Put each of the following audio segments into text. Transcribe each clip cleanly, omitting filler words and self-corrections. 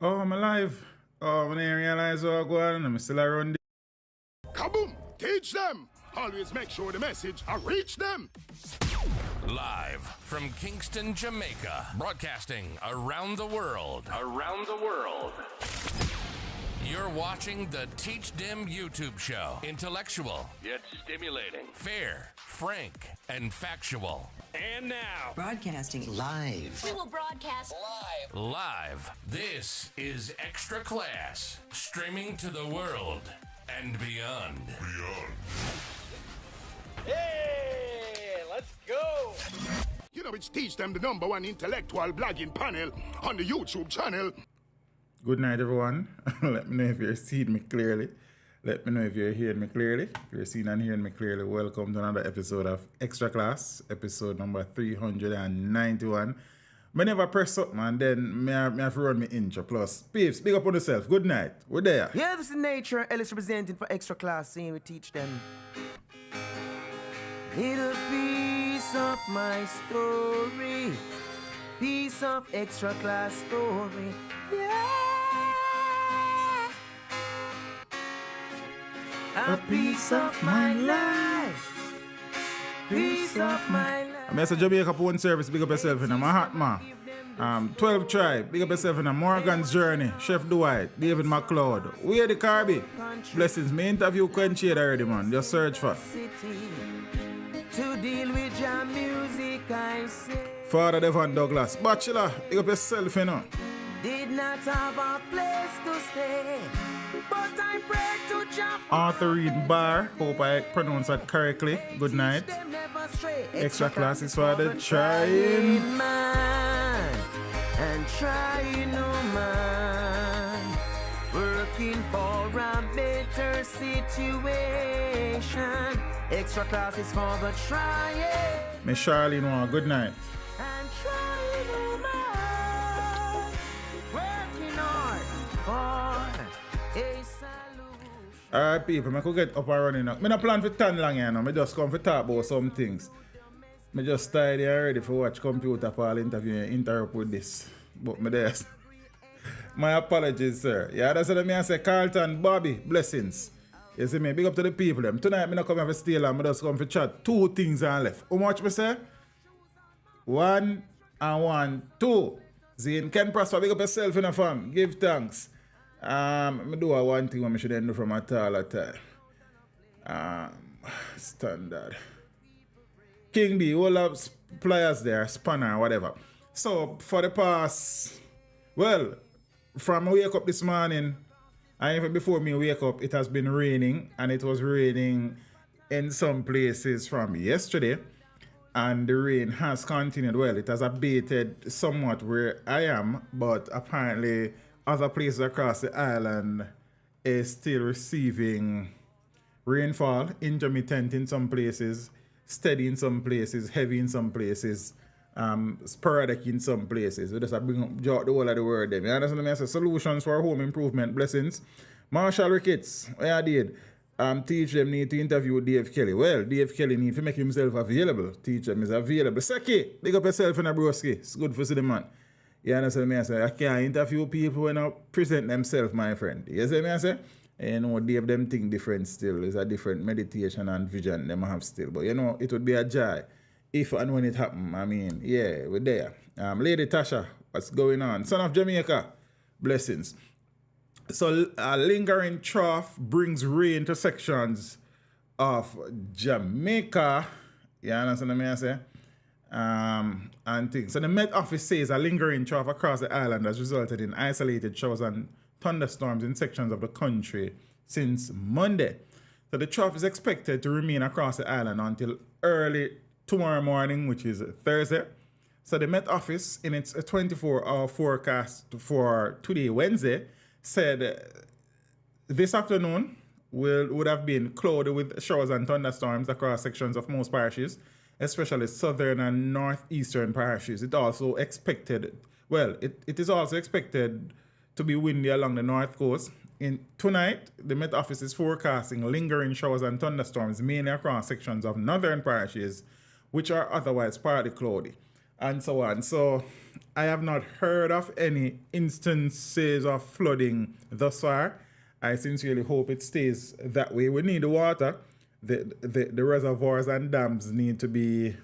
Oh, I'm alive. Oh, I didn't realize what I'm going on. I'm still around. Kaboom! Teach them! Always make sure the message I reach them. Live from Kingston, Jamaica, broadcasting around the world. Around the world. You're watching the Teach Them YouTube show. Intellectual, yet stimulating. Fair, frank, and factual. And now, Broadcasting Live. We will broadcast live. This is Extra Class, streaming to the world and beyond. Hey, let's go. You know, it's Teach Them, the #1 intellectual blogging panel on the YouTube channel. Good night, everyone. Let me know if you're seeing me clearly. Let me know if you're hearing me clearly. If you're seeing and hearing me clearly, welcome to another episode of Extra Class, episode number 391. I never press up, man, then me have to run me intro. Plus, peeps, big up on yourself. Good night. We're there. Yeah, this is Nature. Ellis representing for Extra Class, saying we teach them. Little piece of my story, piece of Extra Class story. Yeah. A piece of my life, piece of my life. I'm a Jamaica Phone Service, big up yourself in a Mahatma. 12 Tribe, big up yourself in a Morgan's Journey, Chef Dwight, David McLeod. Where the Carby? Blessings, me interview Quenchade already, man. Just search for. To deal with your music, I say. Father Devon Douglas, Bachelor, big up yourself, you know. Did not have a place to stay, but I pray to Jah. Arthur Reid Bar, hope I pronounce that correctly. Good night. Extra Class is for the trying man and trying no man, working for a better situation. Extra Class is for the trying. Miss Charlene Wong, good night. And trying no man, working hard for a solution. Alright, people, I could get up and running now. I don't plan for 10 long here now. I just come for talk about some things. I just tired and ready for watch computer Paul interview and interrupt with this. But me there. My apologies, sir. Yeah, that's what I say. Carlton, Bobby, blessings. You see me, big up to the people. Them. Tonight, I'm not coming for steal and I just come for chat. 2 things are left. How much me say? 1 and 1, 2. Zane, Ken Prosper, big up yourself in a fam. Give thanks. Me do a one thing I should do from a taller time. Standard. King B, all of players there, spanner, whatever. So, for the past, well, from wake up this morning, and even before me wake up, it has been raining, and it was raining in some places from yesterday, and the rain has continued. Well, it has abated somewhat where I am, but apparently other places across the island is still receiving rainfall, intermittent in some places, steady in some places, heavy in some places, sporadic in some places. We just bring up the whole of the word them. You understand me? I say solutions for home improvement, blessings. Marshall Ricketts, what I did? Teach them need to interview Dave Kelly. Well, Dave Kelly need to make himself available. Teach them is available. Seki, big up yourself in a broski. It's good for see the man. You understand me? I say I can't interview people when I present themselves, my friend. You see me? I say, you know, Dave them think different still. It's a different meditation and vision them have still. But you know, it would be a joy if and when it happen. I mean, yeah, we're there. Lady Tasha, what's going on? Son of Jamaica, blessings. So a lingering trough brings rain to sections of Jamaica. You understand what I say? And things. So the Met Office says a lingering trough across the island has resulted in isolated showers and thunderstorms in sections of the country since Monday. So the trough is expected to remain across the island until early tomorrow morning, which is Thursday. So the Met Office, in its 24-hour forecast for today, Wednesday, said this afternoon would have been cloudy with showers and thunderstorms across sections of most parishes, especially southern and northeastern parishes. It is also expected to be windy along the north coast. Tonight, the Met Office is forecasting lingering showers and thunderstorms mainly across sections of northern parishes, which are otherwise partly cloudy, and so on. So I have not heard of any instances of flooding thus far. I sincerely hope it stays that way. We need the water. The reservoirs and dams need to be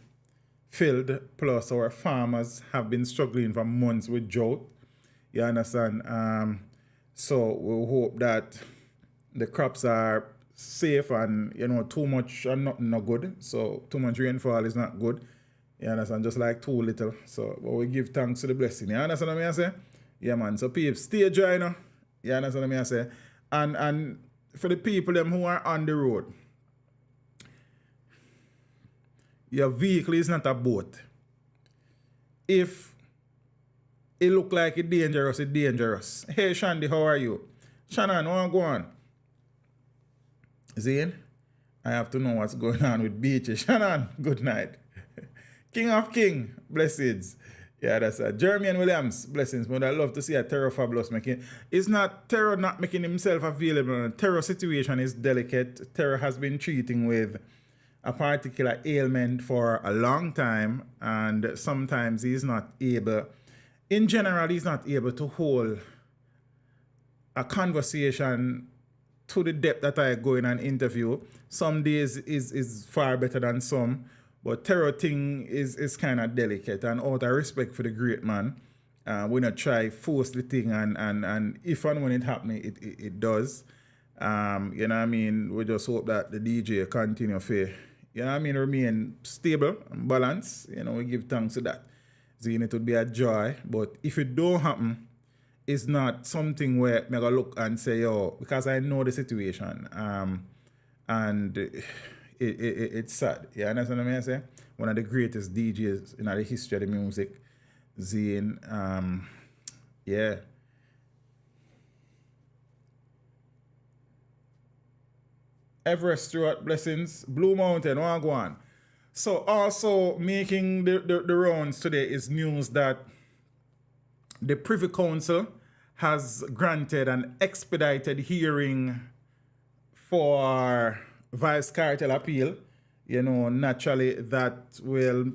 filled. Plus, our farmers have been struggling for months with drought. You understand? So we hope that the crops are safe and, too much and nothing not good. So too much rainfall is not good. You understand? Just like too little. So but we give thanks to the blessing. You understand what I say? Yeah, man. So people, stay dry now. You understand what I say? And for the people them who are on the road, your vehicle is not a boat. If it look like it's dangerous, it's dangerous. Hey, Shandy, how are you? Shannon, what go on? Zane, I have to know what's going on with Beachy. Shannon, good night. King of King, blessings. Yeah, that's Jeremy and Williams, blessings. But I love to see a Terror Fabulous making. It's not Terror not making himself available. Terror situation is delicate. Terror has been treating with a particular ailment for a long time, and sometimes he's not able, in general, he's not able to hold a conversation to the depth that I go in an interview. Some days is far better than some, but Terror thing is kind of delicate, and out of respect for the great man, we not try force the thing, and if and when it happens, it does. You know what I mean? We just hope that the DJ continue to, you know what I mean, remain stable and balanced. We give thanks to that. So it would be a joy, but if it don't happen, it's not something where I'm gonna look and say, yo, because I know the situation, and it's sad. You understand what I say? One of the greatest DJs in the history of the music, Zane. Yeah. Everest Stewart, blessings. Blue Mountain, Wagwan. So also making the rounds today is news that the Privy Council has granted an expedited hearing for Vice Kartel appeal. Naturally that will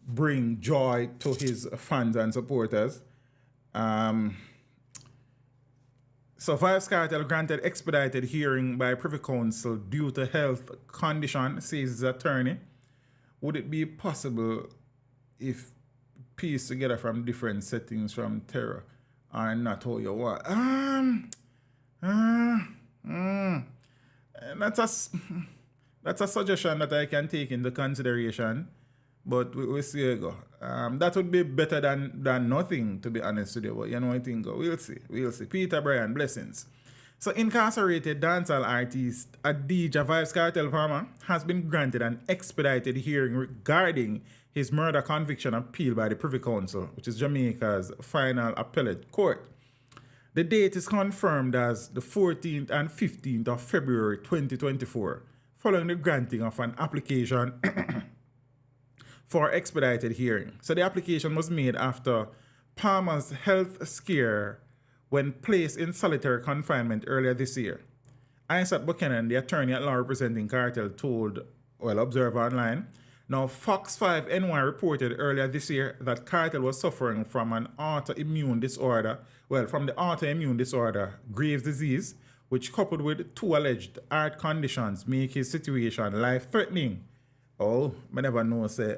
bring joy to his fans and supporters. So Vice Kartel granted expedited hearing by Privy Council due to health condition, says his attorney. Would it be possible if piece together from different settings from Terror are not how you want? That's a suggestion that I can take into consideration, but we'll see how it go. That would be better than nothing, to be honest with you, but I think we'll see. Peter Bryan, blessings. So incarcerated dancehall artist Adija Vibes Kartel Farmer has been granted an expedited hearing regarding his murder conviction appeal by the Privy Council, which is Jamaica's final appellate court. The date is confirmed as the 14th and 15th of February 2024, following the granting of an application for expedited hearing. So the application was made after Palmer's health scare when placed in solitary confinement earlier this year. Isaac Buchanan, the attorney at law representing Kartel, told Observer Online. Now, Fox 5 NY reported earlier this year that Kartel was suffering from an autoimmune disorder, Graves' disease, which coupled with two alleged heart conditions make his situation life-threatening. Oh, I never know, say,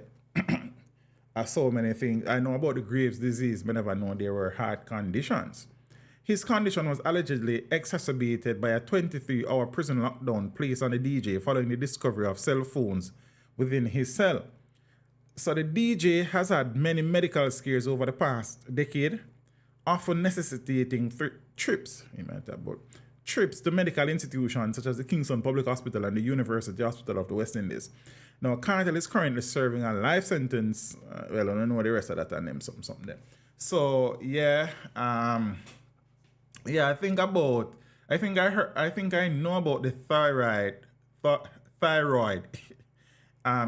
I saw many things. I know about the Graves' disease, but never know there were heart conditions. His condition was allegedly exacerbated by a 23-hour prison lockdown placed on the DJ following the discovery of cell phones within his cell. So the DJ has had many medical scares over the past decade, often necessitating trips to medical institutions such as the Kingston Public Hospital and the University Hospital of the West Indies. Now, Kartel is currently serving a life sentence. I don't know the rest of that and them something there. So yeah, I think I know about the thyroid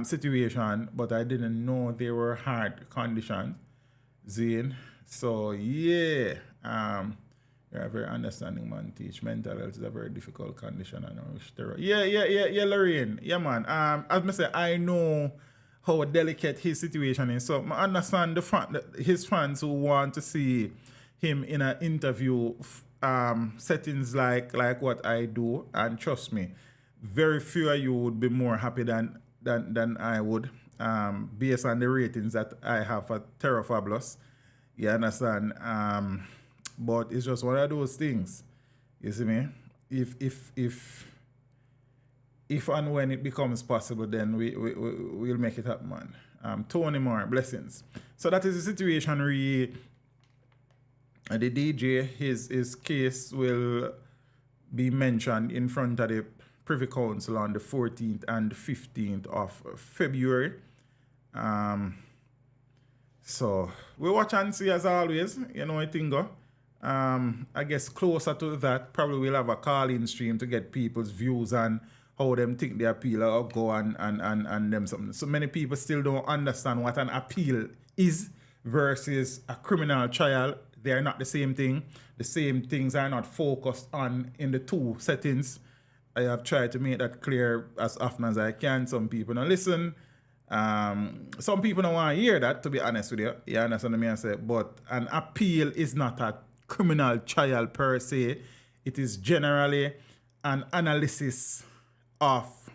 situation, but I didn't know there were heart conditions. Zane. So yeah, you're a very understanding man. Teach mental health is a very difficult condition. I know. Yeah, Lorraine. Yeah, man. As I say, I know how delicate his situation is. So I understand the fact that his fans who want to see him in an interview settings like what I do, and trust me, very few of you would be more happy than I would, based on the ratings that I have for Terror Fabulous. You understand? But it's just one of those things. You see me? If and when it becomes possible, then we'll make it happen, man. Tony Moore, blessings. So that is the situation. The DJ, his case will be mentioned in front of the Privy Council on the 14th and 15th of February. So we watch and see as always. You know, I think I guess closer to that, probably we'll have a call-in stream to get people's views on how them think the appeal or go and them something. So many people still don't understand what an appeal is versus a criminal trial. They are not the same thing. The same things are not focused on in the two settings. I have tried to make that clear as often as I can. Some people don't listen. Some people don't want to hear that, to be honest with you. You understand what I mean? I say, but an appeal is not a criminal trial per se. It is generally an analysis of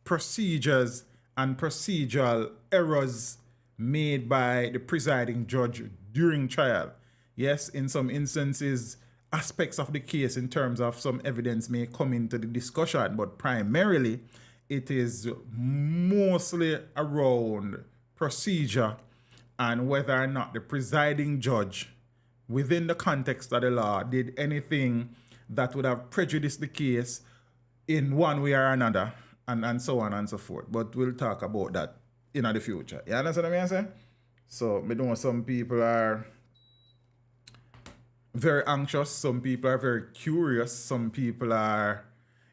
procedures and procedural errors made by the presiding judge during trial. Yes, in some instances, aspects of the case in terms of some evidence may come into the discussion, but primarily it is mostly around procedure and whether or not the presiding judge, within the context of the law, did anything that would have prejudiced the case in one way or another, and so on and so forth. But we'll talk about that in the future. You understand what I'm saying? So, I know some people are very anxious, some people are very curious, some people are,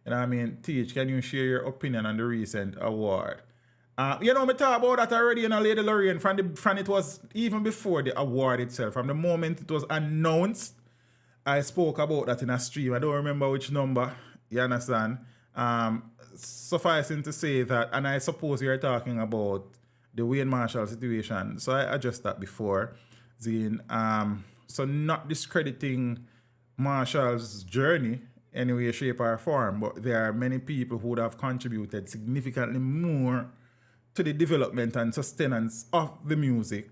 you know what I mean? Teach, can you share your opinion on the recent award? You know, me talk about that already, you know, Lady Lorraine, from it was even before the award itself. From the moment it was announced, I spoke about that in a stream. I don't remember which number, you understand? Sufficing to say that, and I suppose you're talking about the Wayne Marshall situation. So I addressed that before, Zine. So not discrediting Marshall's journey any way, shape, or form, but there are many people who would have contributed significantly more to the development and sustenance of the music.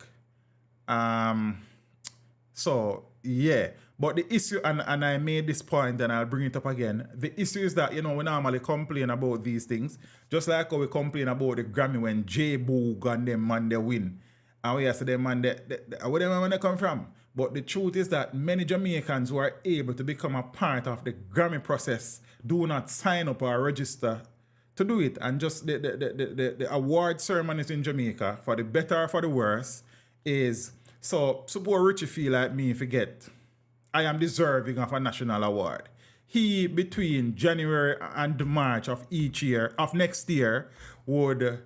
So, yeah. But the issue, and I made this point and I'll bring it up again, the issue is that, you know, we normally complain about these things, just like how we complain about the Grammy when J Boog and them man they win. And we ask them man, where them they come from? But the truth is that many Jamaicans who are able to become a part of the Grammy process do not sign up or register to do it. And just the award ceremonies in Jamaica, for the better or for the worse, is, so suppose Richie feel like me forget, I am deserving of a national award. He, between January and March of each year, of next year, would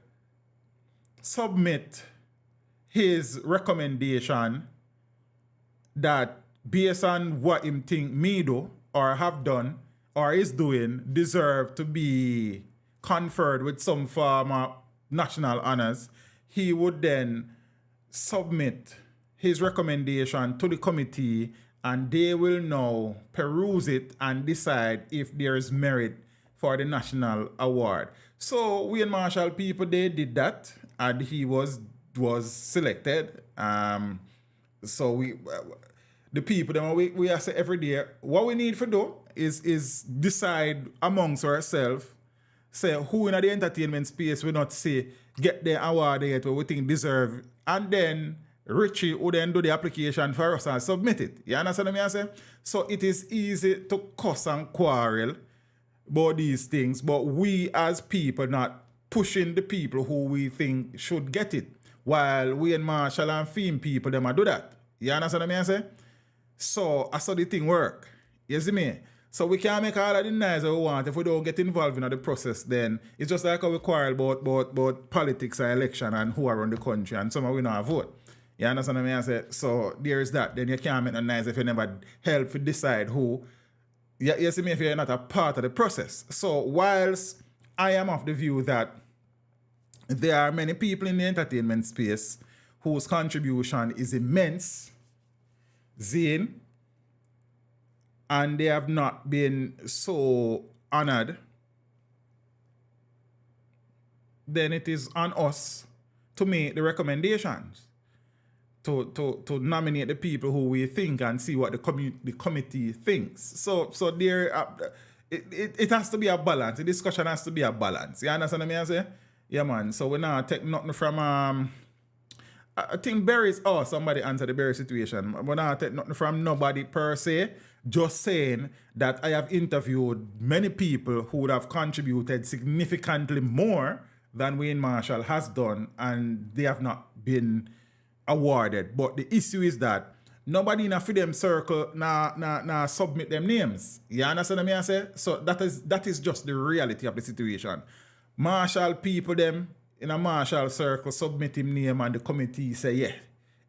submit his recommendation that based on what him think me do, or have done, or is doing, deserve to be conferred with some form of national honors. He would then submit his recommendation to the committee, and they will now peruse it and decide if there is merit for the national award. So Wayne Marshall people, they did that, and he was selected. So the people, then we say every day, what we need to do is decide amongst ourselves, say who in the entertainment space we not say get the award yet, what we think deserve, and then Richie would then do the application for us and submit it. You understand what I say? So it is easy to cuss and quarrel about these things, but we as people not pushing the people who we think should get it, while Wayne Marshall and Fame people, them do that. You understand what I say? So I saw the thing work. You see me? So we can't make all of the noise that we want. If we don't get involved in the process, then it's just like how we quarrel about politics and election and who are run the country, and some of we not vote. You understand what I say? So there's that. Then you can't make no noise if you never help to decide who. You see me, if you're not a part of the process. So whilst I am of the view that there are many people in the entertainment space whose contribution is immense, Zane, and they have not been so honored. Then it is on us to make the recommendations, to nominate the people who we think and see what the committee thinks. So there, it has to be a balance. The discussion has to be a balance. You understand what I say? Yeah, man. So we now take nothing from I think Barry's somebody answered the Barry situation. We're not take nothing from nobody per se. Just saying that I have interviewed many people who would have contributed significantly more than Wayne Marshall has done, and they have not been awarded. But the issue is that nobody in a freedom circle now submit them names. You understand what I say? So that is just the reality of the situation. Marshall people them in a Marshall circle submit him name and the committee say yeah.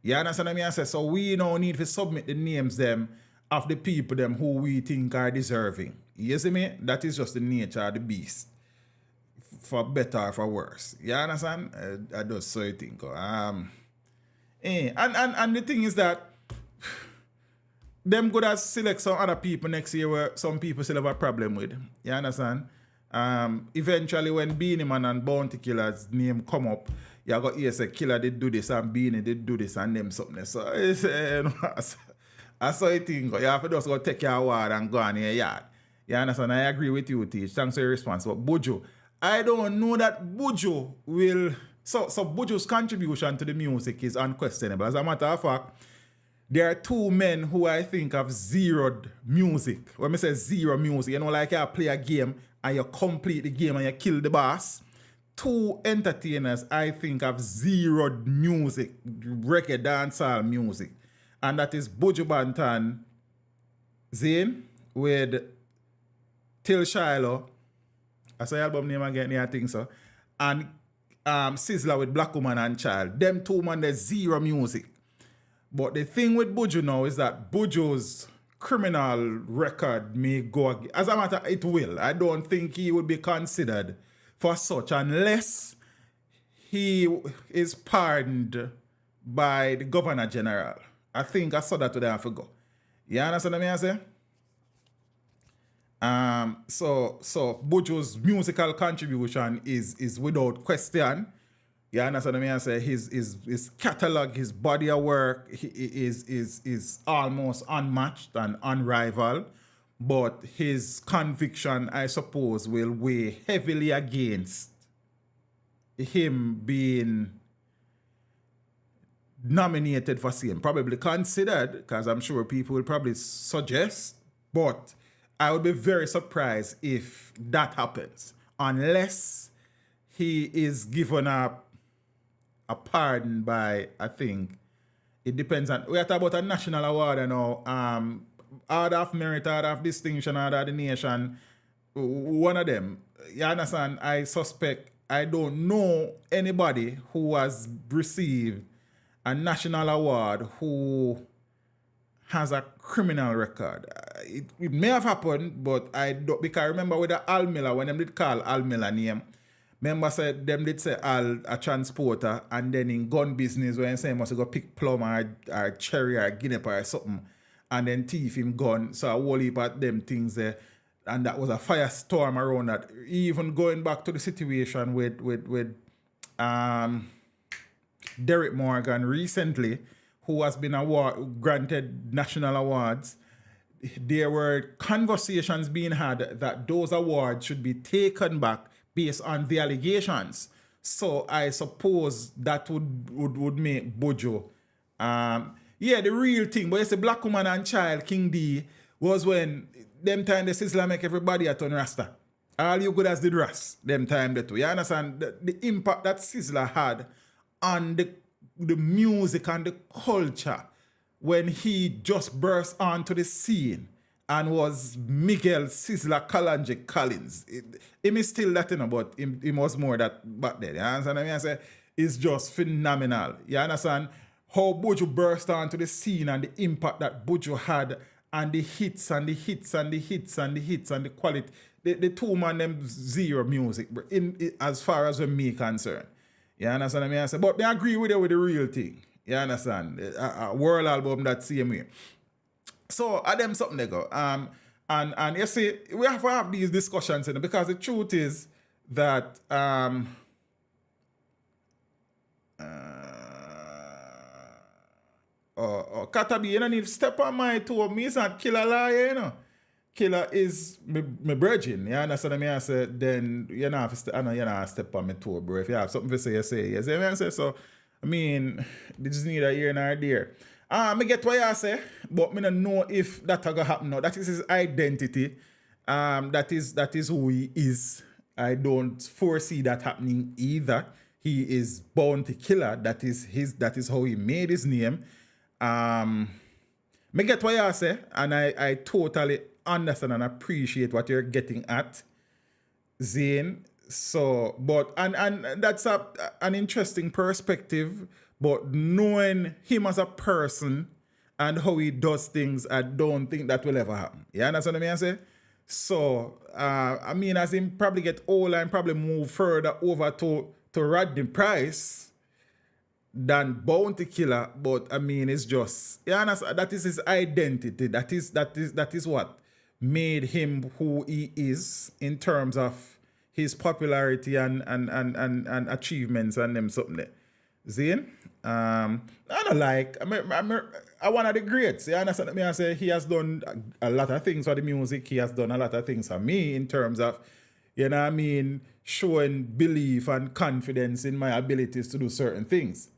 You understand what I say? So we now need to submit the names them of the people them who we think are deserving. You see me? That is just the nature of the beast. For better or for worse. You understand? I just so you think. And the thing is that them good as select some other people next year where some people still have a problem with. You understand? Eventually when Beanie Man and Bounty Killer's name come up, you got here say Killer did do this and Beanie did do this and them something. So it's I saw you think you have to just go take your award and go on your yard. You understand? I agree with you, Teach. Thanks for your response. But Buju, I don't know that Buju will... So Buju's contribution to the music is unquestionable. As a matter of fact, there are two men who I think have zeroed music. When I say zero music, you know, like you play a game and you complete the game and you kill the boss. Two entertainers I think have zeroed music, reggae, dancehall music. And that is Buju Banton, Zane, with Till Shiloh. I say album name again, I think so. And Sizzler with Black Woman and Child. Them two man, there's zero music. But the thing with Buju now is that Buju's criminal record may go again. As a matter, it will. I don't think he would be considered for such unless he is pardoned by the Governor General. I think I saw that today, I forgot. You understand what I say? So Buju's musical contribution is without question. You understand what I say? His catalog, his body of work is almost unmatched and unrivaled. But his conviction, I suppose, will weigh heavily against him being nominated for same. Probably considered, because I'm sure people will probably suggest, but I would be very surprised if that happens, unless he is given a pardon by, I think, it depends on, we are talking about a national award, you know, Order of Merit, Order of Distinction, Order of the Nation, one of them. You understand? I suspect, I don't know anybody who has received a national award who has a criminal record. It may have happened, but I don't, because I remember with the Al Miller, when them did call Al Miller name, remember said them did say Al a transporter, and then in gun business when say must go pick plum or cherry or guinea or something, and then thief him gun. So I whole heap at them things there, and that was a firestorm around that. Even going back to the situation with Derek Morgan recently, who has been granted national awards, there were conversations being had that those awards should be taken back based on the allegations. So I suppose that would make Buju. The real thing, but it's a Black Woman and Child, King D, was when them time the Sizzler make everybody a turn Rasta. All you good as did Ras, them time they too. You understand the impact that Sizzler had on the music and the culture when he just burst onto the scene and was Miguel Sizzler Kalanje Collins. Him is still that, you know, but him was more that back then. You understand what I mean? I say, it's just phenomenal. You understand how Buju burst onto the scene and the impact that Buju had and the hits and the hits and the hits and the hits and the quality. The two man them zero music as far as me concerned. You understand what I say? But I agree with you with the real thing. You understand? A world album that same way. So I them something they go. And you see, we have to have these discussions, because the truth is that Katabi, you don't need to step on my toe. Me is not Killer liar, you know. Killer is my virgin. You understand what I say? Then you know, I know you not step on my toe, bro. If you have something to say, you say. You see what I say? So, I mean, this is neither here nor there. I get what you say, but I don't know if that going to happen now. That is his identity. That is who he is. I don't foresee that happening either. He is bound to killer. That is how he made his name. Me get what you say, and I totally understand and appreciate what you're getting at, Zane. So, but and that's an interesting perspective. But knowing him as a person and how he does things, I don't think that will ever happen. You understand what I say? So, I mean, as him probably get older and probably move further over to Rodney Price than Bounty Killer. But I mean, it's just, you understand, that is his identity. That is what made him who he is in terms of his popularity and achievements and them something there. Zane? I don't like, I one of the greats. You understand what I say? He has done a lot of things for the music. He has done a lot of things for me in terms of, you know what I mean, showing belief and confidence in my abilities to do certain things.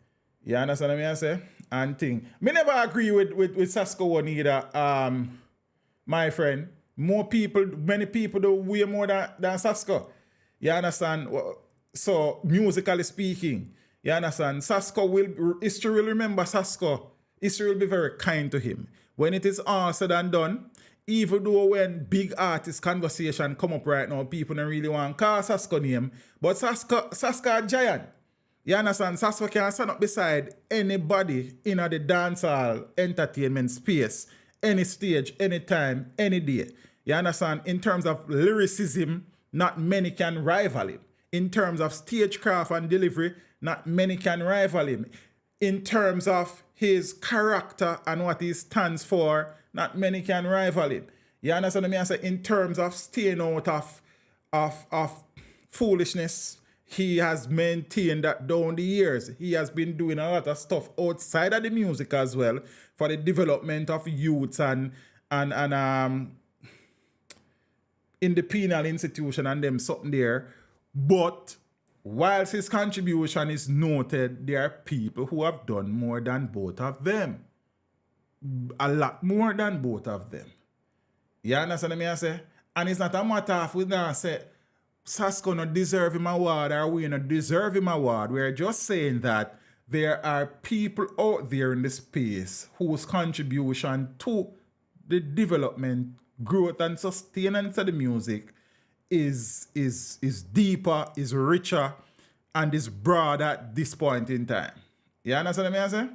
You understand what I say? And thing. Me never agree with Sasko one either, my friend. Many people do way more than Sasko. You understand? So, musically speaking, you understand? History will remember Sasko. History will be very kind to him. When it is all said and done, even though when big artist conversation come up right now, people don't really want to call Sasko name, but Sasko a giant. You understand? Sasko can stand up beside anybody in the dancehall entertainment space, any stage, anytime, any day. You understand? In terms of lyricism, not many can rival him. In terms of stagecraft and delivery, not many can rival him. In terms of his character and what he stands for, not many can rival him. You understand what I say? In terms of staying out of foolishness, he has maintained that down the years. He has been doing a lot of stuff outside of the music as well for the development of youths and in the penal institution and them something there. But whilst his contribution is noted, there are people who have done more than both of them. A lot more than both of them. You understand what I say? And it's not a matter of we not say Sasko not deserve him award or we not deserve him award. We're just saying that there are people out there in the space whose contribution to the development, growth and sustenance of the music is deeper, is richer, and is broad at this point in time. You understand what I say?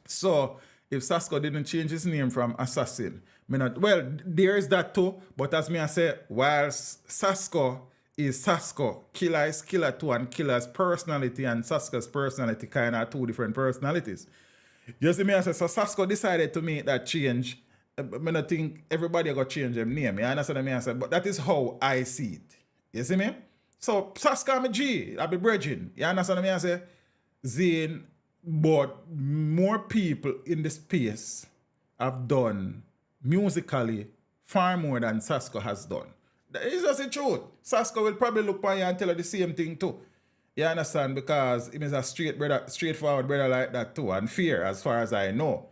So, if Sasko didn't change his name from Assassin, there is that too, but as me I say, whilst Sasko is Sasko, Killer is Killer too, and Killer's personality and Sasko's personality kind of two different personalities. You see me I say, so Sasko decided to make that change. I don't think everybody got to change their name. You understand what I say? But that is how I see it. You see me? So, Sasko I'm a G, I be bridging. You understand what I say? Zane, but more people in the space have done musically far more than Sasko has done. That is just the truth. Sasko will probably look on you and tell you the same thing too. You understand? Because he is a straightforward brother like that too, and fair as far as I know.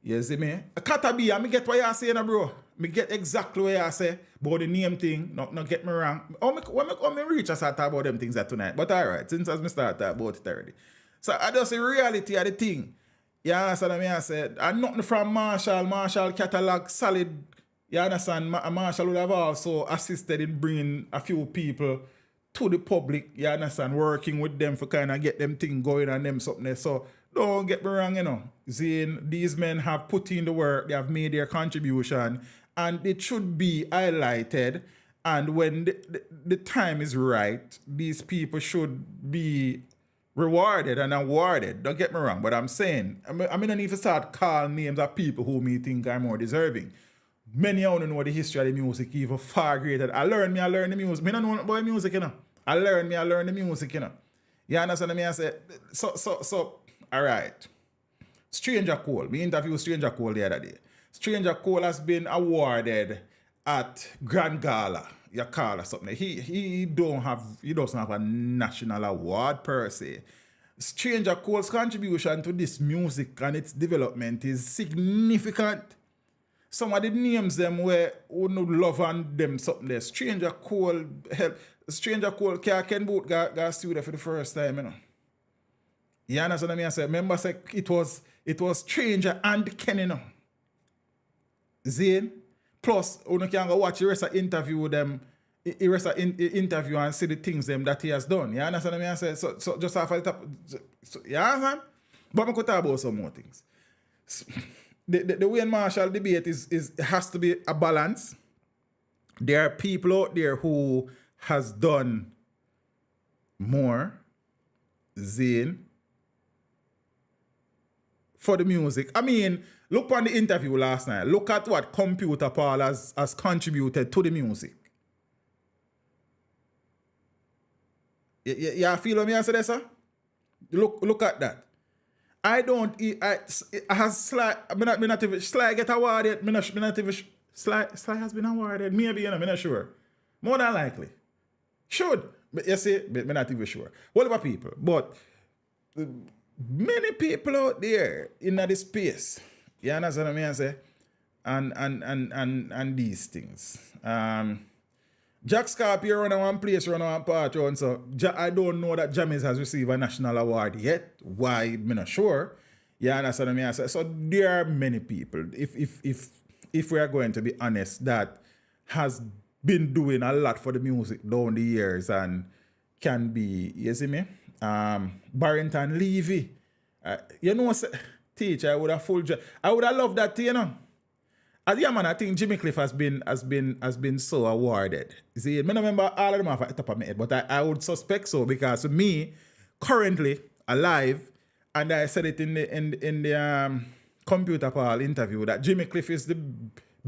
You see me? Katabi, I get what you're saying, bro. Me get exactly what you say about the name thing. Not get me wrong. When me reach, I start talk about them things that tonight. But alright, since as me start talk about it already. So I just the reality of the thing. You understand what I said? And nothing from Marshall. Marshall catalog solid. You understand? Marshall would have also assisted in bringing a few people to the public. You understand? Working with them for kind of get them thing going and them something there. So don't get me wrong, you know. Zane, these men have put in the work. They have made their contribution. And it should be highlighted. And when the time is right, these people should be rewarded and awarded. Don't get me wrong, but I'm saying, I mean, I need to start calling names of people who me think are more deserving. Many of them know the history of the music even far greater. I learn the music. I don't know about music, you know. I learn the music, you know. You understand what I mean? I say, so, all right. Stranger Cole. We interviewed Stranger Cole the other day. Stranger Cole has been awarded at Grand Gala. You call or something. He doesn't have a national award per se. Stranger Cole's contribution to this music and its development is significant. Some of the names them where who no love and them something there. Stranger Cole help. Stranger Cole Ken Boot got sued for the first time, you know. You understand what I mean? I said, remember say it was Stranger and Ken, you know. Zane. Plus, you can go watch the rest of interview with them, interview and see the things them that he has done. You understand what I mean? I said, so just after the top, you understand? But I could talk about some more things. The Wayne Marshall debate has to be a balance. There are people out there who has done more Zane for the music. I mean, look on the interview last night. Look at what Computer Paul has contributed to the music. You feel what me I say there, sir? Look at that. I has Sly, me not even, Sly get awarded, me not even, Sly has been awarded, maybe, you know, me not sure. More than likely. Should. But you see, me not even sure. What about people? But many people out there in that space, you understand what I mean I say? And these things. Jack Scarpio run one place, run one part run, so I don't know that Jammys has received a national award yet. Why? I'm not sure. You understand what I mean I say? So there are many people, if we are going to be honest, that has been doing a lot for the music down the years and can be, you see me? Barrington Levy. You know, teacher, I would have I would have loved that, you know. Yeah, man, I think Jimmy Cliff has been so awarded. See, I don't remember all of them off the top of my head, but I would suspect so because me, currently alive, and I said it in the Computer Paul interview that Jimmy Cliff is the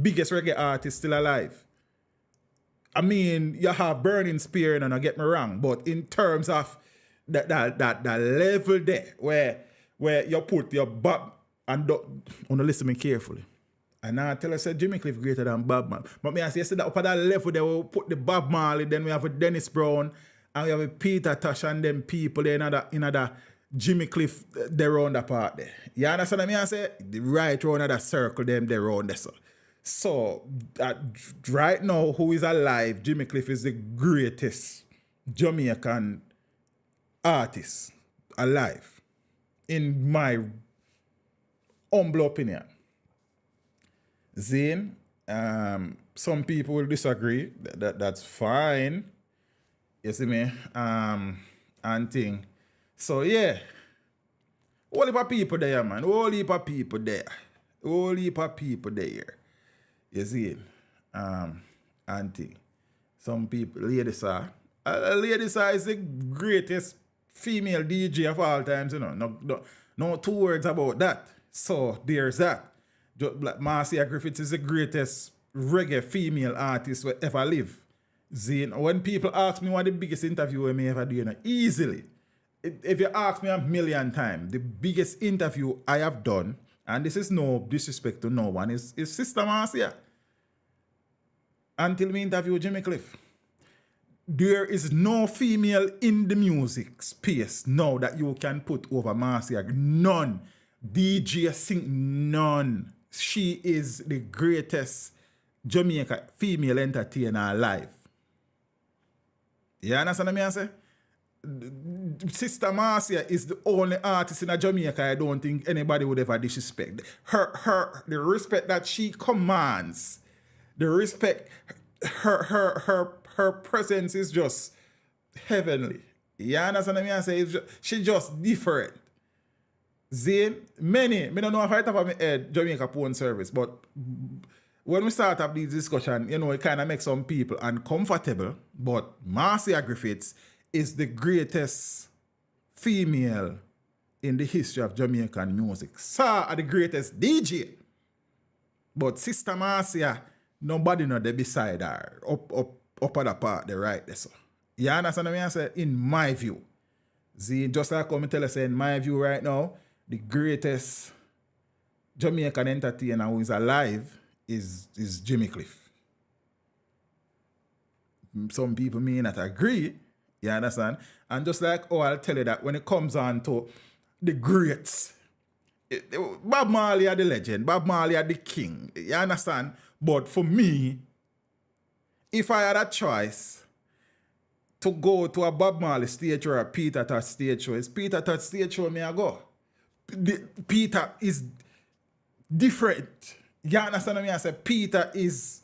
biggest reggae artist still alive. I mean, you have Burning Spear, and don't get me wrong, but in terms of that level there where you put your Bob and listen me carefully. And now I tell I said Jimmy Cliff greater than Bob Marley. But me I say that up at that level there we put the Bob Marley, then we have a Dennis Brown, and we have a Peter Tosh and them people there in other Jimmy Cliff they round the part there. You understand what I mean? I say the right round of that circle them they round there. So right now, who is alive, Jimmy Cliff is the greatest Jamaican artist alive, in my humble opinion. Zane, some people will disagree. That's fine. You see me? And thing. So yeah. Whole heap of people there, man. Whole heap of people there. Whole heap of people there. You see it? And thing. Some people, Lady Saw. Lady Saw is the greatest female DJ of all times, you know. No two words about that. So there's that. Like Marcia Griffiths is the greatest reggae female artist who ever live. Zane, when people ask me what the biggest interview I may ever do, you know, easily. If you ask me a million times, the biggest interview I have done, and this is no disrespect to no one, is Sister Marcia. Until we interview Jimmy Cliff. There is no female in the music space now that you can put over Marcia. None. DJ Sing, none. She is the greatest Jamaica female entertainer alive. You understand what I say? Sister Marcia is the only artist in Jamaica I don't think anybody would ever disrespect. The respect that she commands, the respect, her presence is just heavenly. You understand what I say? She's just different. Zane, me don't know if I have my head Jamaica Phone Service, but when we start up these discussions, you know, it kind of makes some people uncomfortable, but Marcia Griffiths is the greatest female in the history of Jamaican music. Sir are the greatest DJ. But Sister Marcia, nobody know they beside her. Up at the part, the right there. So. You understand what I say? In my view. See, just like I tell you, in my view right now, the greatest Jamaican entertainer who is alive is Jimmy Cliff. Some people may not agree, you understand? And just like, I'll tell you that when it comes on to the greats, Bob Marley are the legend, Bob Marley are the king, you understand? But for me, if I had a choice to go to a Bob Marley stage show or a Peter Tosh stage show, it's Peter Tosh stage show me I go. Peter is different. You understand what I say? Peter is...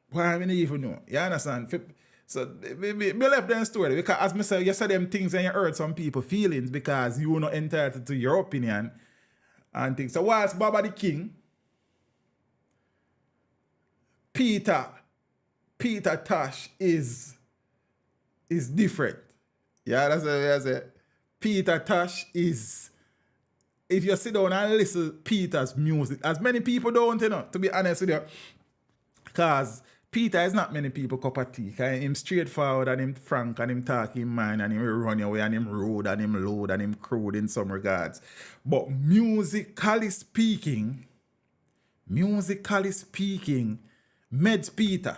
Why I don't even know. You understand? So, me left them story because as I said, you said them things and you hurt some people's feelings because you were not entitled to your opinion and things. So whilst Baba the King, Peter Tosh is different. You understand what I say? Peter Tosh is... If you sit down and listen to Peter's music, as many people don't, you know, to be honest with you, because Peter is not many people cup of tea. Him straightforward and him frank and him talk him mind and him run away and him rude and him loud and him crude in some regards. But musically speaking, Meds Peter.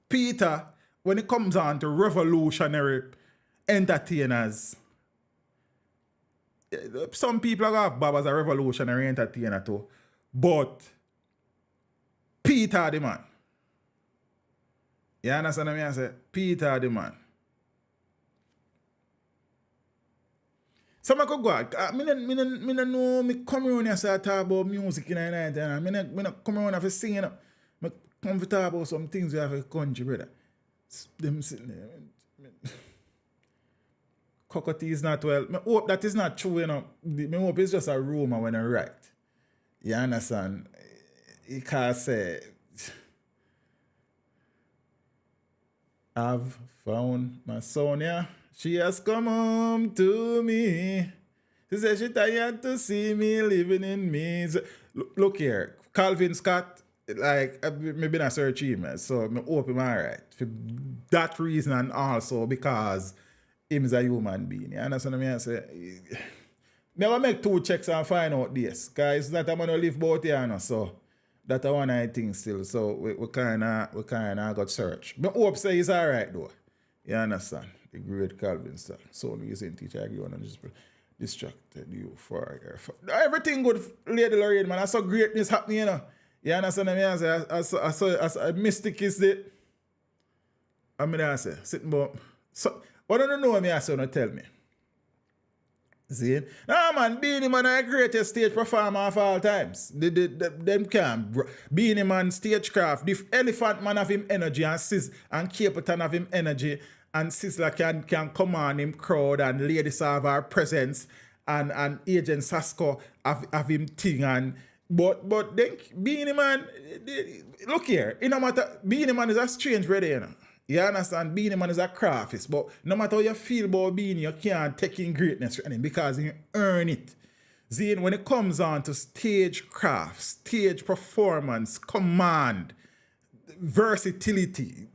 Peter, when it comes on to revolutionary entertainers, some people have Bob as a revolutionary entertainer too, but Peter the man. You understand what I say? Peter the man. So I could go out. I don't know, I come around here and talk about music in the night. I don't come around here to sing. I come to talk about some things we have in the country, brother. Them sitting there. Cockatoo is not well. I hope that is not true, you know. I hope it's just a rumor when I write. You understand? You can't say, I've found my Sonia. She has come home to me. She says she tired to see me living in me. So, look here, Calvin Scott, like, maybe not search him, so I hope him alright. For that reason and also because him is a human being. You understand what I say? Never make 2 checks and find out this. Because that I'm going to live both here, you know, so that's one I think still. So we kind of got search. But hope say he's alright though. You understand? The great Calvin Scott. So he's in teacher, I agree on and just distracted you for everything good, Lady Lorraine, man. I saw greatness happening, you know. You understand what I say? I saw mystic is the I mean I say, sitting about. So what do you know me I say, don't tell me. See? Nah man, Beanie Man is the greatest stage performer of all times. Them can Beanie Man stagecraft. The Elephant Man have him energy and Capleton have him energy and Sizzler can command him crowd and Lady Sav our presence and Agent Sasko have him thing and but then Beanie Man look here, it no matter Beanie Man is a strange brother, you know. You understand? Beanie Man is a craftist, but no matter how you feel about Beanie, you can't take in greatness because you earn it. See, when it comes on to stage craft, stage performance, command, versatility,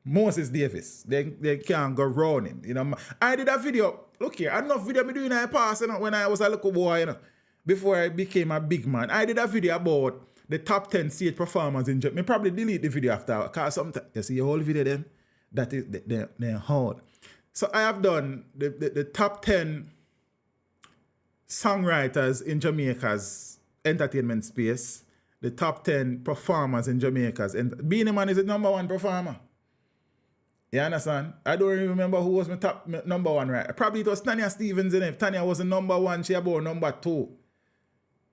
Moses Davis, they can't go round him. You know, I did a video. Look here, I don't know if video me doing in the past, you know, when I was a little boy, you know, before I became a big man. I did a video about the top 10 stage performers in Jamaica. I probably delete the video after, because sometimes you see the whole video them, that is they're hard. So I have done the top 10 songwriters in Jamaica's entertainment space, the top 10 performers in Jamaica's. And Beanie Man is the number 1 performer. You understand? I don't even remember who was my number 1, right? Probably it was Tanya Stevens, and if Tanya was the number 1, she about number 2.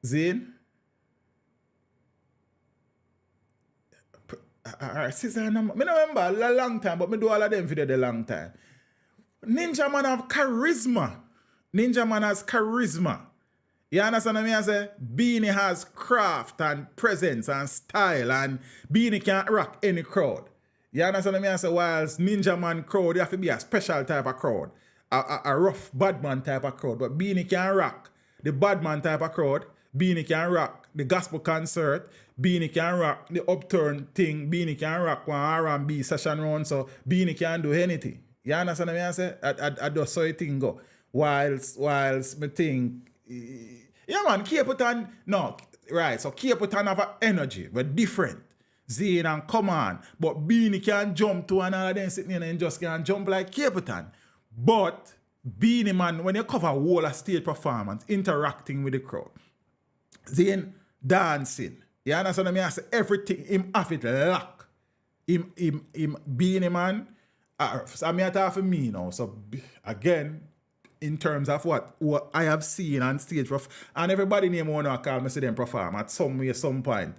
Zane? Sister number. I don't remember a long time, but I do all of them for the long time. Ninja Man have charisma. Ninja Man has charisma. You understand what I say? Beanie has craft and presence and style, and Beanie can rock any crowd. You understand what I say? Whilst Ninja Man crowd, you have to be a special type of crowd. a rough bad man type of crowd, but Beanie can rock the bad man type of crowd. Beanie can rock the gospel concert. Beanie can rock the upturn thing. Beanie can rock one R&B session round. So Beanie can do anything. You understand what I say? I just saw a thing go. Whilst me think, yeah man, Cape Town, no, right, so Cape Town have a energy, but different. Zane and come on. But Beanie can jump to another then sitting in and just can't jump like Cape Town. But Beanie man, when you cover whole a stage performance, interacting with the crowd, Zane dancing. You understand what I say? Everything, him have it lock. Him Beanie man, so me talk for me now. So again, in terms of what I have seen on stage, and everybody name one to call me see them perform at some way, some point.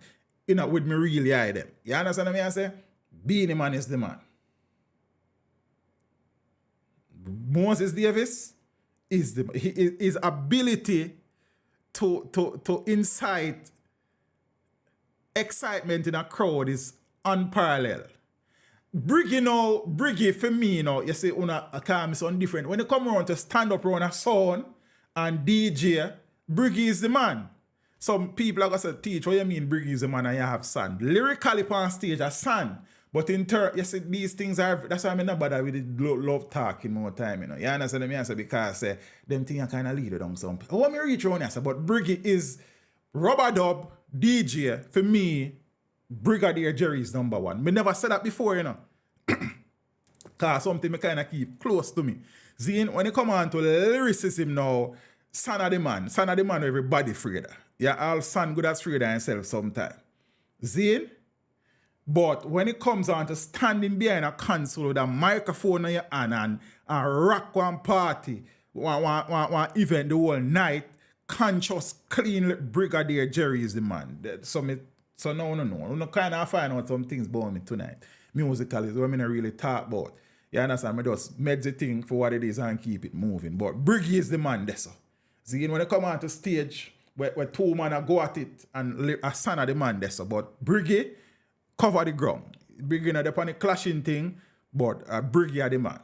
You know, with me really eye them. You understand what I say? Beanie man is the man. Moses Davis is his ability to incite excitement in a crowd is unparalleled. Briggy for me, you see, I call me something different. When you come around to stand up around a sound and DJ, Briggy is the man. Some people are going to say, Teach, what you mean Briggy is the man and you have sand? Lyrically on stage, a sand. But in turn, you see, these things are, that's why I'm not bother with the love talking more time, You understand what I say? Because them things are kind of lead down some people. I want me reach around here, but Briggy is rubber dub, DJ, for me, Brigadier Jerry's number one. Me never said that before, Because something me kind of keep close to me. Zine, when you come on to lyricism now, son of the man everybody afraid of. Yeah, all son good as afraid of himself sometime. Zine, but when it comes on to standing behind a console with a microphone in your hand and rock one party, one event the whole night, conscious, clean Brigadier Jerry is the man. So no. I kind of find out some things about me tonight. Musical is what I really talk about. You understand? I just made the thing for what it is and keep it moving. But Briggy is the man there, so. See, when they come on to stage, where two men go at it and a son of the man there, so. But Briggy cover the ground. Briggy not upon the clashing thing, but Briggy are the man.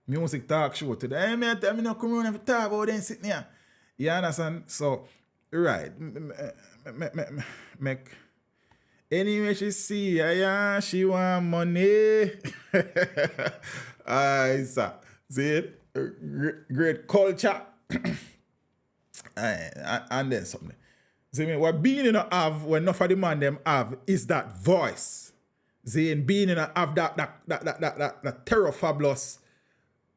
Music talk show today. I not come around and talk about them sitting here. You understand? So, right. Make anyway she see, she want money. See it? Great culture. And then something. See me, what being in a have, when enough of the man them have, is that voice. See, being in a have that terror fabulous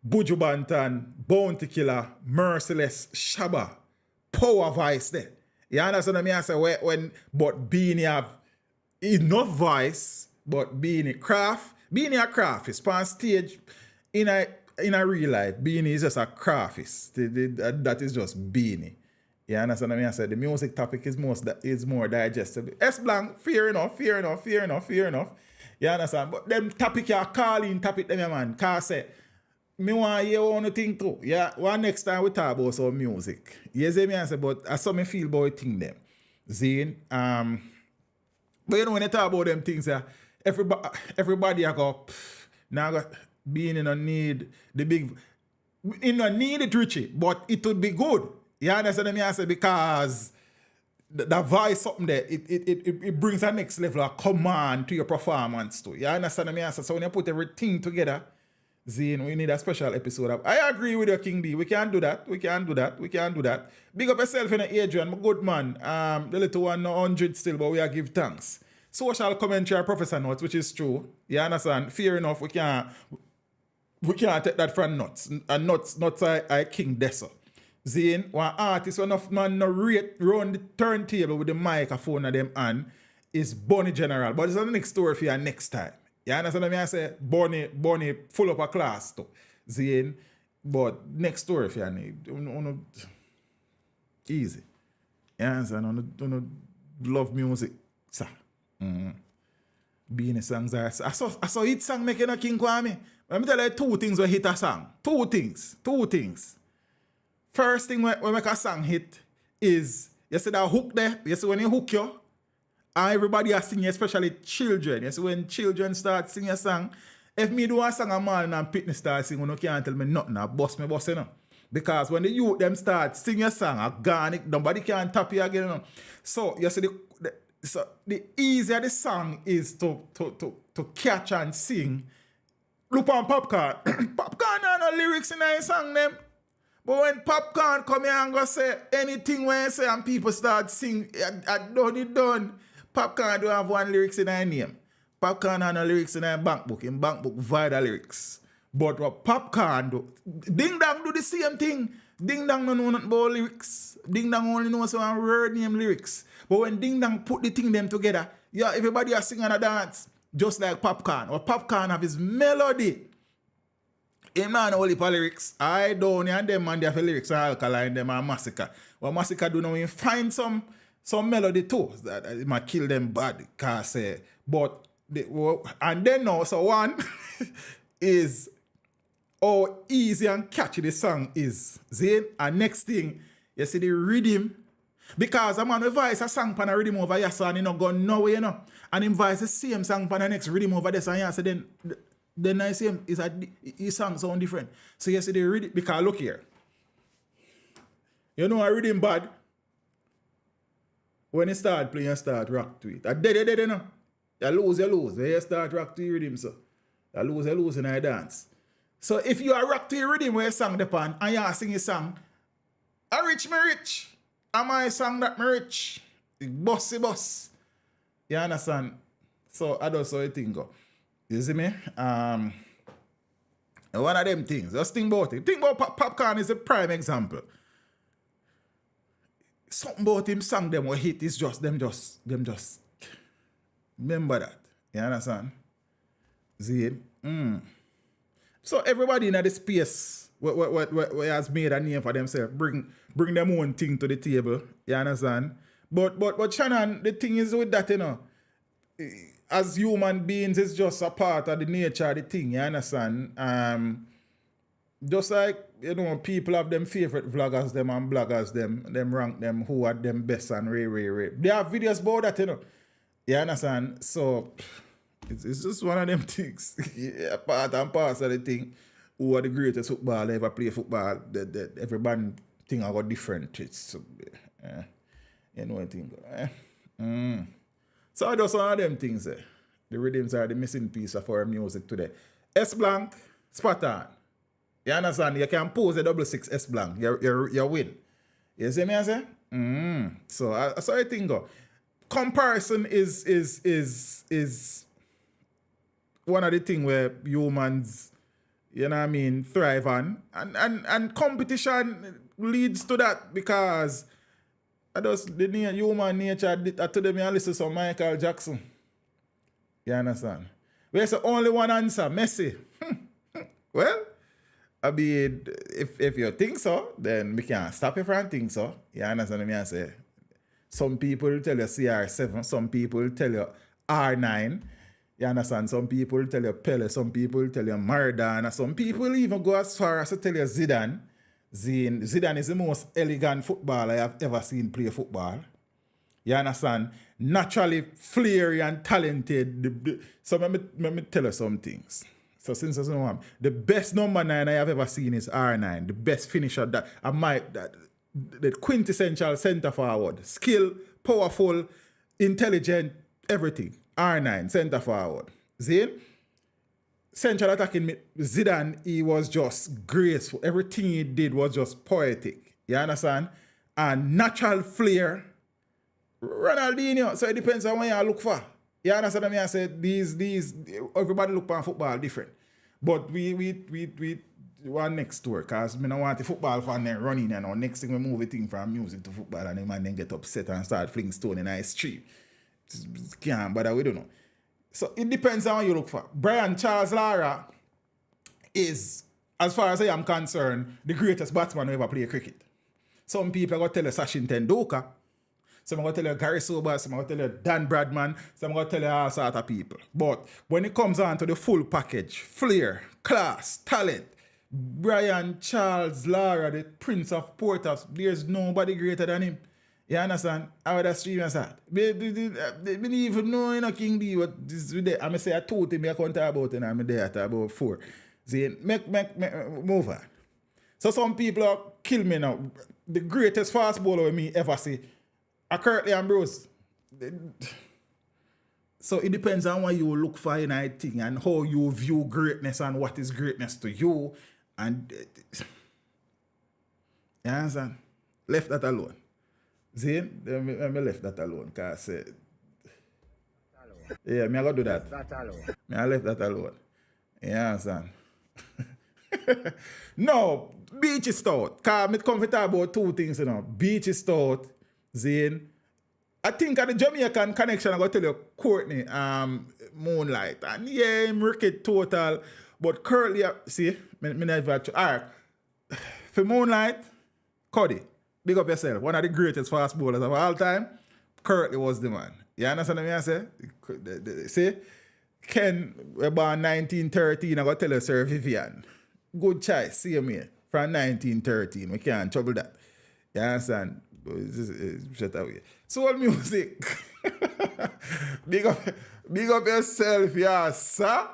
Buju Banton, Bounty Killer, Merciless, Shabba, power voice there. You understand what I say? But being have enough voice, but being a craft is on stage in a real life. Being is just a craft. That is just being. You understand what I say? The music topic is more digestible. S-Blank, fair enough. You understand? But them topic you call in topic them, man. Cause say, me want to hear one thing too. Yeah, one next time we talk about some music. You see me answer, but I saw me feel about thing them. Zine, but you know when you talk about them things, everybody I go, now got being in a need, in a need it Richie, but it would be good. You understand me answer? Because the voice something there, it brings a next level of command to your performance too. You understand me answer? So when you put everything together, Zine, we need a special episode. I agree with you, King D. We can do that. Big up yourself in Adrian, my good man. The little one, no 100 still, but we are give thanks. Social commentary, Professor Nuts, which is true. You understand? Fair enough, we can't take that from Nuts. And Nuts I King Dessa. Zine, one artist, enough man no rate round the turntable with the microphone of them on is Bonnie General. But it's the next story for you next time. You understand what I say? Bonnie full up a class too. Zine. But next story if you need. Easy. You understand? Don't love music. Sir. Being songs are. I saw hit song making a King Kwame. Let me tell you two things when hit a song. Two things. First thing when make a song hit is you see that hook there. You see when you hook you. Everybody are singing, especially children. You see, when children start singing a song, If me do a song a man and Pitney start sing, you can't tell me nothing. I bust me, you know. Because when the youth them start sing a song, organic, nobody can tap you again. You know? So you see the easier the song is to catch and sing. Look on Popcorn. Popcorn have no lyrics in that song them. But when Popcorn come here and go say anything when you say and people start sing, I done. Popcorn don't have one lyrics in their name. Popcorn have no lyrics in their bank book. In bank book, vital lyrics. But what Popcorn do, Ding Dong do the same thing. Ding Dong don't know nothing about lyrics. Ding Dong only knows some word name lyrics. But when Ding Dong put the thing them together, yeah, everybody are singing a dance. Just like Popcorn. Or Popcorn have his melody. Him not only for lyrics. I don't and them man they have lyrics and Alkaline them and Massacre. What Massacre do now we find some melody too. That it might kill them bad. Cause but and then now so one is how easy and catchy the song is. See? And next thing, you see the rhythm. Because a man will voice a song pan a rhythm over here, so and he not go nowhere, you know. And him voice the same song pan the next rhythm over there, so yeah, so then I see him, his song sound different. So you see the rhythm, because look here. You know a rhythm bad. When you start playing, you start rock to it. A dead, you know. You lose. You start rock to your rhythm, so. You lose in a dance. So if you are rock to your rhythm where you sing the pan, and you sing a song, I rich me rich. Am I song that me rich? Bossy boss. You understand? So I don't saw a thing go. You see me? One of them things. Just think about it. Think about Popcorn is a prime example. Something about him song them or hit is just them just remember that. You understand? See? So everybody in the space what has made a name for themselves, bring them own thing to the table. You understand? But Shannon, the thing is with that, you know, as human beings, it's just a part of the nature of the thing, you understand? Just like, you know, people have them favorite vloggers, them and bloggers, them rank them who are them best and rare. They have videos about that, you know. You understand? So it's just one of them things. Yeah, part and parcel of the thing. Who are the greatest footballer ever play football? Every band thing I got different. It's you know what I think. So I just one of them things. The rhythms are the missing piece of our music today. S blank, spot on. You understand? You can pose a 6 S blank. You win. You see me I say? So I think comparison is one of the things where humans, you know what I mean, thrive on. And competition leads to that because the human nature, I told them I listen to Michael Jackson. You understand? Where's the only one answer? Messi. Well, I mean, if you think so, then we can't stop you from thinking so. You understand what I say? Some people tell you CR7, some people tell you R9. You understand? Some people tell you Pele, some people tell you Maradona, some people even go as far as to tell you Zidane. Zidane is the most elegant footballer I have ever seen play football. You understand? Naturally flary and talented. So let me tell you some things. So since I know the best number 9 I have ever seen is R9. The best finisher the quintessential centre forward. Skill, powerful, intelligent, everything. R9, centre forward. See? Central attacking mid, Zidane, he was just graceful. Everything he did was just poetic. You understand? And natural flair. Ronaldinho. So it depends on what you look for. You understand what I mean? I said these everybody look for football different. But we one next door because I don't want the football fan then running and next thing we move the thing from music to football and the man then get upset and start flinging stone in the street. Can't bother, we don't know. So it depends on what you look for. Brian Charles Lara is, as far as I am concerned, the greatest batsman who ever played cricket. Some people are going to tell you Sachin Tendulkar. Some are going to tell you Gary Sobers. Some are going to tell you Dan Bradman. Some are going to tell you all sorts of people. But when it comes on to the full package, flair, class, talent, Brian Charles Lara, the Prince of Porters, there's nobody greater than him. You understand? I would have streamed as that. Me even know, you know, King D, what this with I'm say I told him I can't talk about it and I'm there at about 4. See, make move on. So some people are kill me now. The greatest fast bowler me ever see. Currently Ambrose. So it depends on what you look for in a thing and how you view greatness and what is greatness to you. And you understand? Left that alone. See? Me left that alone. Cause yeah, me I gotta do that. Me I left that alone. You understand? No, Beachy Stout. Cause me come to talk about 2 things, you know. Beachy Stout, Zane. I think at the Jamaican connection, I got to tell you, Courtney, Moonlight. And yeah, I'm wicked total. But currently, see, me never alright. For Moonlight, Cuddy, big up yourself. One of the greatest fast bowlers of all time. Currently was the man. You understand what I say? See? Ken, we born 1913, I got to tell you, Sir Vivian. Good choice, see me. From 1913. We can't trouble that. You understand? Shut away. Soul music. big up yourself, yeah, sir.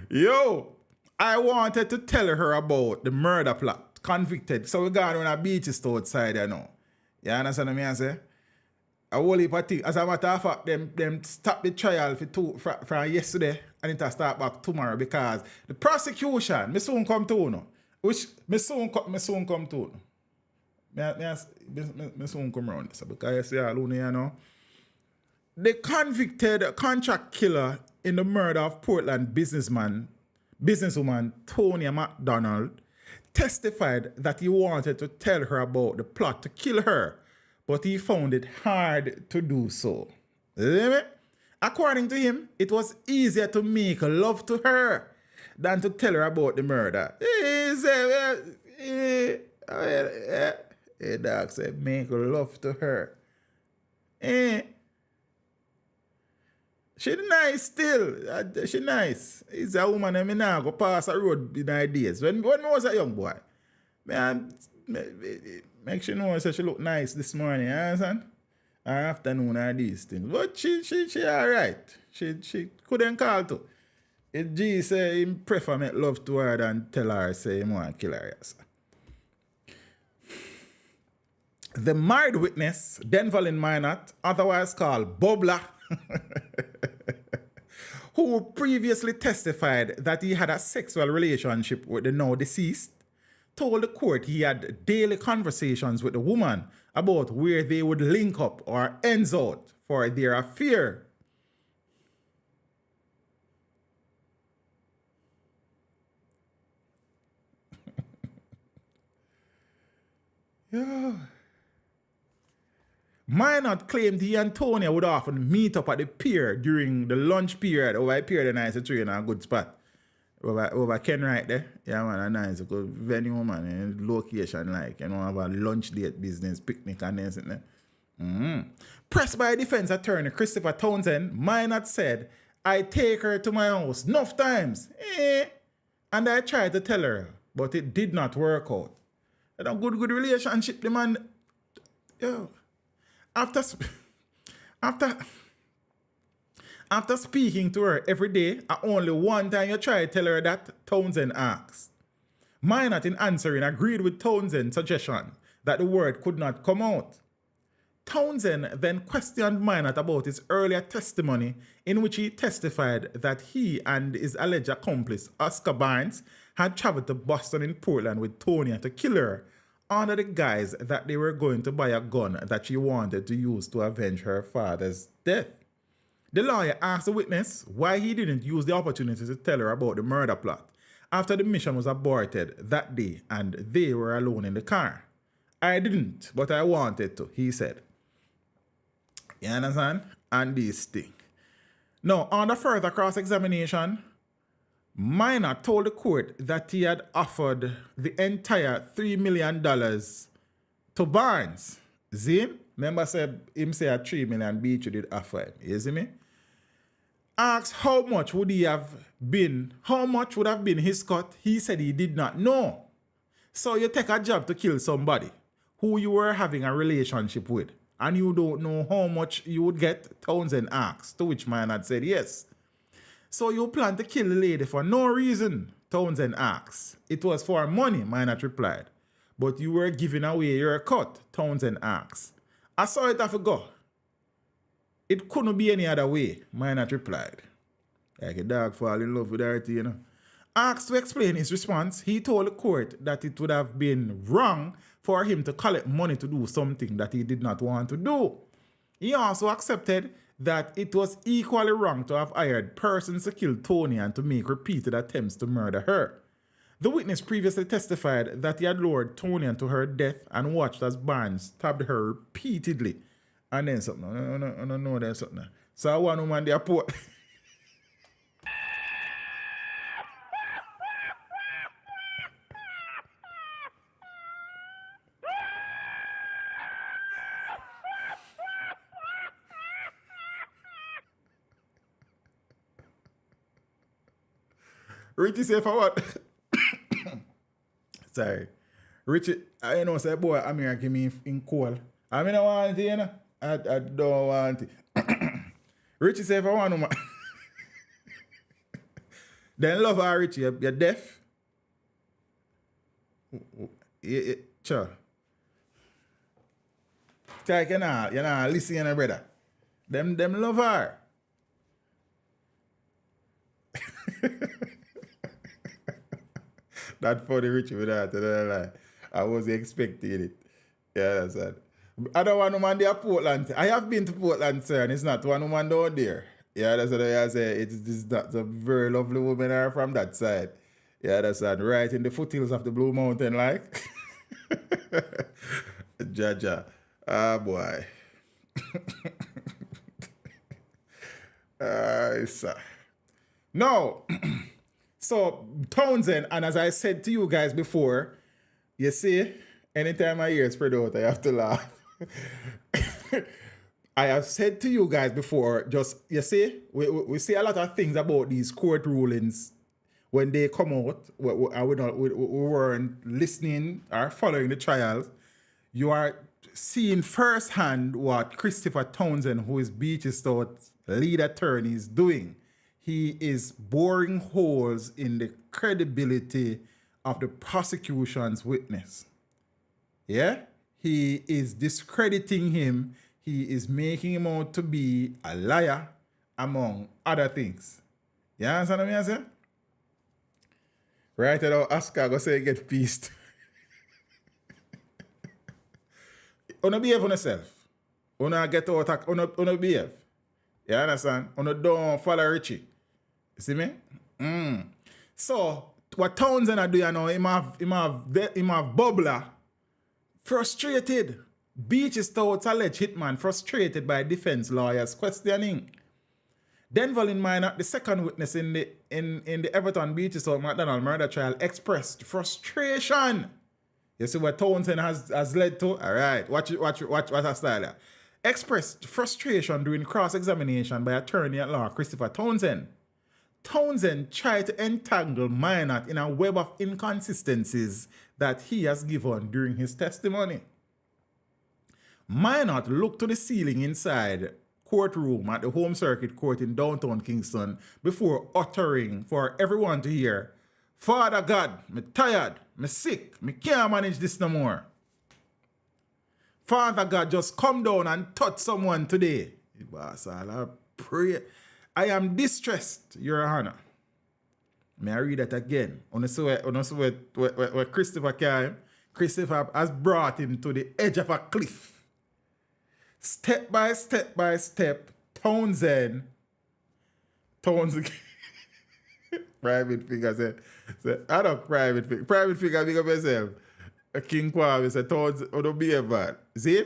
Yo, I wanted to tell her about the murder plot. Convicted. So we got on a Beachy Stout side, you know. You understand what I say? A whole heap of things. As a matter of fact, them stop the trial from yesterday and it will start back tomorrow because the prosecution, me soon come to you. Which me soon come to you. Me soon come around this because you see all you know. The convicted contract killer in the murder of Portland businesswoman Tonya McDonald testified that he wanted to tell her about the plot to kill her, but he found it hard to do so. According to him, it was easier to make love to her than to tell her about the murder. Dog said, make love to her. She nice still. She nice. It's a woman and me now go pass a road in her days. When I was a young boy, man, make sure know she look nice this morning, you understand? Or afternoon or these things. But she alright. She couldn't call to. If G say him prefer make love to her than tell her say him want to kill her. Yes. The married witness, Denverlin Minot, otherwise called Bobla, who previously testified that he had a sexual relationship with the now deceased, told the court he had daily conversations with the woman about where they would link up or ends out for their affair. Yeah. Minot claimed he and Tonya would often meet up at the pier during the lunch period over a period of 93 in a good spot. Over Ken right there. Yeah, man, a nice good venue, man, and location, like, you know, have a lunch date business, picnic and everything. Pressed by defense attorney Christopher Townsend, Minot said, I take her to my house enough times. And I tried to tell her, but it did not work out. And a good relationship, the man. Yo. After speaking to her every day, only one time you try to tell her that, Townsend asked. Minot, in answering, agreed with Townsend's suggestion that the word could not come out. Townsend then questioned Minot about his earlier testimony in which he testified that he and his alleged accomplice, Oscar Barnes, had traveled to Boston in Portland with Tonya to kill her under the guise that they were going to buy a gun that she wanted to use to avenge her father's death. The lawyer asked the witness why he didn't use the opportunity to tell her about the murder plot after the mission was aborted that day and they were alone in the car. I didn't, but I wanted to, he said. You understand? And this thing. Now, under further cross-examination, Minot told the court that he had offered the entire $3 million to Barnes. See? Remember, him say a $3 million Beachy did offer him. You see me? Asked how much would he have been, how much would have been his cut, he said he did not know. So you take a job to kill somebody who you were having a relationship with, and you don't know how much you would get, Townsend asked, to which man had said yes. So you plan to kill the lady for no reason, Townsend asked. It was for money, Minot replied. But you were giving away your cut, Townsend asked. I saw it have to go. It couldn't be any other way, Minot replied. Like a dog fall in love with her, you know. Asked to explain his response, he told the court that it would have been wrong for him to collect money to do something that he did not want to do. He also accepted that it was equally wrong to have hired persons to kill Tony and to make repeated attempts to murder her. The witness previously testified that he had lured Tony to her death and watched as Barnes stabbed her repeatedly. And then something, I don't know there's something. So one woman there put... Richie say for what? Sorry. Richie, I know say boy, I'm here give me in call. I mean I want it, you know. I don't want it. Richie say for one woman. Then love her, Richie. You're deaf? Sure. Like you're not listening, brother. Them love her. That funny, Richie, without a lie. I wasn't expecting it. Yeah, that's it. I don't want no man there Portland. I have been to Portland, sir, and it's not one woman down there. Yeah, that's what I say. It's not a very lovely woman are from that side. Yeah, that's it. Right in the foothills of the Blue Mountain, like. Jaja. Ah, boy. No. So, Townsend, and as I said to you guys before, you see, anytime I hear spread out, I have to laugh. I have said to you guys before, just, you see, we see a lot of things about these court rulings when they come out, we weren't listening or following the trials. You are seeing firsthand what Christopher Townsend, who is Beachy Stout's lead attorney, is doing. He is boring holes in the credibility of the prosecution's witness. Yeah? He is discrediting him. He is making him out to be a liar, among other things. You understand what I'm saying? Right now, Oscar go say get pieced. Una behave on yourself. Una get out, una behave. You understand? Una don't follow Richie. You see me? So, what Townsend are doing now, him have bubbler, frustrated. Beachy Stout's alleged hitman frustrated by defense lawyers questioning. Denver in Minot, the second witness in the Everton Beachy Stout McDonald murder trial, expressed frustration. You see what Townsend has led to? All right, watch a style there. Expressed frustration during cross-examination by attorney-at-law Christopher Townsend. Townsend tried to entangle Minot in a web of inconsistencies that he has given during his testimony. Minot looked to the ceiling inside courtroom at the Home Circuit Court in downtown Kingston before uttering for everyone to hear, "Father God, me tired, me sick, me can't manage this no more. Father God, just come down and touch someone today." Boss, I pray. "I am distressed, Your Honor." May I read that again? Where Christopher came, Christopher has brought him to the edge of a cliff. Step by step, Townsend, private figure said, I don't private figure, big up yourself. A King Kwame said, Townsend, don't be a bad. See?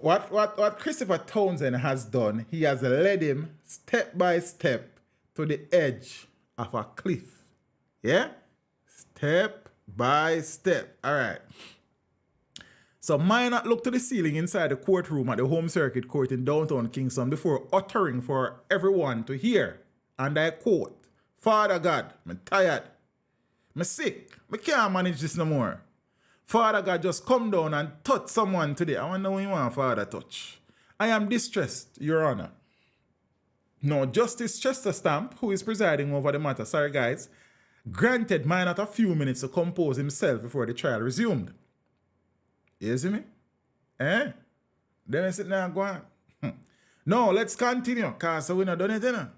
What Christopher Townsend has done, he has led him step by step to the edge of a cliff. Yeah? Step by step. All right. So Minot looked to the ceiling inside the courtroom at the Home Circuit Court in downtown Kingston before uttering for everyone to hear, and I quote, "Father God, I'm tired. I'm sick. I can't manage this no more. Father God, just come down and touch someone today. I wonder when you want Father touch. I am distressed, Your Honor." No, Justice Chester Stamp, who is presiding over the matter, sorry guys, granted Minot a few minutes to compose himself before the trial resumed. You see me? Eh? Then I sit there and go on. No, let's continue, because we not done it, you know.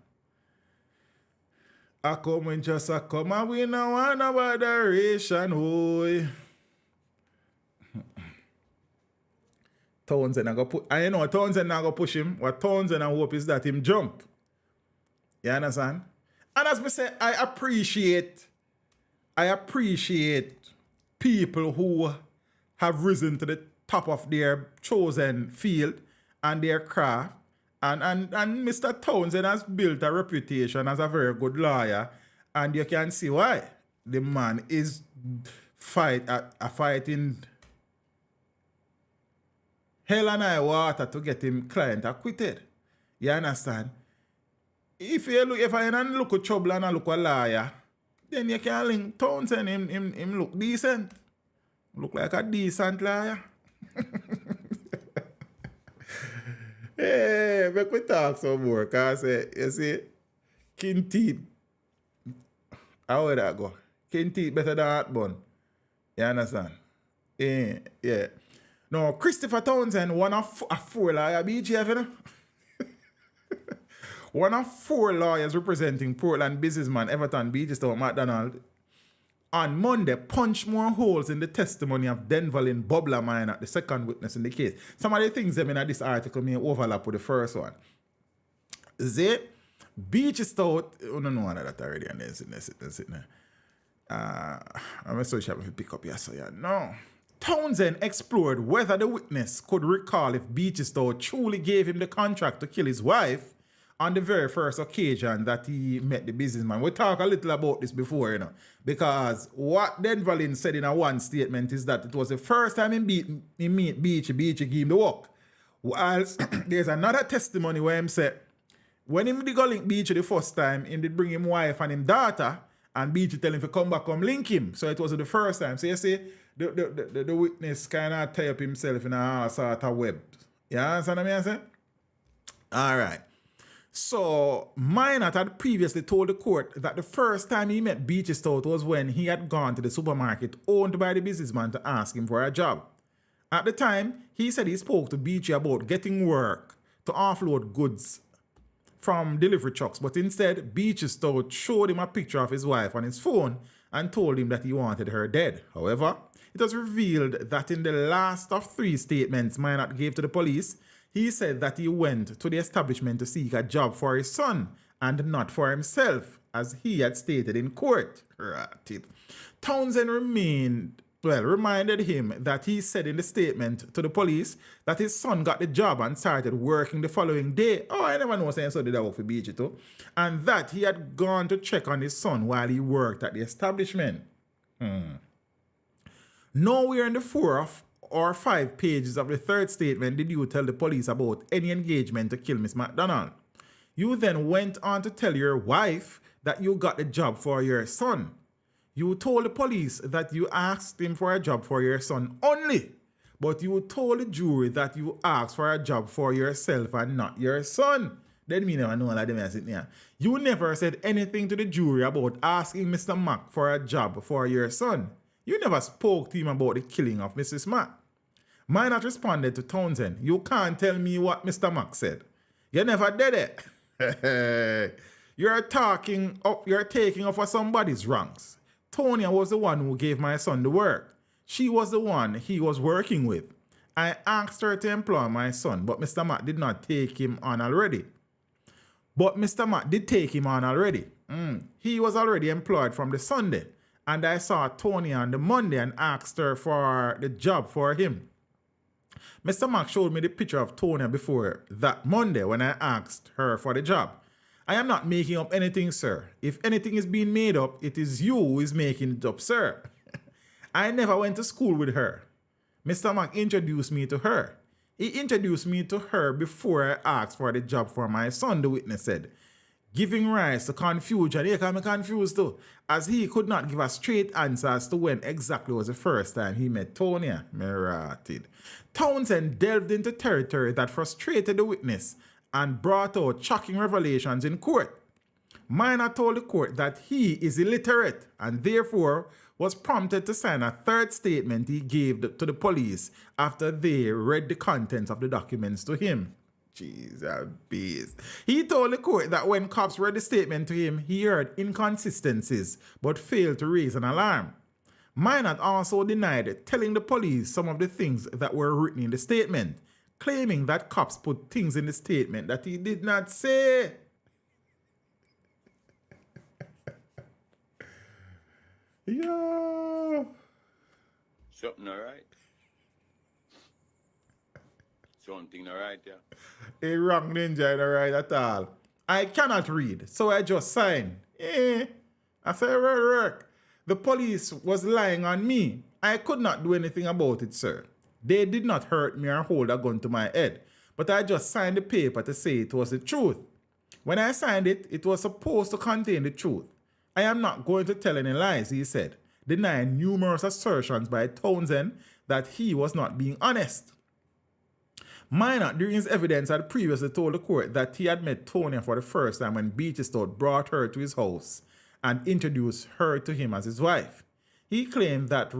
I come and just a come and we no want no adoration, hoy. Townsend I go put, I know Townsend I go push him. What Townsend I hope is that him jump. You understand? And as we say, I appreciate people who have risen to the top of their chosen field and their craft. And Mr. Townsend has built a reputation as a very good lawyer. And you can see why. The man is fighting hell and high water to get him client acquitted. You understand? If I look at trouble and I look at lawyer, then you can link Townsend, him look decent. Look like a decent lawyer. Hey, make we talk some more, because you see, kin teeth, how would that go? Kin teeth better than heart bun. You understand? Yeah. No, Christopher Townsend, one of a 4 lawyer Beachy, you know? One of 4 lawyers representing Portland businessman Everton Beachy Stout McDonald on Monday punched more holes in the testimony of Denverlin Bubbler Minor, the second witness in the case. Some of the things in this article may overlap with the first one. Beachy Stout, I don't know that already, and then sit there. I'm so sure if you pick up here, so yeah, no. Townsend explored whether the witness could recall if Beachy Stout truly gave him the contract to kill his wife on the very first occasion that he met the businessman. We talked a little about this before, you know, because what Denverlin said in a one statement is that it was the first time he meet Beachy gave him the work. Whilst there's another testimony where him said, when him did go link Beachy the first time, him did bring him wife and him daughter, and Beachy tell him to come back and link him. So it was the first time. So you see, the witness kind of tie up himself in a sort of web. You understand what I'm saying? All right. So, Minot had previously told the court that the first time he met Beachy Stout was when he had gone to the supermarket owned by the businessman to ask him for a job. At the time, he said he spoke to Beachy about getting work to offload goods from delivery trucks, but instead, Beachy Stout showed him a picture of his wife on his phone and told him that he wanted her dead. However, it was revealed that in the last of 3 statements Minot gave to the police, he said that he went to the establishment to seek a job for his son and not for himself, as he had stated in court. Townsend reminded him that he said in the statement to the police that his son got the job and started working the following day. Oh, I never know saying so did that work for Beachy too. And that he had gone to check on his son while he worked at the establishment. Nowhere in the 4 or 5 pages of the third statement did you tell the police about any engagement to kill Miss McDonald. You then went on to tell your wife that you got the job for your son. You told the police that you asked him for a job for your son only, but you told the jury that you asked for a job for yourself and not your son. Then me never know like them sitting here. You never said anything to the jury about asking Mr. Mack for a job for your son. You never spoke to him about the killing of Mrs. Mack. Minot responded to Townsend, "You can't tell me what Mr. Mack said. You never did it." You're taking off somebody's wrongs. Tonya was the one who gave my son the work. She was the one he was working with. I asked her to employ my son, but Mr. Mack did not take him on already. But Mr. Mack did take him on already. He was already employed from the Sunday, and I saw Tonya on the Monday and asked her for the job for him. Mr. Mack showed me the picture of Tonya before that Monday when I asked her for the job. I am not making up anything, sir. If anything is being made up, it is you who is making it up, sir. I never went to school with her. Mr. Mac introduced me to her. He introduced me to her before I asked for the job for my son, the witness said, giving rise to confusion. Here I'm confused too, as he could not give a straight answer as to when exactly was the first time he met Tonya. Merated. Townsend delved into territory that frustrated the witness and brought out shocking revelations in court. Minor told the court that he is illiterate and therefore was prompted to sign a third statement he gave to the police after they read the contents of the documents to him. Jesus, beast. He told the court that when cops read the statement to him, he heard inconsistencies but failed to raise an alarm. Minot also denied telling the police some of the things that were written in the statement, claiming that cops put things in the statement that he did not say. Yo. Something all right. Something all right, yeah. A wrong ninja ain't all right at all. I cannot read, so I just signed. I said, work. The police was lying on me. I could not do anything about it, sir. They did not hurt me or hold a gun to my head, but I just signed the paper to say it was the truth. When I signed it, it was supposed to contain the truth. I am not going to tell any lies, he said, denying numerous assertions by Townsend that he was not being honest. Minot, during his evidence, had previously told the court that he had met Tonya for the first time when Beachy Stout brought her to his house and introduced her to him as his wife. He claimed that the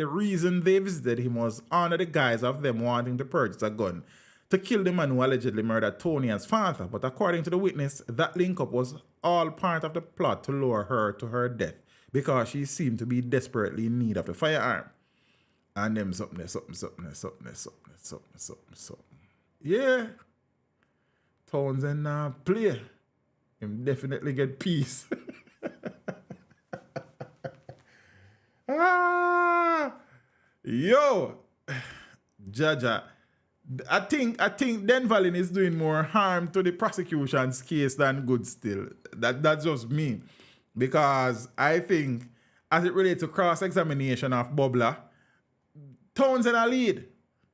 reason they visited him was under the guise of them wanting to purchase a gun to kill the man who allegedly murdered Tonya's father, but according to the witness, that link-up was all part of the plot to lure her to her death because she seemed to be desperately in need of the firearm. And them something. Yeah. Townsend play. Him definitely get peace. Yo. Jaja. I think Denvalin is doing more harm to the prosecution's case than good still. That's just me. Because I think as it relates to cross-examination of Bubbler, Townsend a lead.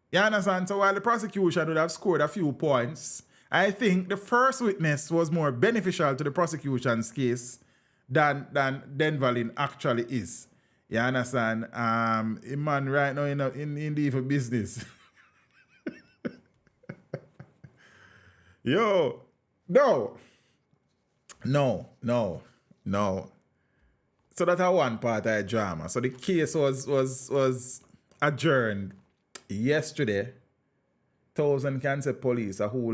You understand? So while the prosecution would have scored a few points, I think the first witness was more beneficial to the prosecution's case than Denvalin actually is. You understand? A man right now in the evil business. Yo, no. So that's one part of the drama. So the case was adjourned yesterday. Townsend can say police who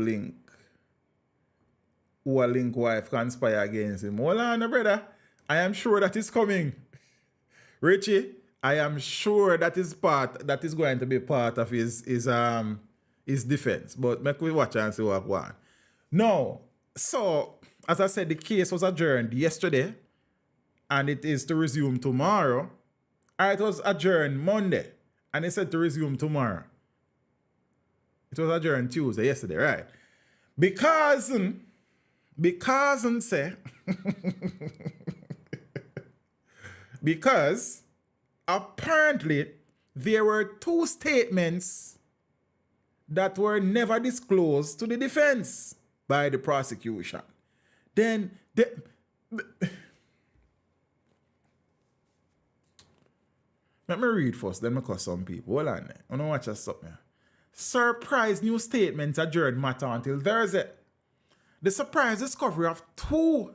a link wife conspire against him. Hold on, brother. I am sure that is coming. Richie, I am sure that is going to be part of his defense. But make we watch and see what goes on. No. So, as I said, the case was adjourned yesterday and it is to resume tomorrow. Or it was adjourned Monday and it said to resume tomorrow. It was adjourned Tuesday, yesterday, right? Because apparently there were two statements that were never disclosed to the defense by the prosecution. Then let me read first, then I call some people. Hold on there. I want to watch us something. Surprise new statements adjourned matter until Thursday. The surprise discovery of two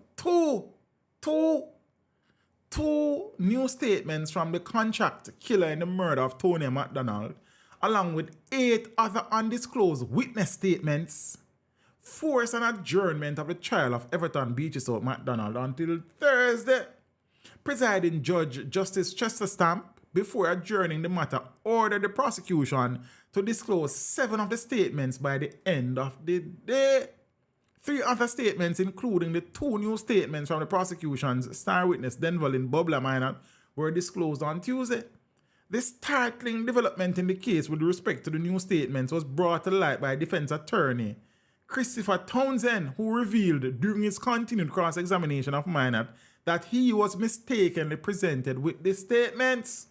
new statements from the contract killer in the murder of Tony McDonald, along with 8 other undisclosed witness statements, force an adjournment of the trial of Everton Beachy Stout McDonald until Thursday. Presiding Judge Justice Chester Stamp, before adjourning the matter, ordered the prosecution to disclose 7 of the statements by the end of the day. 3 other statements, including the 2 new statements from the prosecution's star witness Denvalin Bubbler Minor, were disclosed on Tuesday. This startling development in the case with respect to the new statements was brought to light by defense attorney Christopher Townsend, who revealed during his continued cross-examination of Minor that he was mistakenly presented with the statements.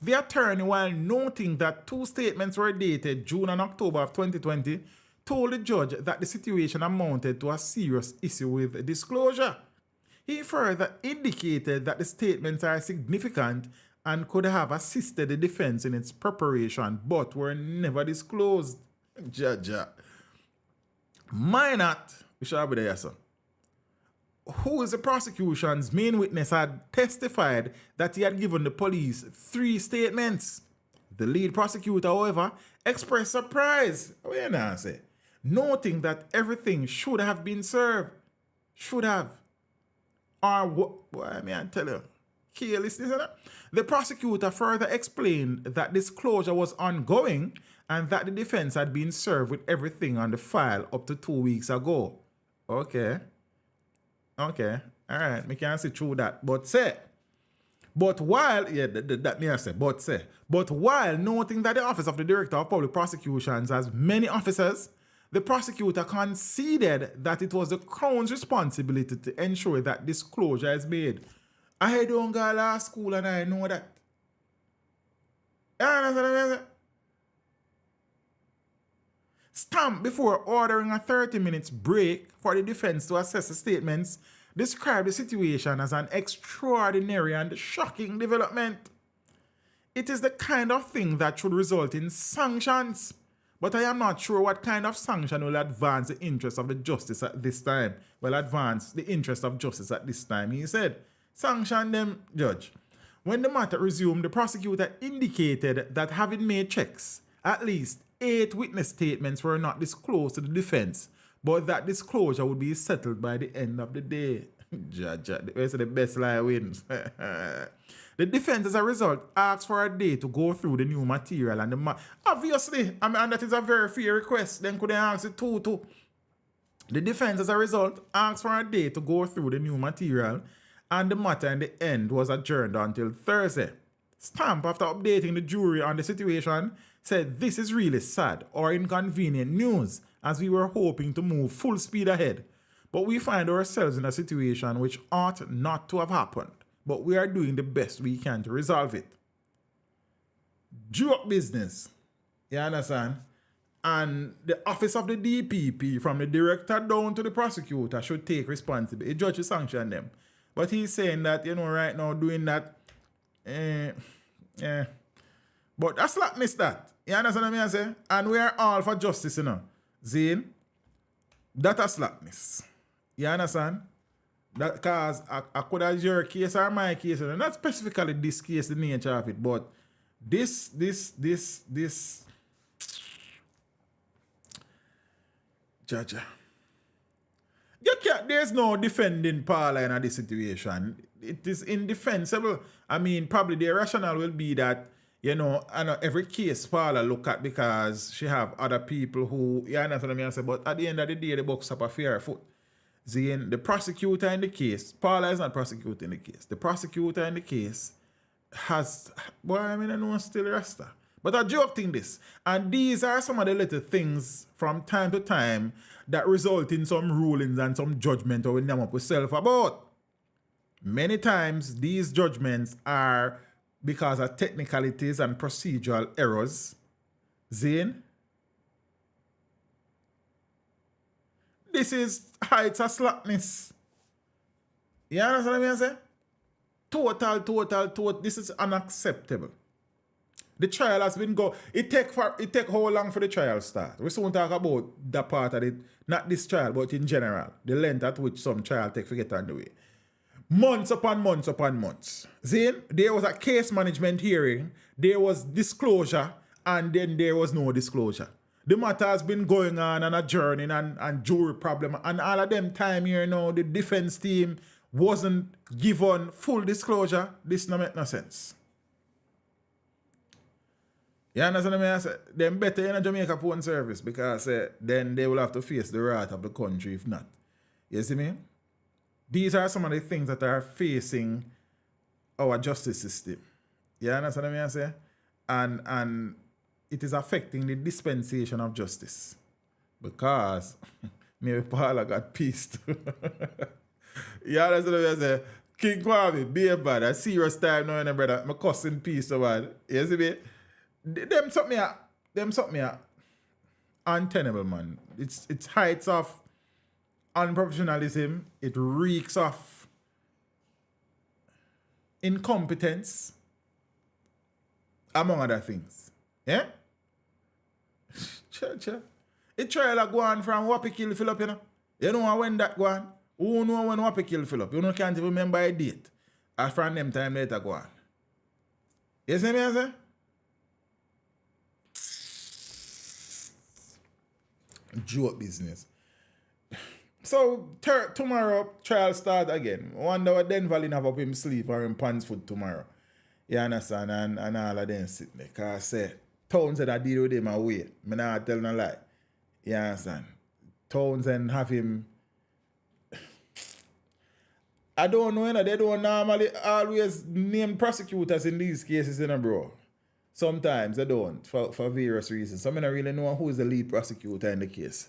The attorney, while noting that 2 statements were dated June and October of 2020, told the judge that the situation amounted to a serious issue with disclosure. He further indicated that the statements are significant and could have assisted the defense in its preparation, but were never disclosed. Judge. Minot, we shall be there, sir, who is the prosecution's main witness, had testified that he had given the police 3 statements. The lead prosecutor, however, expressed surprise, noting that everything should have been served. Should have. Or what? I mean, I tell you. Careless, isn't it? The prosecutor further explained that disclosure was ongoing and that the defense had been served with everything on the file up to 2 weeks ago. Okay. All right. Me can see through that. But while noting that the Office of the Director of Public Prosecutions has many officers, the prosecutor conceded that it was the Crown's responsibility to ensure that disclosure is made. I don't go to law school and I know that. You understand what I'm saying? Stamp, before ordering a 30 minutes break for the defense to assess the statements, described the situation as an extraordinary and shocking development. It is the kind of thing that should result in sanctions, but I am not sure what kind of sanction will advance the interest of the justice at this time. Well, advance the interest of justice at this time, he said. Sanction them, judge. When the matter resumed, the prosecutor indicated that having made checks, at least 8 witness statements were not disclosed to the defense, but that disclosure would be settled by the end of the day. Judge, the best lie wins. The defense, as a result, asked for a day to go through the new material and obviously, and that is a very fair request. Then could they ask it too? The defense, as a result, asked for a day to go through the new material, and the matter in the end was adjourned until Thursday. Stamp, after updating the jury on the situation, said this is really sad or inconvenient news, as we were hoping to move full speed ahead. But we find ourselves in a situation which ought not to have happened, but we are doing the best we can to resolve it. Joke business, you understand? And the office of the DPP, from the director down to the prosecutor, should take responsibility. The judge should sanction them. But he's saying that, right now doing that, but that's slackness that. You understand what I say? And we are all for justice, Zane, that is slackness. You understand? That because I could have your case or my case, not specifically this case, the nature of it, but this. Judge. There's no defending Paula in this situation. It is indefensible. I mean, probably the rationale will be that, I know every case Paula look at because she have other people who, you understand what I say, but at the end of the day, the box up a fair foot. Zane, the prosecutor in the case, Paula is not prosecuting the case. The prosecutor in the case has, I know still Rasta. But I joke thing this. And these are some of the little things from time to time that result in some rulings and some judgment or we name up ourselves about. Many times these judgments are because of technicalities and procedural errors. Zane, this is heights of slackness. You understand what I say? Total. This is unacceptable. The trial has been It take how long for the trial start? We soon talk about that part of it. Not this trial, but in general. The length at which some trial take to get underway. Months upon months. Zane, there was a case management hearing, there was disclosure, and then there was no disclosure. The matter has been going on and adjourning and jury problem. And all of them time here now, the defense team wasn't given full disclosure. This don't make no sense. You understand what I say? Them better in Jamaica phone service because then they will have to face the wrath of the country if not. You see me? These are some of the things that are facing our justice system. You understand what I say? And it is affecting the dispensation of justice. Because maybe Paula got pissed. You understand what I say? King Kwame, be a bad. A serious time now, you brother. My cousin peace, so bad. You see me? Them something untenable, man. It's heights of unprofessionalism. It reeks of incompetence, among other things. Yeah? Cha. It trial go on from Wappy kill Philip, you know. You know when that go on? Who know when Wappy kill Philip? You know can't even remember a date. As from them time later go on. You see me, I say? Joke business. So tomorrow trial start again. Wonder what Denver have up him sleep or him pants food tomorrow. You understand? And all of them sit there. Cause say Townsend I deal with him away. Me not tell no lie. You understand? Townsend have him. I don't know, you know, they don't normally always name prosecutors in these cases, you know, bro. Sometimes they don't, for various reasons. So I don't really know who is the lead prosecutor in the case.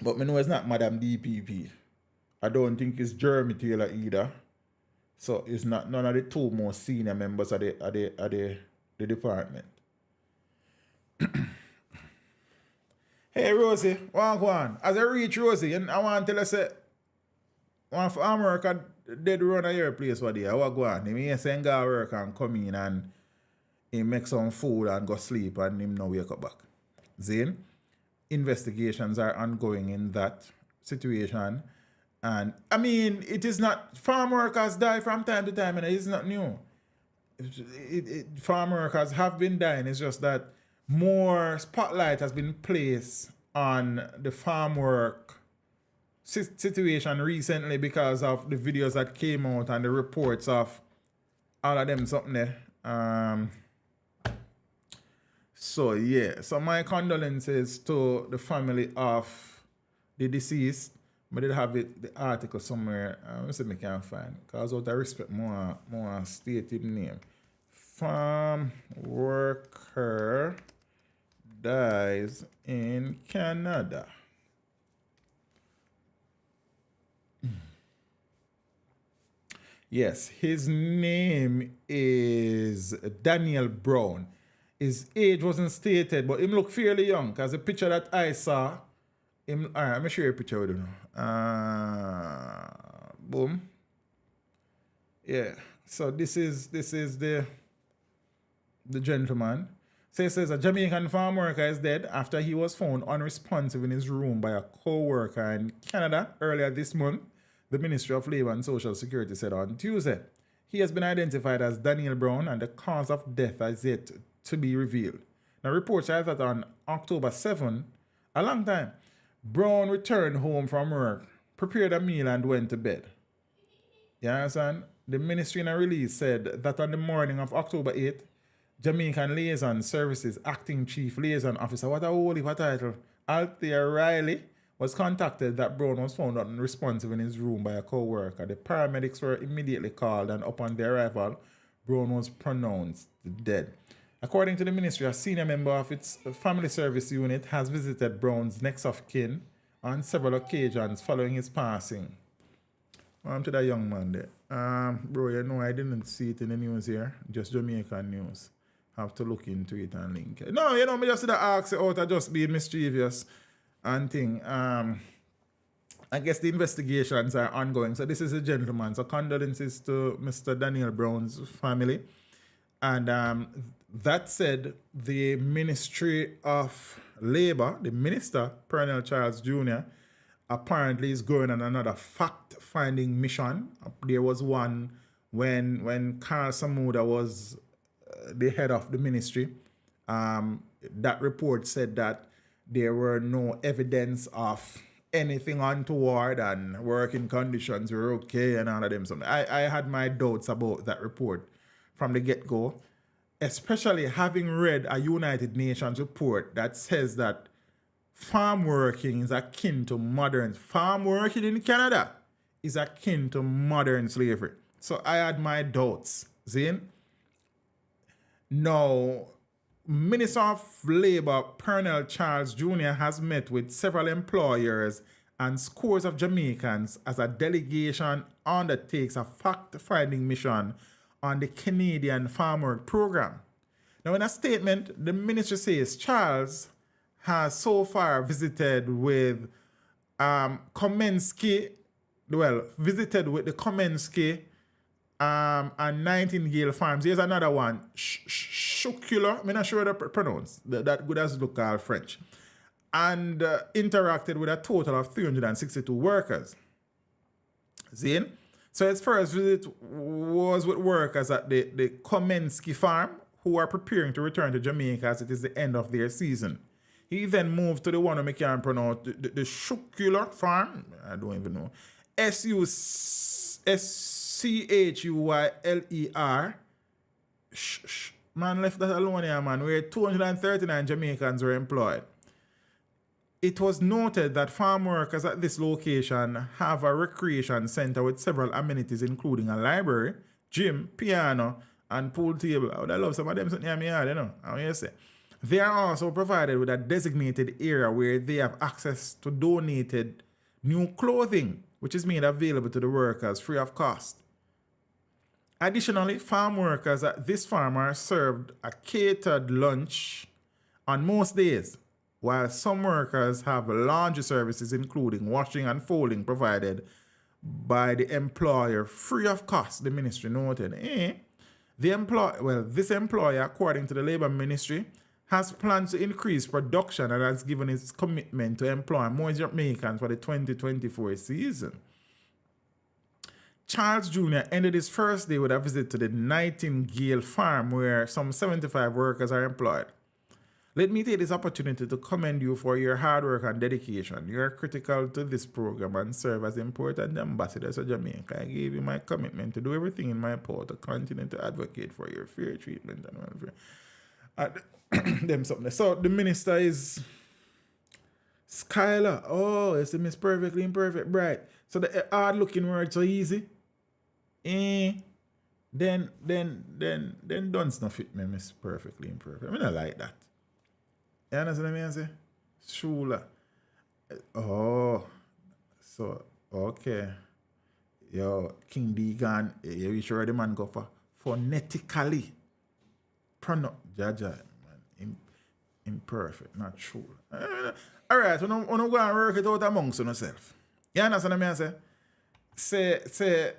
But I know it's not Madam DPP. I don't think it's Jeremy Taylor either. So it's not none of the two most senior members of the department. Hey Rosie, one go on. As I reach Rosie, I want to tell you say, one for America did run a your place for there. What go on? He say go work and come in and he make some food and go sleep and him no wake up back. Zane, investigations are ongoing in that situation. And I mean, it is not, farm workers die from time to time and it's not new. Farm workers have been dying. It's just that more spotlight has been placed on the farm work situation recently because of the videos that came out and the reports of all of them something there. So yeah, so my condolences to the family of the deceased. I did have the article somewhere. Let's see if I can find. Because out of respect, more stated name. Farm worker dies in Canada. Yes, his name is Daniel Brown. His age wasn't stated, but him look fairly young. Because the picture that I saw, him. All right, I'm gonna share a picture with you now. Boom. Yeah. So this is the gentleman. So it says a Jamaican farm worker is dead after he was found unresponsive in his room by a co-worker in Canada earlier this month, the Ministry of Labour and Social Security said on Tuesday. He has been identified as Daniel Brown and the cause of death is yet to be revealed. Now reports are that on October 7, a long time, Brown returned home from work, prepared a meal and went to bed. You understand? The ministry in a release said that on the morning of October 8th, Jamaican Liaison Services Acting Chief Liaison Officer, what a whole heap of title, Althea Riley, was contacted that Brown was found unresponsive in his room by a co-worker. The paramedics were immediately called and upon their arrival, Brown was pronounced dead. According to the ministry, a senior member of its family service unit has visited Brown's next of kin on several occasions following his passing. To that young man there. Bro, you know I didn't see it in the news here, just Jamaican news. Have to look into it and link it. No, you know, me just see the ask out of just being mischievous and thing. I guess the investigations are ongoing. So this is a gentleman. So condolences to Mr. Daniel Brown's family. And that said, the Ministry of Labour, the Minister, Colonel Charles Jr., apparently is going on another fact-finding mission. There was one when Carl Samuda was the head of the ministry. That report said that there were no evidence of anything untoward and working conditions were okay and all of them. So I had my doubts about that report from the get-go, especially having read a United Nations report that says that farm working is akin to modern. Farm working in Canada is akin to modern slavery. So I had my doubts. See? Now, Minister of Labour Colonel Charles Jr. has met with several employers and scores of Jamaicans as a delegation undertakes a fact-finding mission on the Canadian Farm Work Program. Now, in a statement, the ministry says Charles has so far visited with visited with the Komensky and Nightingale Farms. Here's another one, Shukula, I'm not sure how to pronounce, that good as local French, and interacted with a total of 362 workers. See? So his first visit was with workers at the Komensky farm who are preparing to return to Jamaica as it is the end of their season. He then moved to the one I can't pronounce, the Shukula farm. I don't even know. Schuyler. Man left that alone here, man, where 239 Jamaicans were employed. It was noted that farm workers at this location have a recreation center with several amenities, including a library, gym, piano, and pool table. I would love some of them sitting near me, you know. How you say? They are also provided with a designated area where they have access to donated new clothing, which is made available to the workers free of cost. Additionally, farm workers at this farm are served a catered lunch on most days, while some workers have laundry services, including washing and folding, provided by the employer free of cost, the ministry noted. This employer, according to the Labour Ministry, has plans to increase production and has given its commitment to employ more Jamaicans for the 2024 season. Charles Jr. ended his first day with a visit to the Nightingale farm where some 75 workers are employed. Let me take this opportunity to commend you for your hard work and dedication. You are critical to this program and serve as important ambassadors of Jamaica. I gave you my commitment to do everything in my power to continue to advocate for your fair treatment and welfare. Them something. So the minister is Skylar. Oh, it's a Miss Perfectly Imperfect Bright. So the hard looking word so easy. Then don't fit me, Miss Perfectly Imperfect. I mean, I like that. You understand what I say? Shula. Oh, so okay. Yo, King Deegan, you sure the man go for phonetically pronounce Jaja. Imperfect, not true. Alright, when you go and work it out amongst yourself. You understand what I say? Say,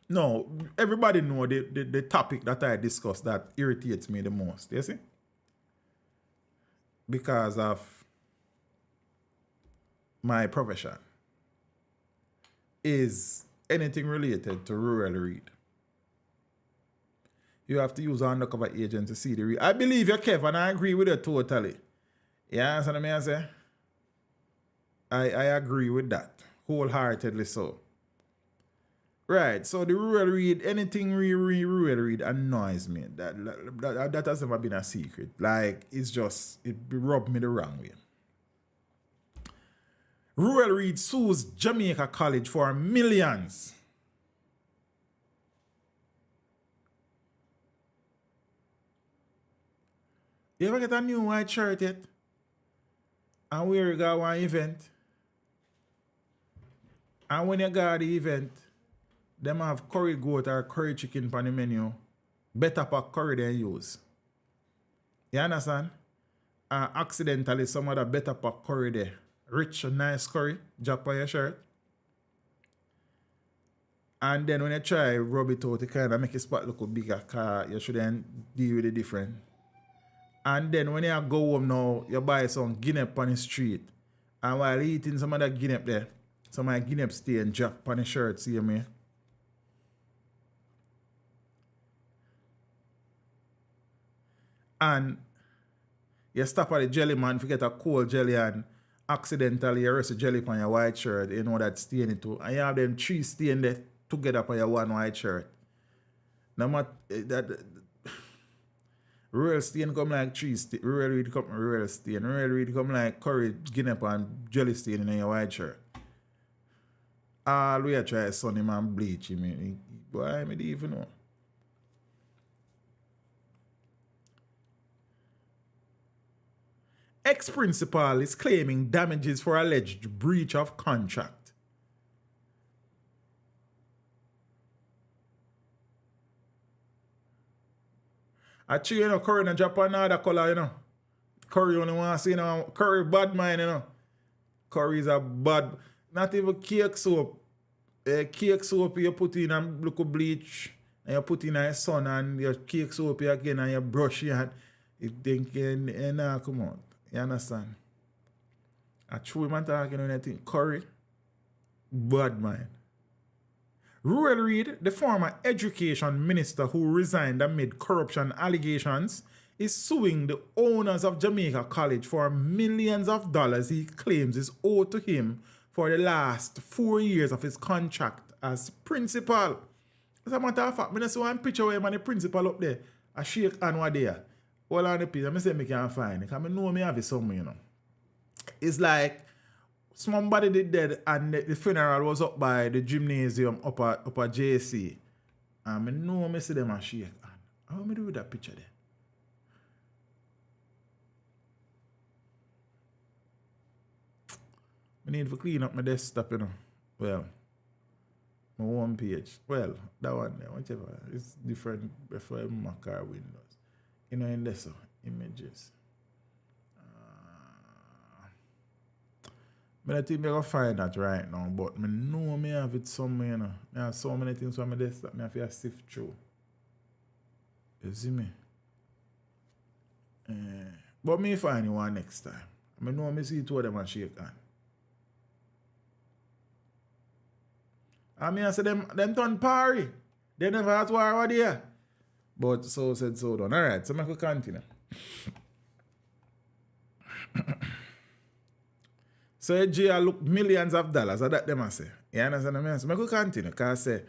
no, everybody know the topic that I discussed that irritates me the most, you see? Because of my profession is anything related to Ruel Reid. You have to use an undercover agent to see the real. I believe you, Kev, and I agree with you totally. You understand what I say? I agree with that. Wholeheartedly so. Right, so the Ruel Reid, anything Ruel Reid annoys me. That has never been a secret. Like, it rubbed me the wrong way. Ruel Reid sues Jamaica College for millions. You ever get a new white shirt yet? And where you got one event? And when you got the event, them have curry goat or curry chicken on the menu. Better pack curry than use. You understand? And accidentally some other better pack curry there. Rich, nice curry, drop on your shirt. And then when you try rub it out, it kind of make your spot look bigger because you shouldn't deal with it different. And then when you go home now, you buy some guinea on the street. And while eating some of that guinea there, some of the guinea stay and drop on the shirt, see me? And you stop at the jelly man, forget a cold jelly and accidentally you rest a jelly on your white shirt, you know that stain it too. And you have them three stain there together on your one white shirt. No matter that Ruel stain come like three stain. Ruel Reid come Ruel stain. Ruel Reid come like curry guinea and jelly stain in your white shirt. All we try sun him and bleach him. Boy, I don't even know. Ex-principal is claiming damages for alleged breach of contract. Actually, you know, Curry in Japan another color, you know. Curry only want to see, you know, Curry bad mind, you know. Curry is a bad, not even cake soap. Cake soap you put in and look bleach, and you put in a sun and your cake soap again and you brush your hand. You think, nah, come on. You understand? I true man talking on anything. Curry, bad mind. Ruel Reid, the former education minister who resigned amid corruption allegations, is suing the owners of Jamaica College for millions of dollars he claims is owed to him for the last 4 years of his contract as principal. As a matter of fact, I see one picture where the principal up there, a shake hand one there. All on the picture, I say I can't find it, because I know I have it somewhere, you know. It's like somebody did dead and the funeral was up by the gymnasium up at JC. And I know I see them a shake hand. How am I do with that picture there? I need to clean up my desktop, you know. Well, my home page. Well, that one there, whichever. It's different for Mac or Windows. You know, in this images. I don't think I'm going to find that right now, but I know I have it somewhere, you know. I have so many things on my desktop, I have to sift through. You see me? But me find you one next time. I know I see two of them and shake hand. I mean, I said them turn party. They never had to war there. But so said, so done. Alright, so I could continue. So Jay look millions of dollars. That them I say. You understand what I mean? So I could continue. Because I say,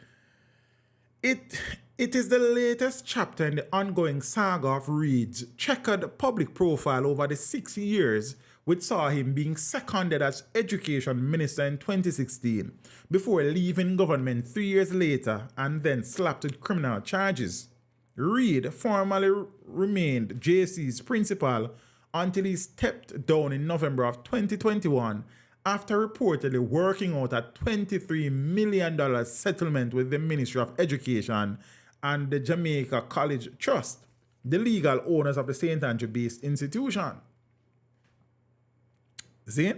it is the latest chapter in the ongoing saga of Reid's checkered public profile over the 6 years which saw him being seconded as education minister in 2016 before leaving government 3 years later and then slapped with criminal charges. Reid formerly remained JC's principal until he stepped down in November of 2021 after reportedly working out a $23 million settlement with the Ministry of Education and the Jamaica College Trust, the legal owners of the St. Andrew-based institution. See?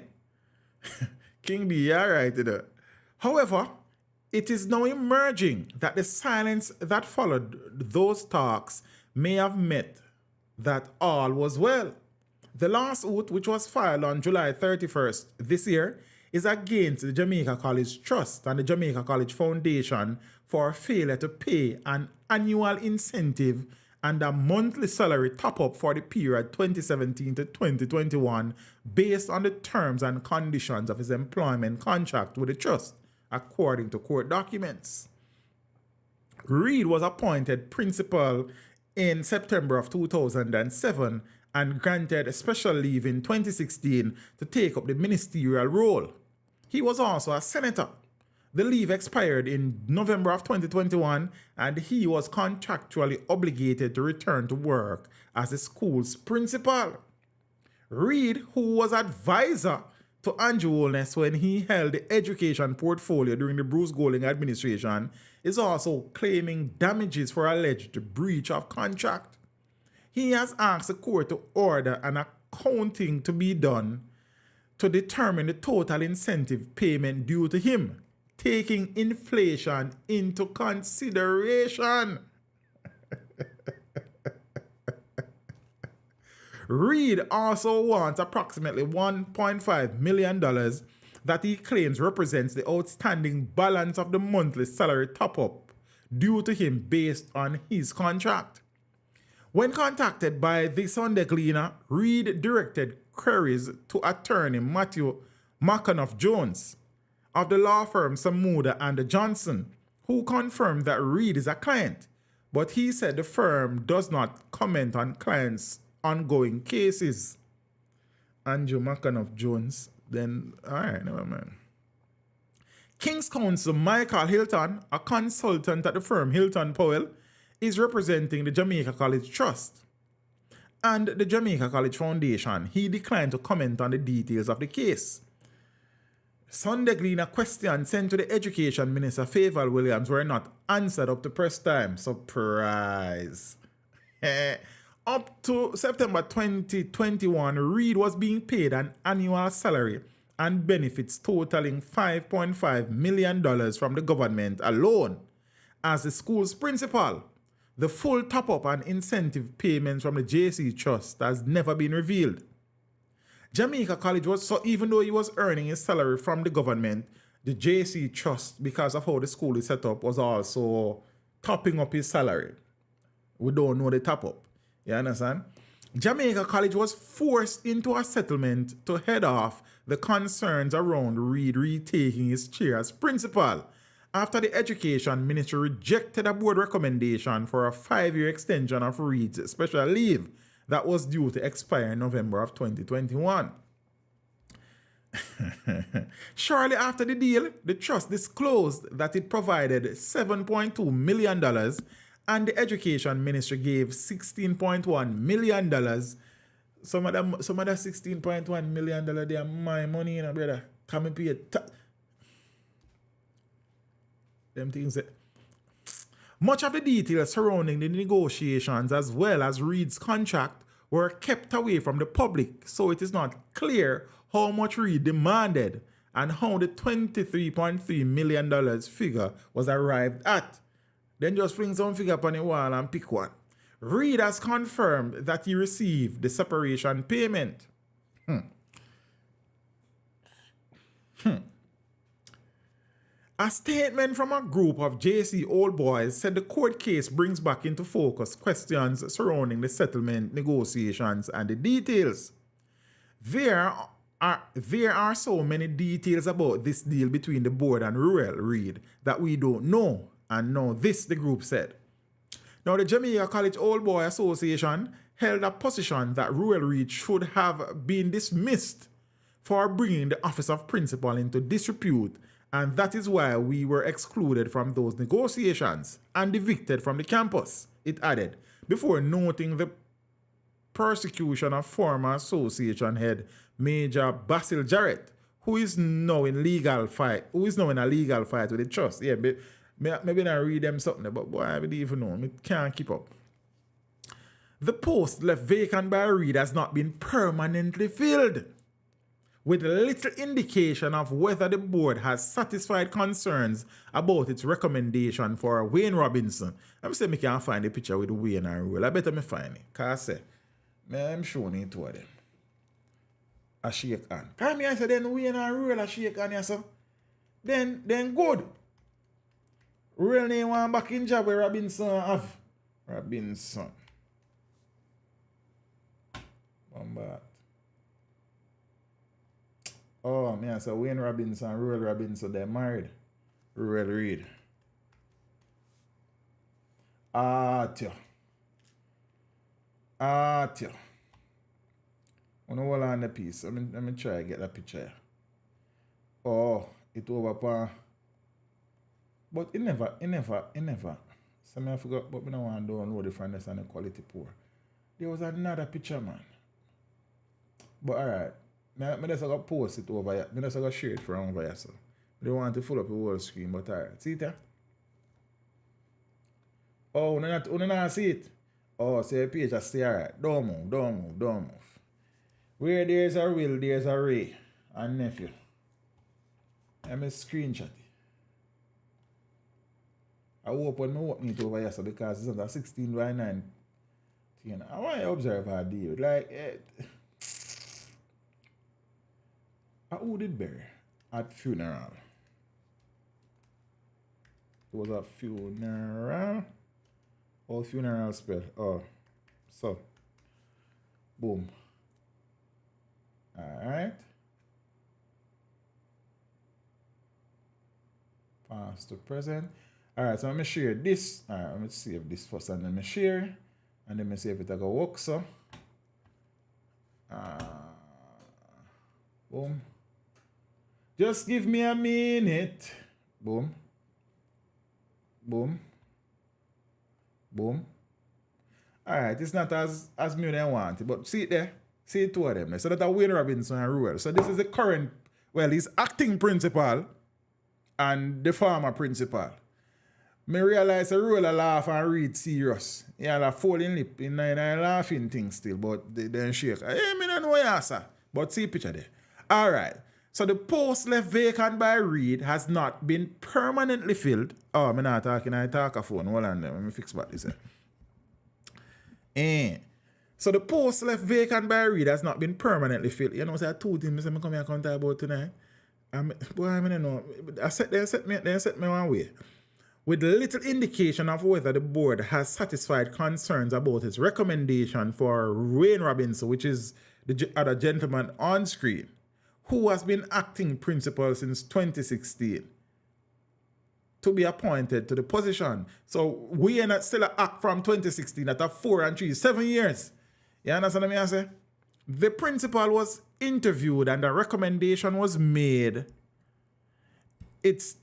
King B, you're right there. However, it is now emerging that the silence that followed those talks may have meant that all was well. The lawsuit, which was filed on July 31st this year, is against the Jamaica College Trust and the Jamaica College Foundation for failure to pay an annual incentive and a monthly salary top-up for the period 2017 to 2021 based on the terms and conditions of his employment contract with the trust, according to court documents. Reid was appointed principal in September of 2007 and granted special leave in 2016 to take up the ministerial role. He was also a senator. The leave expired in November of 2021 and he was contractually obligated to return to work as the school's principal. Reid, who was advisor to Andrew Holness when he held the education portfolio during the Bruce Golding administration, is also claiming damages for alleged breach of contract. He has asked the court to order an accounting to be done to determine the total incentive payment due to him, taking inflation into consideration. Reid also wants approximately $1.5 million that he claims represents the outstanding balance of the monthly salary top-up due to him based on his contract. When contacted by the Sunday Gleaner, Reid directed queries to attorney Matthew McAnuff-Jones of the law firm Samuda and Johnson, who confirmed that Reid is a client, but he said the firm does not comment on clients' ongoing cases. Andrew McAnuff-Jones, then, alright, never mind. King's Counsel Michael Hilton, a consultant at the firm Hilton Powell, is representing the Jamaica College Trust. and the Jamaica College Foundation, he declined to comment on the details of the case. Sunday Gleaner questions sent to the Education Minister Favour Williams were not answered up to press time. Surprise. Up to September 2021, Reid was being paid an annual salary and benefits totaling $5.5 million from the government alone as the school's principal. The full top-up and incentive payments from the JC Trust has never been revealed. Jamaica College was, so even though he was earning his salary from the government, the JC Trust, because of how the school is set up, was also topping up his salary. We don't know the top-up. You understand? Jamaica College was forced into a settlement to head off the concerns around Reid retaking his chair as principal after the Education Ministry rejected a board recommendation for a 5-year extension of Reid's special leave that was due to expire in November of 2021. Shortly after the deal, the trust disclosed that it provided $7.2 million and the Education Ministry gave $16.1 million. Some of that $16.1 million, they are my money, you know, brother. Come and pay them things that... Much of the details surrounding the negotiations as well as Reid's contract were kept away from the public, so it is not clear how much Reid demanded and how the $23.3 million figure was arrived at. Then just fling some figure upon the wall and pick one. Reid has confirmed that he received the separation payment. A statement from a group of JC old boys said the court case brings back into focus questions surrounding the settlement negotiations and the details. There are so many details about this deal between the board and Ruel, Reid, that we don't know. And now this, the group said. Now the Jamaica College Old Boy Association held a position that Ruel Reid should have been dismissed for bringing the office of principal into disrepute, and that is why we were excluded from those negotiations and evicted from the campus, it added, before noting the persecution of former association head Major Basil Jarrett, who is now in a legal fight with the trust. Yeah, maybe I read them something, but boy, I don't even know. I can't keep up. The post left vacant by Reid has not been permanently filled, with little indication of whether the board has satisfied concerns about its recommendation for Wayne Robinson. I'm saying I can't find the picture with Wayne and Ruel. I better me find it. Because I say, I'm showing it to them. A shake hand. Come here, I say, then Wayne and Ruel a shake hand, yes, sir. Then good. Ruel name one back in job where Robinson have. Robinson. Bombard. Oh, man, so Wayne Robinson, Ruel Robinson, they're married. Ruel Reid. Tio. I want to hold on the piece. Let me try to get that picture. Oh, it over pa. But it never. So I forgot, but I don't want to download the fineness and the quality poor. There was another picture, man. But alright. I just got post it over here. I just got share it from over here. So I don't want to fill up the whole screen, but alright. See it here? Oh, you not see it? Oh, so your page just stay alright. Don't move. Where there's a Will, there's a Ray and nephew. Let me screenshot it. I open it over here so because it's a 16 by 9. I want to observe how I deal. Like, who did bury at funeral? It was a funeral. Or funeral spell. Oh, so. Boom. Alright. Past to present. Alright, so let me share this. Alright, let me save this first and then me share. And then me see if it go work so. Boom. Just give me a minute. Boom. Alright, it's not as me than want it, but see it there. See it two of them. So that's Wayne Robinson and Ruel. So this is the current, well, he's acting principal and the former principal. Me realize the Ruel a laugh and Reid serious. He a folding lip in a laughing thing still, but they don't shake. Hey, me don't know ya, sir. But see picture there. Alright. So the post left vacant by Reid has not been permanently filled. Oh, I'm not talking, I talk a phone. Hold on, let me fix what this is. So the post left vacant by Reid has not been permanently filled. You know, so I two things I come here and talk about tonight. Boy, I don't know. They set me one way. With little indication of whether the board has satisfied concerns about its recommendation for Wayne Robinson, which is the other gentleman on screen, who has been acting principal since 2016, to be appointed to the position. So we are not still an act from 2016 at a 4 and 3, 7 years. You understand what I say? The principal was interviewed and a recommendation was made. It's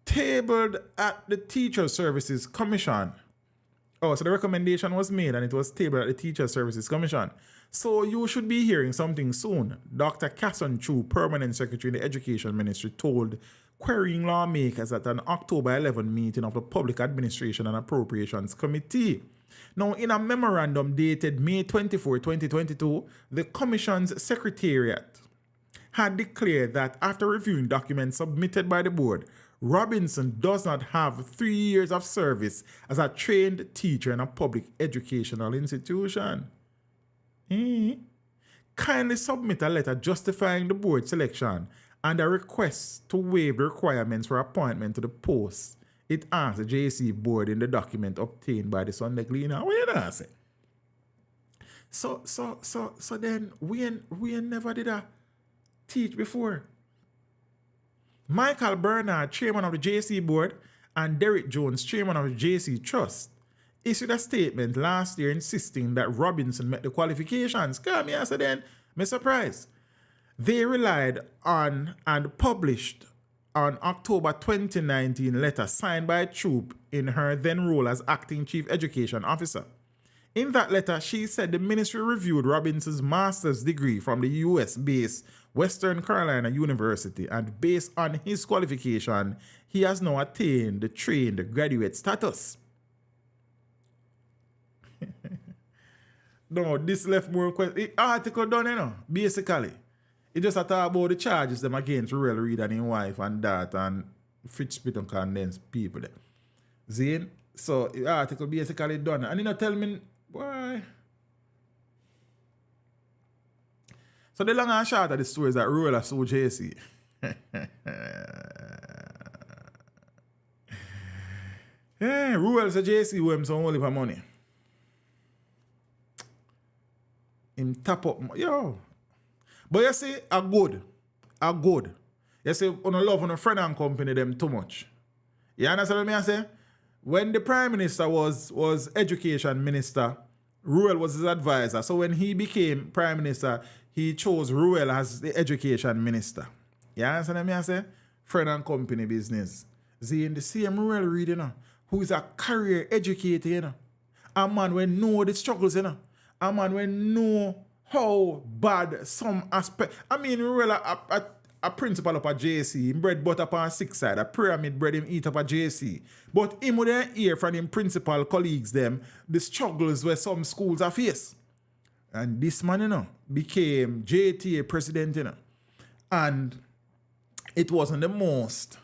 tabled at the Teacher Services Commission. Oh, so the recommendation was made and it was tabled at the Teacher Services Commission. So you should be hearing something soon. Dr. Casson Chu, Permanent Secretary in the Education Ministry, told querying lawmakers at an October 11 meeting of the Public Administration and Appropriations Committee. Now, in a memorandum dated May 24, 2022, the Commission's Secretariat had declared that after reviewing documents submitted by the board, Robinson does not have 3 years of service as a trained teacher in a public educational institution. Kindly submit a letter justifying the board selection and a request to waive the requirements for appointment to the post. It asks the JC board in the document obtained by the Sunday Gleaner. What you know say? So then we never did a teach before. Michael Bernard, chairman of the JC board, and Derek Jones, chairman of the JC Trust, issued a statement last year insisting that Robinson met the qualifications. Come here, so then, I'm surprised. They relied on and published on October 2019 letter signed by Troop in her then role as acting chief education officer. In that letter, she said the ministry reviewed Robinson's master's degree from the US-based Western Carolina University, and based on his qualification, he has now attained the trained graduate status. No, this left more questions. The article done, you know, basically. It just talk about the charges them against Ruel, Reid and his wife and that, and Fitch Spit and condensed people there. Zane? So the article basically done. And you know, tell me why. So the long and short of the story is that Ruel has sued JC. Yeah, Ruel said JC who him some only for money. Him tap up, yo. But you see, a good. You see, on a love on a friend and company them too much. You understand what I say? When the Prime Minister was Education Minister, Ruel was his advisor. So when he became Prime Minister, he chose Ruel as the Education Minister. You understand what I say? Friend and company business. See, in the same Ruel Reid, you know, who is a career educator, you know. A man will know the struggles, you know. A man will know how bad some aspect. I mean, Ruel a principal up at JC, him bread butter up on 6 side, a pyramid bread him eat up at JC. But him wouldn't hear from him principal colleagues them the struggles where some schools are face. And this man, you know, became JTA president, you know. And it wasn't the most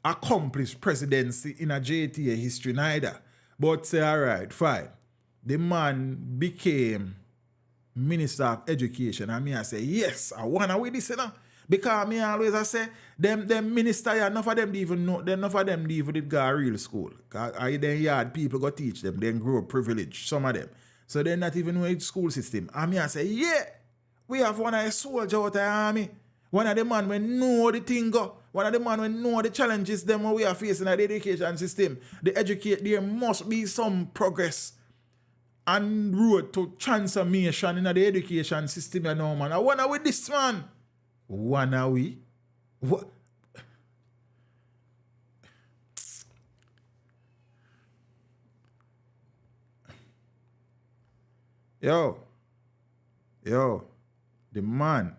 accomplished presidency in a JTA history neither. But say, all right, fine. The man became Minister of Education. And me I say, yes, I wanna with this, you know. Because me always I say, them minister, enough of them even know, enough of them even did go to real school. Cause then yard people go teach them, then grow privilege, some of them. So they're not even know the school system. And me I say, yeah, we have one of the soldiers out of the army. One of the man we know the thing go. One of the man we know the challenges them we are facing in the education system. There must be some progress and road to transformation in the education system, you know, man. I wanna with this man. Wanna we? What? Yo, the man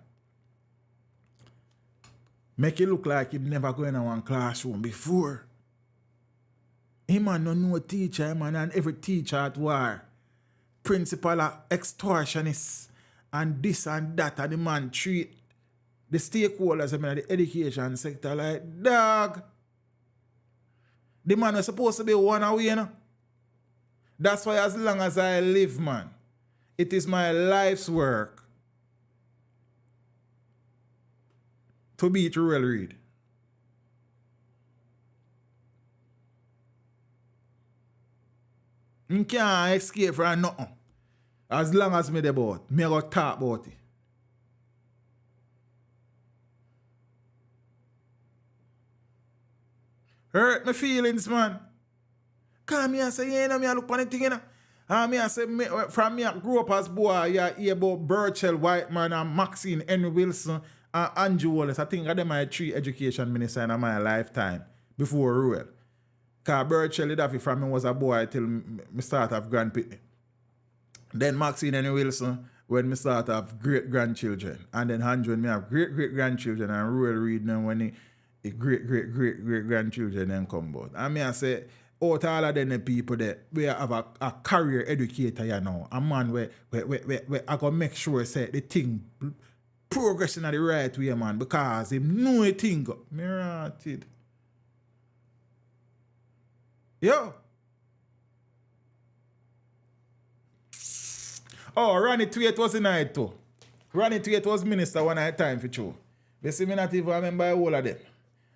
make it look like him never go in one classroom before. Him man no know teacher, him man and every teacher at war. Principal are extortionists and this and that, and the man treat the stakeholders in the education sector like dog. The man was supposed to be one away, you know. That's why as long as I live, man, it is my life's work to beat Ruel Reid. You can't escape from nothing. As long as me dey about, me go talk about it. Hurt my feelings, man. Cause me I say, me I look on the thing, you know. And me I say, from me I grew up as boy, you hear about Burchell, Whiteman, and Maxine, Henry Wilson, and Andrew Wallace. I think of them my 3 education ministers in my lifetime before Ruel. Cause Burchell did have it from me was a boy till me start have Grand Pitney. Then Maxine and Wilson when me start have great-grandchildren. And then Andrew when me have great-great-grandchildren, and Ruel Reid now when the great-great-great-great-grandchildren then come about. And me I say, out all of them people that we have a career educator, you know, a man where I go make sure say the thing progressing at the right way, man, because him know a thing. Me rotted. Yo. Oh, Ronnie Tweet was in night too. Ronnie Tweet was minister one night time for true. They see me not even remember all of them.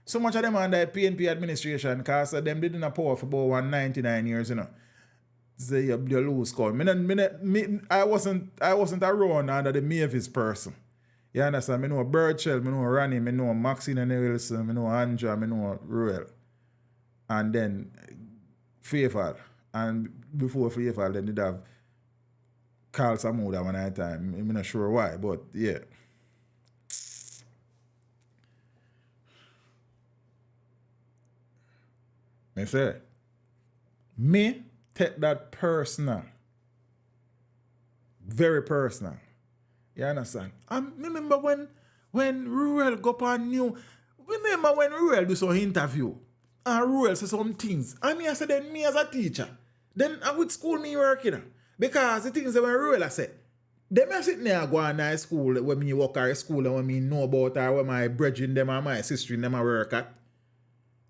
So much of them under PNP administration because them didn't have power for about 199 years, you know. So you lose call. I wasn't around under the Mavis person. You understand? I know Burchell, I know Ronnie, I know Maxine and Wilson, I know Andrew, I know Ruel. And then Faithful. And before Faithful, then they'd have Carl Samuda one night time. I'm not sure why, but yeah. Me say, me take that personal. Very personal. You understand? And remember when Ruel go on new, remember when Ruel do some interview and Ruel say some things. And me I said then me as a teacher, then I would school me working. Because the things that when Ruel I said, them I sit there go on high school when me work at school and when me know about her, when my brethren them and my sister them I work at.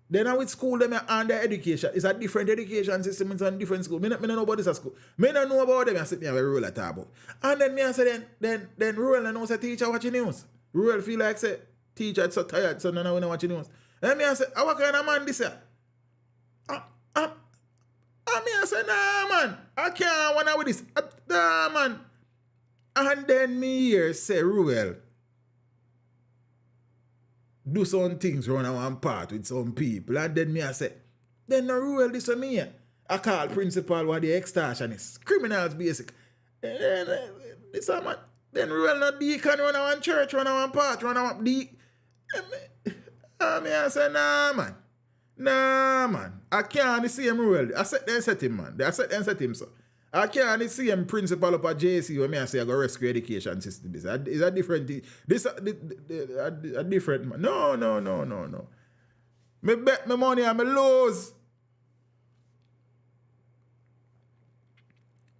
Then I would school them and their education. It's a different education system, it's a different school. Me don't know about this at school. Me don't know about them. I sit there with Ruel at about. And then me I say then Ruel knows a teacher watching news. Ruel feel like say teacher it's so tired, so now we not watching news. And me I say, what kind of man this here? And me I say, nah man, I can't wanna with this. Nah man. And then me here say Ruel do some things run one part with some people. And then me I say, then no Ruel this for me. I call principal what the extortionists. Criminals basic. This man. Then Ruel not deacon run one church, run one part, run one deacon. And me I say, nah man. Nah man. I can't see him Ruel. I set him man. I set him so. I can't see him principal up at JC when me I say I go rescue education system. Is a different this a different man. No. Me bet my money and me lose.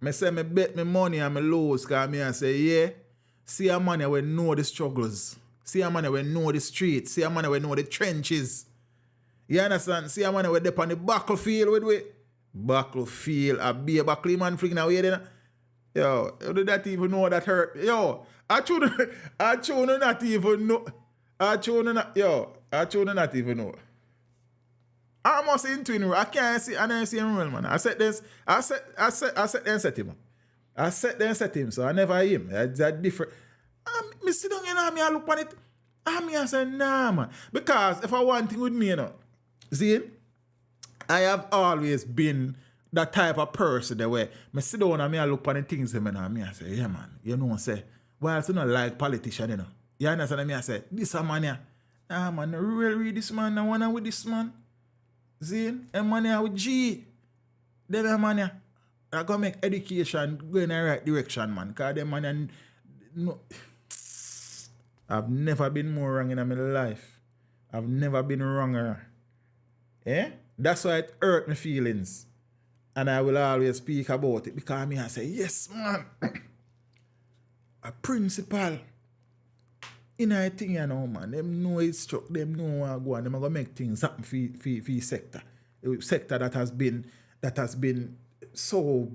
Me say me bet my money and me lose because me I say yeah. See a man we know the struggles. See a man we know the streets. See a man we know the trenches. You understand? See a man we dep on the battlefield with we. Battlefield, a be a backly man freaking away there. Yo, you did that even know that hurt? Yo, I should not even know. I should not even know. I must into him. I can't see. I don't see him real man. I set then set him. I set then set him. So I never him. That's different. Me sit down and me I look on it. Me I say nah man. Because if I want thing with me, you know, see. I have always been that type of person that way. I sit down and I look at the things and I say, yeah man, you know, say, well, I don't like politicians, you know. You understand? I say, this a man here. Ah man, I really read this man, I wanna with this man. See? And man here with G. Them a man here. I gotta make education go in the right direction, man. Cause them man and no. I've never been more wrong in my life. I've never been wronger. Eh? That's why it hurt my feelings. And I will always speak about it because I say, yes, man. A principal. In a thing, you know, man. Them know it's struck, them know what go on. Them are gonna make things happen for sector. A sector that has been so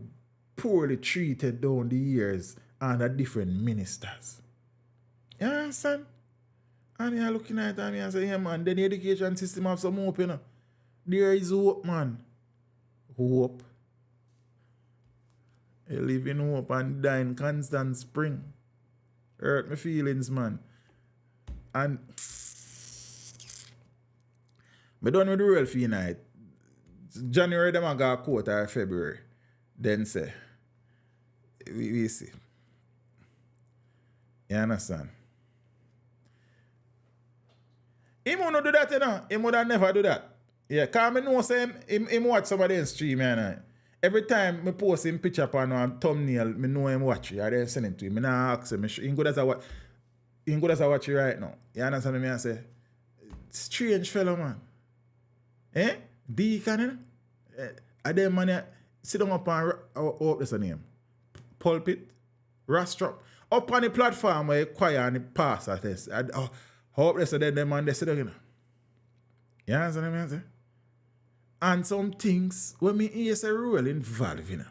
poorly treated down the years under different ministers. You understand? And you're looking at it and you say, yeah, man, then the education system have some hope, you know. There is hope, man. Hope. You live in hope and die in constant spring. Hurt my feelings, man. And I done with the Ruel fee night. January, them I got a quote or February. Then say, we see. You understand? He won't do that, you know. He would never do that. Yeah, because I know say him watch somebody in stream, you know. Every time I post him picture on a thumbnail, I know him watch it. I then send it to him. I not ask him. He good as I watch. He good as I watch it right now. You understand me? I say, strange fellow, man. Eh? Deacon, you know? And then man, sit down up on, what's the name? Pulpit? Rastrop. Up on the platform where you choir and the pastor test. Hope they say then man they sit down, you know. You understand me? I say? And some things when me hear say Ruel involved, you know.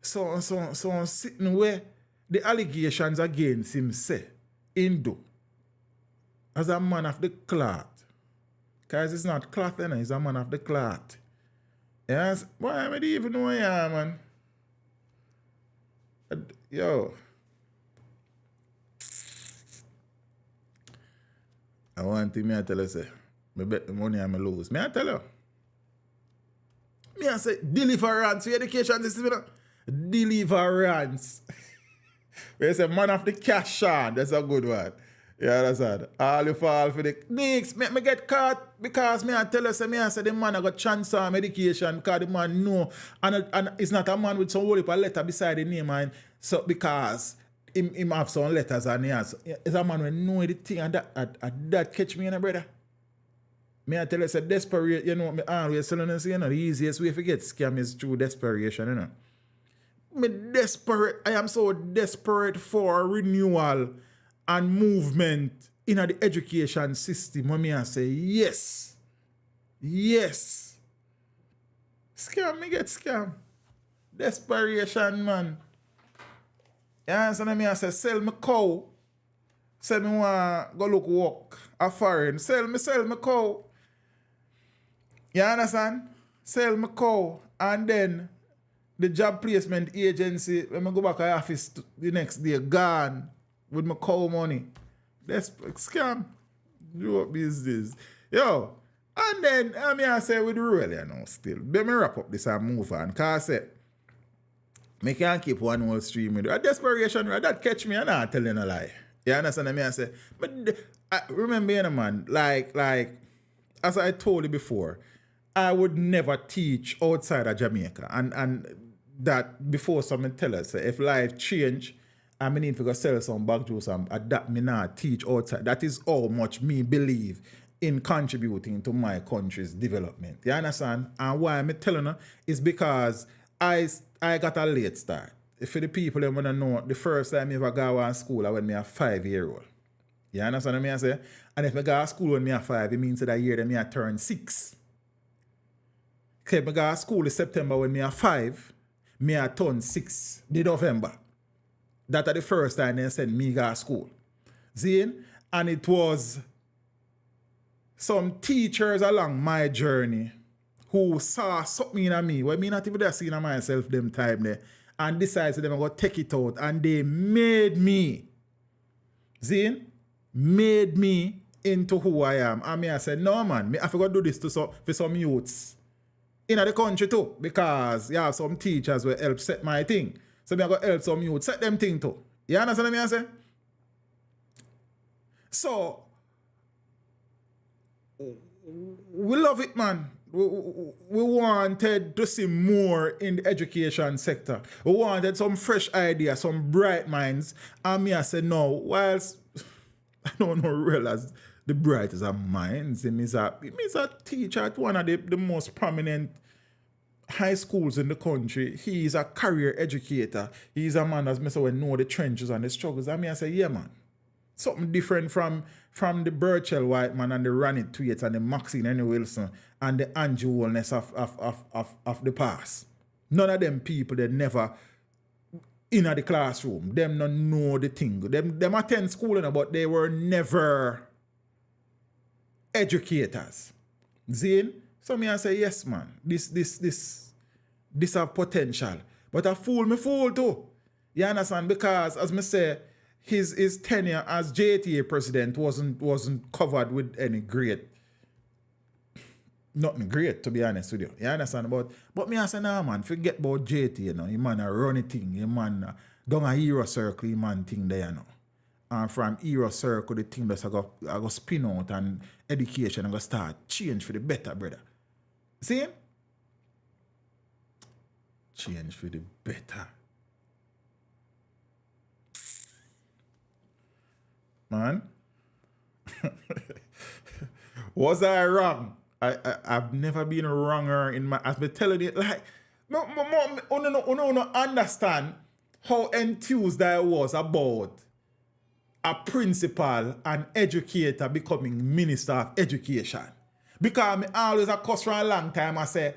So I'm sitting where the allegations against him say, him do. As a man of the cloth. Because it's not cloth, you know, he's a man of the cloth. Yes, boy, I don't even know who I am, man. Yo. I want to me I tell you, say, I bet the money I'm lose. Me I tell you. Me I say, deliverance for education system, you know? Deliverance. Where you say, man of the cash on, that's a good one. Yeah, that's it. All you fall for the nicks. Me get caught because me I tell you, say, me I say the man I got transfer medication because the man know. And it's not a man with some whole heap of letter beside the name. And so because him have some letters and he has. It's a man who know the thing and that catch me, you know, brother. Me I tell you, say desperate, you know, me always telling you, say, you know, the easiest way to get scam is through desperation, you know. Me desperate, I am so desperate for renewal and movement in the education system. When me I say, yes. Yes. Scam, me get scam. Desperation, man. You understand me? I say, sell me cow. Say me want go look work a foreign. Sell me cow. You understand? Sell me cow. And then the job placement agency, when I go back to the office the next day, gone with my cow money. That's scam. Do up business. Yo. And then, I say with Ruel, you know, still. Let me wrap up this and move on. Because I say, I can't keep one whole stream with you. A desperation, that catch me, I'm not telling a lie. You understand me? I say, but I remember, you know, man, like, as I told you before, I would never teach outside of Jamaica. And that before someone tell us, if life change, I need to go sell some bag juice and adapt me not teach outside. That is how much me believe in contributing to my country's development. You understand? And why I'm telling you is because I got a late start. For the people that want to know, the first time I ever go to school I when I was 5-year-old. You understand what I say? And if I go to school when I was 5, it means that year that I turn 6. Okay, I go to school in September when I was 5, I turn 6 in November. That's the first time they sent me to school. See? And it was some teachers along my journey who saw something in me, what me not even seen in myself them time there, and decided them to take it out, and they made me, made me into who I am. And I said, no man, I have to go do this for some youths in the country too, because you have some teachers will help set my thing. So I go help some youths set them thing too. You understand what I say? So we love it, man. we wanted to see more in the education sector. We wanted some fresh ideas, some bright minds. And me, I said, no, whilst I don't know Ruel as the brightest of minds, he's a teacher at one of the most prominent high schools in the country. He is a career educator. He's a man that's know the trenches and the struggles. And me, I say, yeah, man. Something different from the Burchell White man and the Ronnie Tweets and the Maxine Henry Wilson and the Andrew Wellness of the past. None of them people, they never in the classroom. Them don't know the thing. Them attend school, but they were never educators. Zane? So me I say, yes, man. This have potential. But I fool too. You understand? Because as me say, his tenure as JTA president wasn't covered with any nothing great, to be honest with you. You understand? But me I say, nah, man, forget about JTA, you know. You man a run a thing. You man down a hero circle, you man thing there, you know. And from hero circle, the thing that's I go spin out and education I go start change for the better, brother. See? Change for the better. Man. Was I wrong? I've never been wronger in my... I've been telling you, like... No, understand how enthused I was about a principal and educator becoming minister of education. Because I always a cuss for a long time, I say,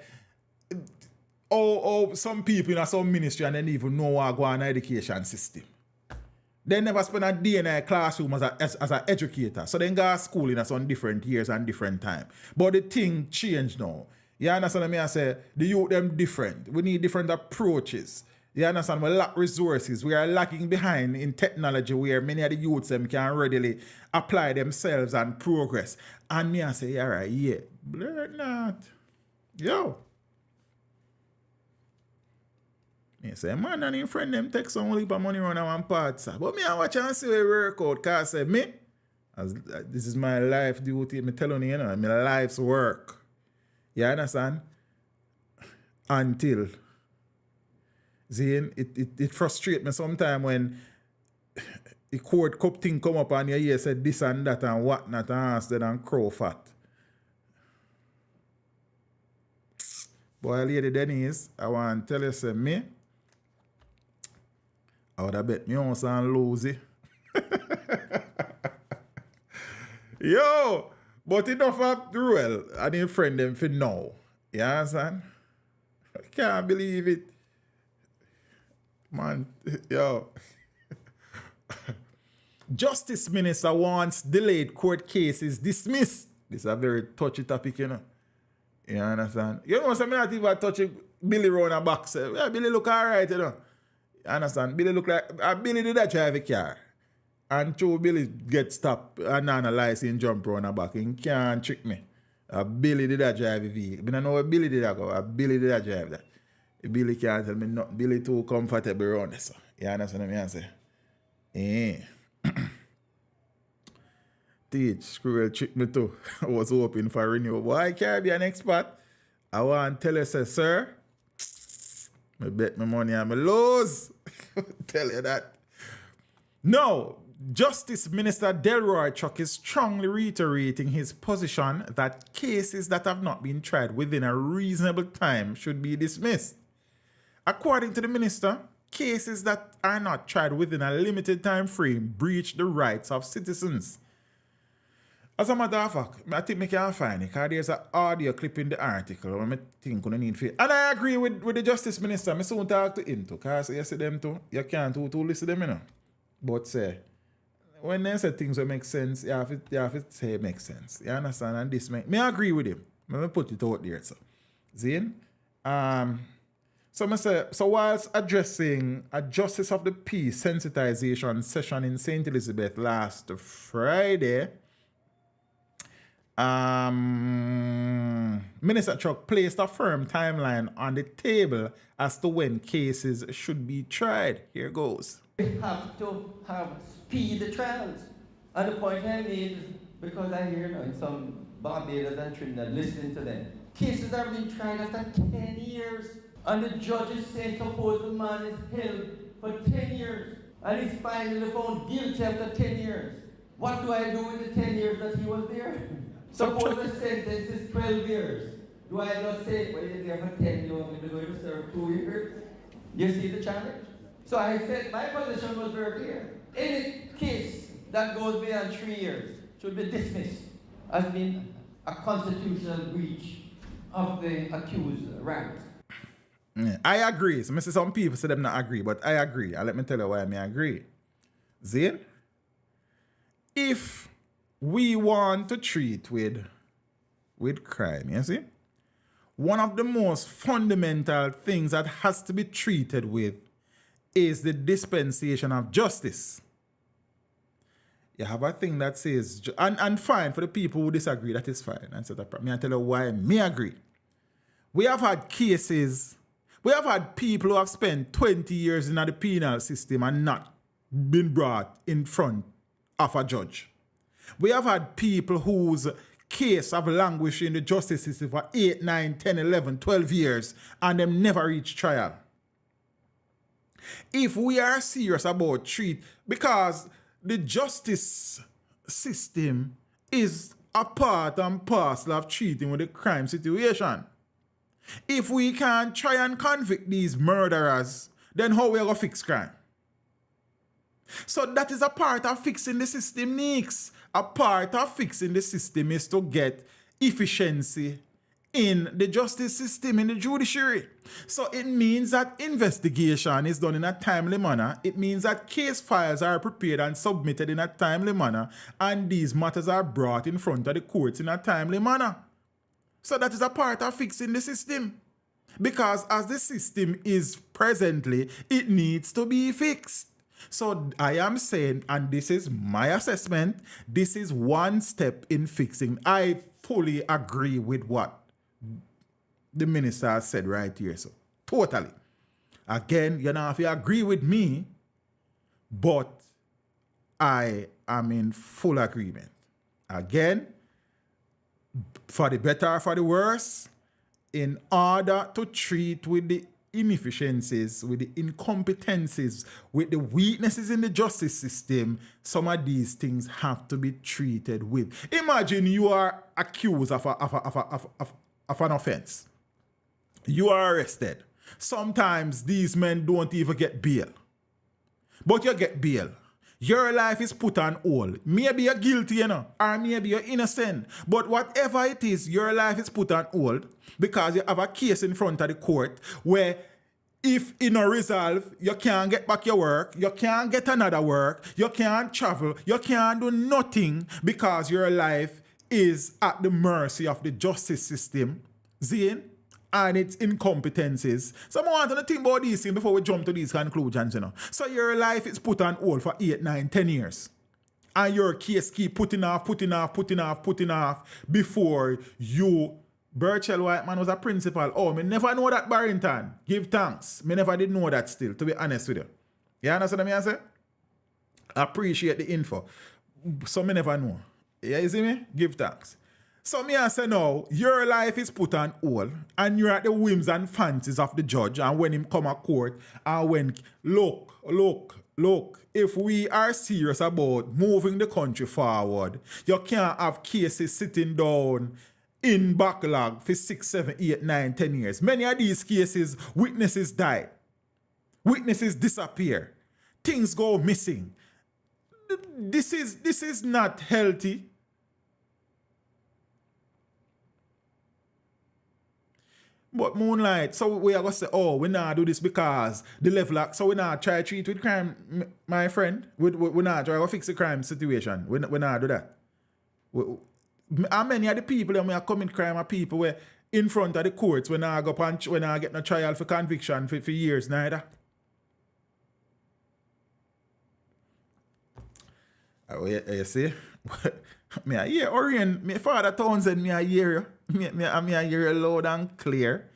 some people in some ministry and they don't even know what go on in the education system. They never spend a day in a classroom as an educator. So they go to school in some different years and different time. But the thing changed now. You understand what I say? The youth them different. We need different approaches. You understand? We lack resources. We are lacking behind in technology where many of the youths them can readily apply themselves and progress. And me I say, all right, yeah. Blur it not. Yo. Me say, man and his friend them take some heap of money around one part, sir. But me I watch and see it work out. Because I say, me, this is my life duty. Me telling you, my life's work. You understand? Until... See, it frustrates me sometimes when the court cup thing come up and you hear said this and that and whatnot and answer and crow fat. Boy, Lady Denise, I want to tell you, say, me, I would have bet me house and lose it. Yo, but enough of Ruel and his friend them for now. You understand? I can't believe it. Man, yo. Justice Minister wants delayed court cases dismissed. This is a very touchy topic, you know. You understand? You know, some not even touching Billy round a box. Yeah, Billy look alright, you know. You understand? Billy look like Billy did that drive a car. And two Billy get stopped and analyze and jump round a back. He can't trick me. Billy did that drive a vehicle. I don't know where Billy did that go. Billy did that drive that. Billy can't tell me nothing. Billy too comfortable around this. You understand what I say? Yeah. Teach, Ruel tricked me too. I was hoping for renewal. But I can't be an expert. I want to tell you, say, sir, I bet my money and I lose. Tell you that. No, Justice Minister Delroy Chuck is strongly reiterating his position that cases that have not been tried within a reasonable time should be dismissed. According to the minister, cases that are not tried within a limited time frame breach the rights of citizens. As a matter of fact, I think I can find it because there's an audio clip in the article where I think I need to. And I agree with the Justice Minister. I soon talk to him too because you see them too. You can't to listen to them, you know. But say, when they say things that make sense, you have to say it makes sense. You understand? And this me agree with him. Let me put it out there, so. Zine? So whilst addressing a Justice of the Peace sensitization session in St. Elizabeth last Friday, Minister Chuck placed a firm timeline on the table as to when cases should be tried. Here goes. We have to have speed trials. And the point I made, because I hear in some Barbados and Trinidad listening to them, cases are being tried after 10 years. And the judge is saying suppose the man is held for 10 years and he's finally found guilty after 10 years. What do I do with the 10 years that he was there? Suppose the sentence is 12 years. Do I just say, well, you're there for 10, you want me to go to serve 2 years? You see the challenge? So I said my position was very clear. Any case that goes beyond 3 years should be dismissed as being a constitutional breach of the accused right. Yeah, I agree. So I see some people say them not agree, but I agree. And let me tell you why I agree. Zane, if we want to treat with crime, you see, one of the most fundamental things that has to be treated with is the dispensation of justice. You have a thing that says, and fine, for the people who disagree, that is fine. And so me I tell you why me agree. We have had cases, we have had people who have spent 20 years in the penal system and not been brought in front of a judge. We have had people whose case have languished in the justice system for 8, 9, 10, 11, 12 years and them never reach trial. If we are serious about because the justice system is a part and parcel of treating with the crime situation. If we can't try and convict these murderers, then how we are going to fix crime? So that is a part of fixing the system, Nix. A part of fixing the system is to get efficiency in the justice system, in the judiciary. So it means that investigation is done in a timely manner. It means that case files are prepared and submitted in a timely manner. And these matters are brought in front of the courts in a timely manner. So that is a part of fixing the system. Because as the system is presently, it needs to be fixed. So I am saying, and this is my assessment, this is one step in fixing. I fully agree with what the minister has said right here. So totally. Again, you know, if you agree with me, but I am in full agreement. Again, for the better or for the worse, in order to treat with the inefficiencies, with the incompetencies, with the weaknesses in the justice system, some of these things have to be treated with. Imagine you are accused of an offense. You are arrested. Sometimes these men don't even get bail. But you get bail. Your life is put on hold. Maybe you're guilty, you know, or maybe you're innocent. But whatever it is, your life is put on hold because you have a case in front of the court where if it no resolve, you can't get back your work, you can't get another work, you can't travel, you can't do nothing because your life is at the mercy of the justice system, Zane, and its incompetencies. So I want to think about these things before we jump to these conclusions, you know. So your life is put on hold for 8, 9, 10 years. And your case keep putting off before you. Burchell Whiteman was a principal. Oh, me never know that Barrington. Give thanks. Me never did know that still, to be honest with you. You understand what I say? Appreciate the info. So me never know. Yeah, you see me? Give thanks. So me I say now, your life is put on hold and you're at the whims and fancies of the judge and when him come to court and when, look, if we are serious about moving the country forward, you can't have cases sitting down in backlog for 6, 7, 8, 9, 10 years. Many of these cases, witnesses die. Witnesses disappear. Things go missing. This is not healthy. But Moonlight, so we are going to say, oh, we not do this because the level up, so we not try to treat with crime, my friend. We not try to fix the crime situation. We not do that. How many of the people that are commit crime are people where in front of the courts when I go punch, when I get no trial for conviction for years neither? You see? Me I hear Orion, my father Townsend, me I hear you. Me I hear you loud and clear.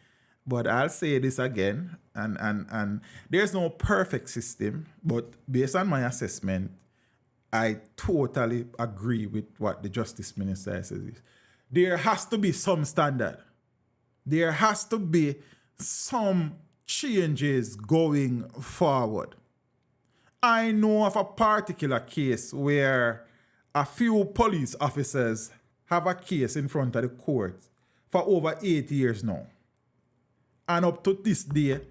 But I'll say this again, and there's no perfect system, but based on my assessment, I totally agree with what the Justice Minister says. There has to be some standard. there has to be some changes going forward. I know of a particular case where a few police officers have a case in front of the court for over 8 years now. And up to this day,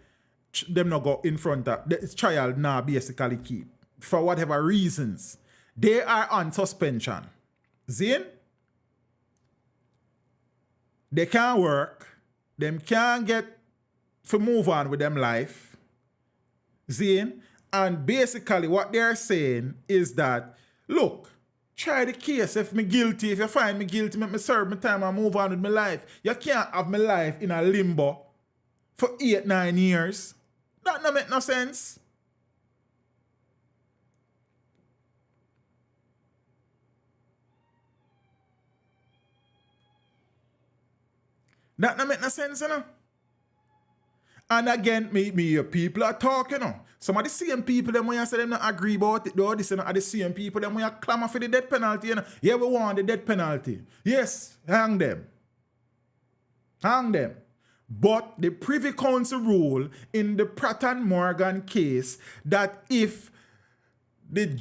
them not go in front of the trial now basically keep. For whatever reasons. They are on suspension. Zin? They can't work. Them can't get to move on with them life. Zin? And basically what they're saying is that, look, try the case. If me guilty, if you find me guilty, make me serve my time and move on with my life. You can't have my life in a limbo for 8-9 years. That don't make no sense. That don't make no sense, you know. And again, me your people are talking, you know. Some of the same people them when you say them not agree about it, though, this are the same people them when you clamor for the death penalty, you know. Yeah, we want the death penalty. Yes, hang them. Hang them. But the Privy Council rule in the Pratt and Morgan case that if the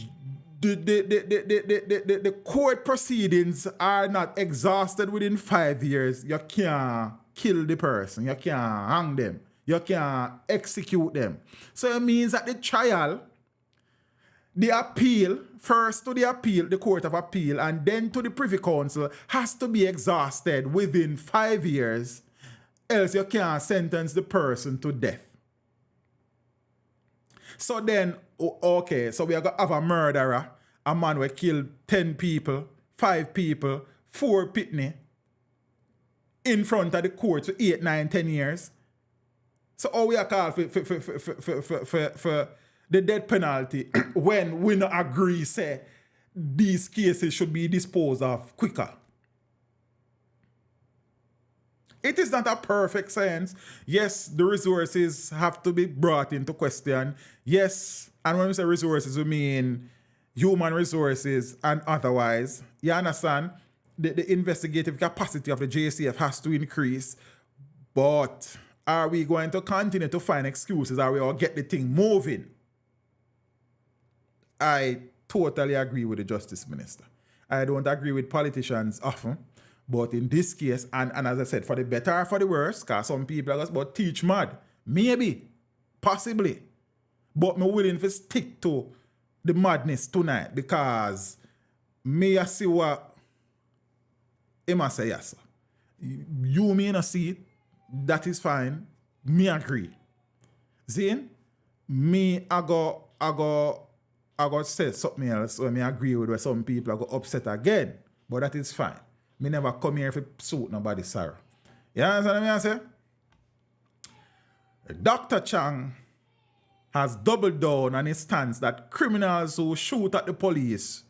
court proceedings are not exhausted within 5 years, you can't kill the person. You can't hang them. You can't execute them. So it means that the trial, the appeal, first to the appeal, the Court of Appeal, and then to the Privy Council has to be exhausted within 5 years, else you can't sentence the person to death. So then, okay, so we are going to have a murderer, a man who killed 10 people, 5 people, 4 pitney, in front of the court for 8, 9, 10 years. So all we are called for the death penalty when we not agree, say, these cases should be disposed of quicker. It is not a perfect science. Yes, the resources have to be brought into question. Yes, and when we say resources, we mean human resources and otherwise. You understand? The investigative capacity of the JCF has to increase. But are we going to continue to find excuses? Are we all get the thing moving? I totally agree with the Justice Minister. I don't agree with politicians often. But in this case, and as I said, for the better or for the worse, because some people are just about teach mad. Maybe. Possibly. But I'm willing to stick to the madness tonight because me I see what I must say yes. You may not see it. That is fine. Me agree. Zane, me I go say something else when me agree with where some people are go upset again. But that is fine. Me never come here to suit nobody, sir. You understand what I say? Dr. Chang has doubled down on his stance that criminals who shoot at the police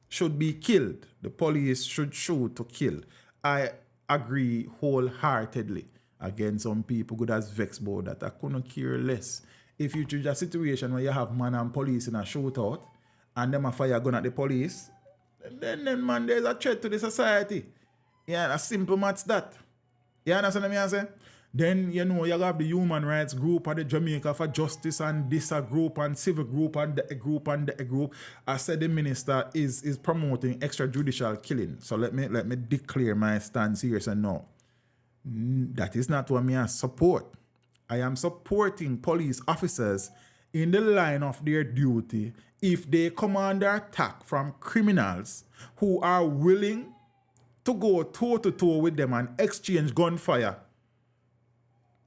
should be killed. The police should shoot to kill. I agree wholeheartedly. Again, some people could have vexed about that. I couldn't care less. If you choose a situation where you have man and police in a shootout and them a fire gun at the police, then man, there's a threat to the society. Yeah, a simple maths that. You understand what I say? Then, you know, you have the human rights group and the Jamaica for Justice and this a group and civil group and the group and the group. I said the minister is promoting extrajudicial killing. So let me declare my stance here. So no, that is not what I support. I am supporting police officers in the line of their duty if they come under attack from criminals who are willing to go toe-to-toe with them and exchange gunfire.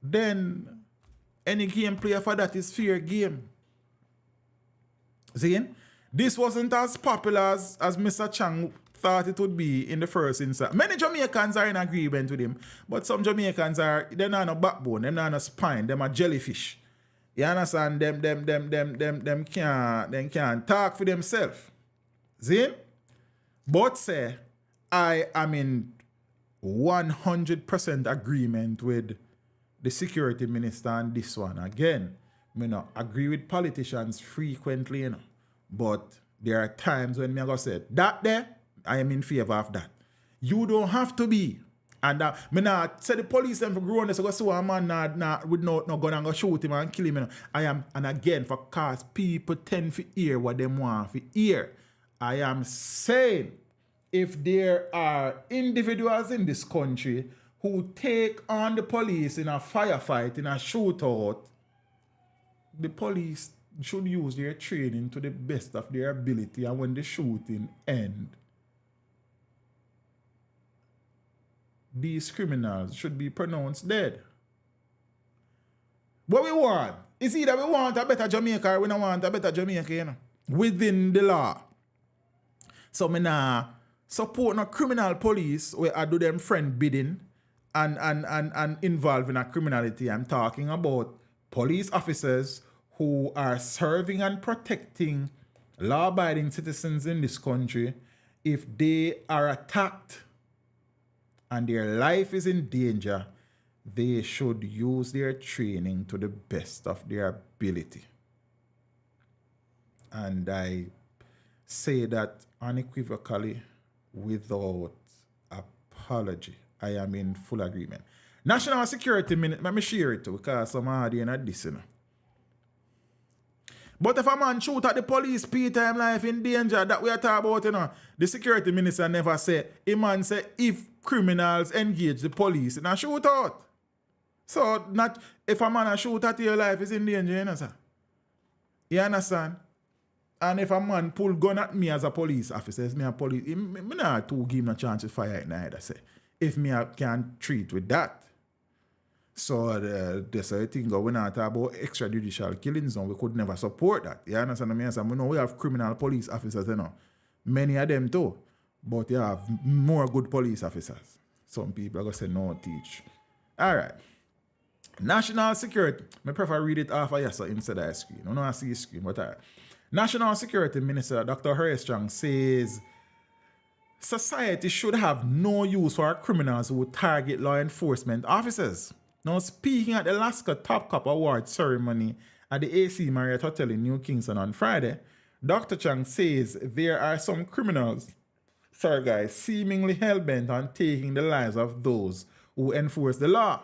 Then any game player for that is fair game. See? This wasn't as popular as Mr. Chang thought it would be in the first instance. Many Jamaicans are in agreement with him, but some Jamaicans they're not no backbone, they're not no spine, they're a jellyfish. You understand? Them can't talk for themselves. See? But say, I am in 100% agreement with the security minister on this one. Again, I not agree with politicians frequently, you know. But there are times when me go say, that there, I am in favor of that. You don't have to be And me not say the police them for grown, so go see a man with no gun and go shoot him and kill him. You know. I am, and again, for cause people tend to hear what them want to hear. I am saying, if there are individuals in this country who take on the police in a firefight, in a shootout, the police should use their training to the best of their ability, and when the shooting ends, these criminals should be pronounced dead. What we want is either we want a better Jamaica or we don't want a better Jamaica, you know, within the law. So me nah support no criminal police where I do them friend bidding and involved in a criminality. I'm talking about police officers who are serving and protecting law-abiding citizens in this country. If they are attacked and their life is in danger, they should use their training to the best of their ability. And I say that unequivocally, without apology. I am in full agreement. National Security Minute, let me share it too, because some are there not this, you know. But if a man shoot at the police, Peter, him life in danger, that we are talking about, you know, the security minister never say, a man say, if criminals engage the police in a shootout. So, not if a man shoot at your life is in danger, you know, sir. You understand? And if a man pull gun at me as a police officer, me a police, me not to give him a chance to fire it neither, say. If me can treat with that. So there's a thing going on about extrajudicial killings, and we could never support that. You understand what I mean? We know we have criminal police officers, you know. Many of them too. But you have more good police officers. Some people are going to say no teach. All right. National Security. I prefer read it off of yes instead of screen. I know I see screen, but all right. National Security Minister Dr. Reid says society should have no use for criminals who target law enforcement officers. Now, speaking at the Alaska Top Cop Award ceremony at the AC Marriott Hotel in New Kingston on Friday, Dr. Chang says there are some criminals, seemingly hell-bent on taking the lives of those who enforce the law.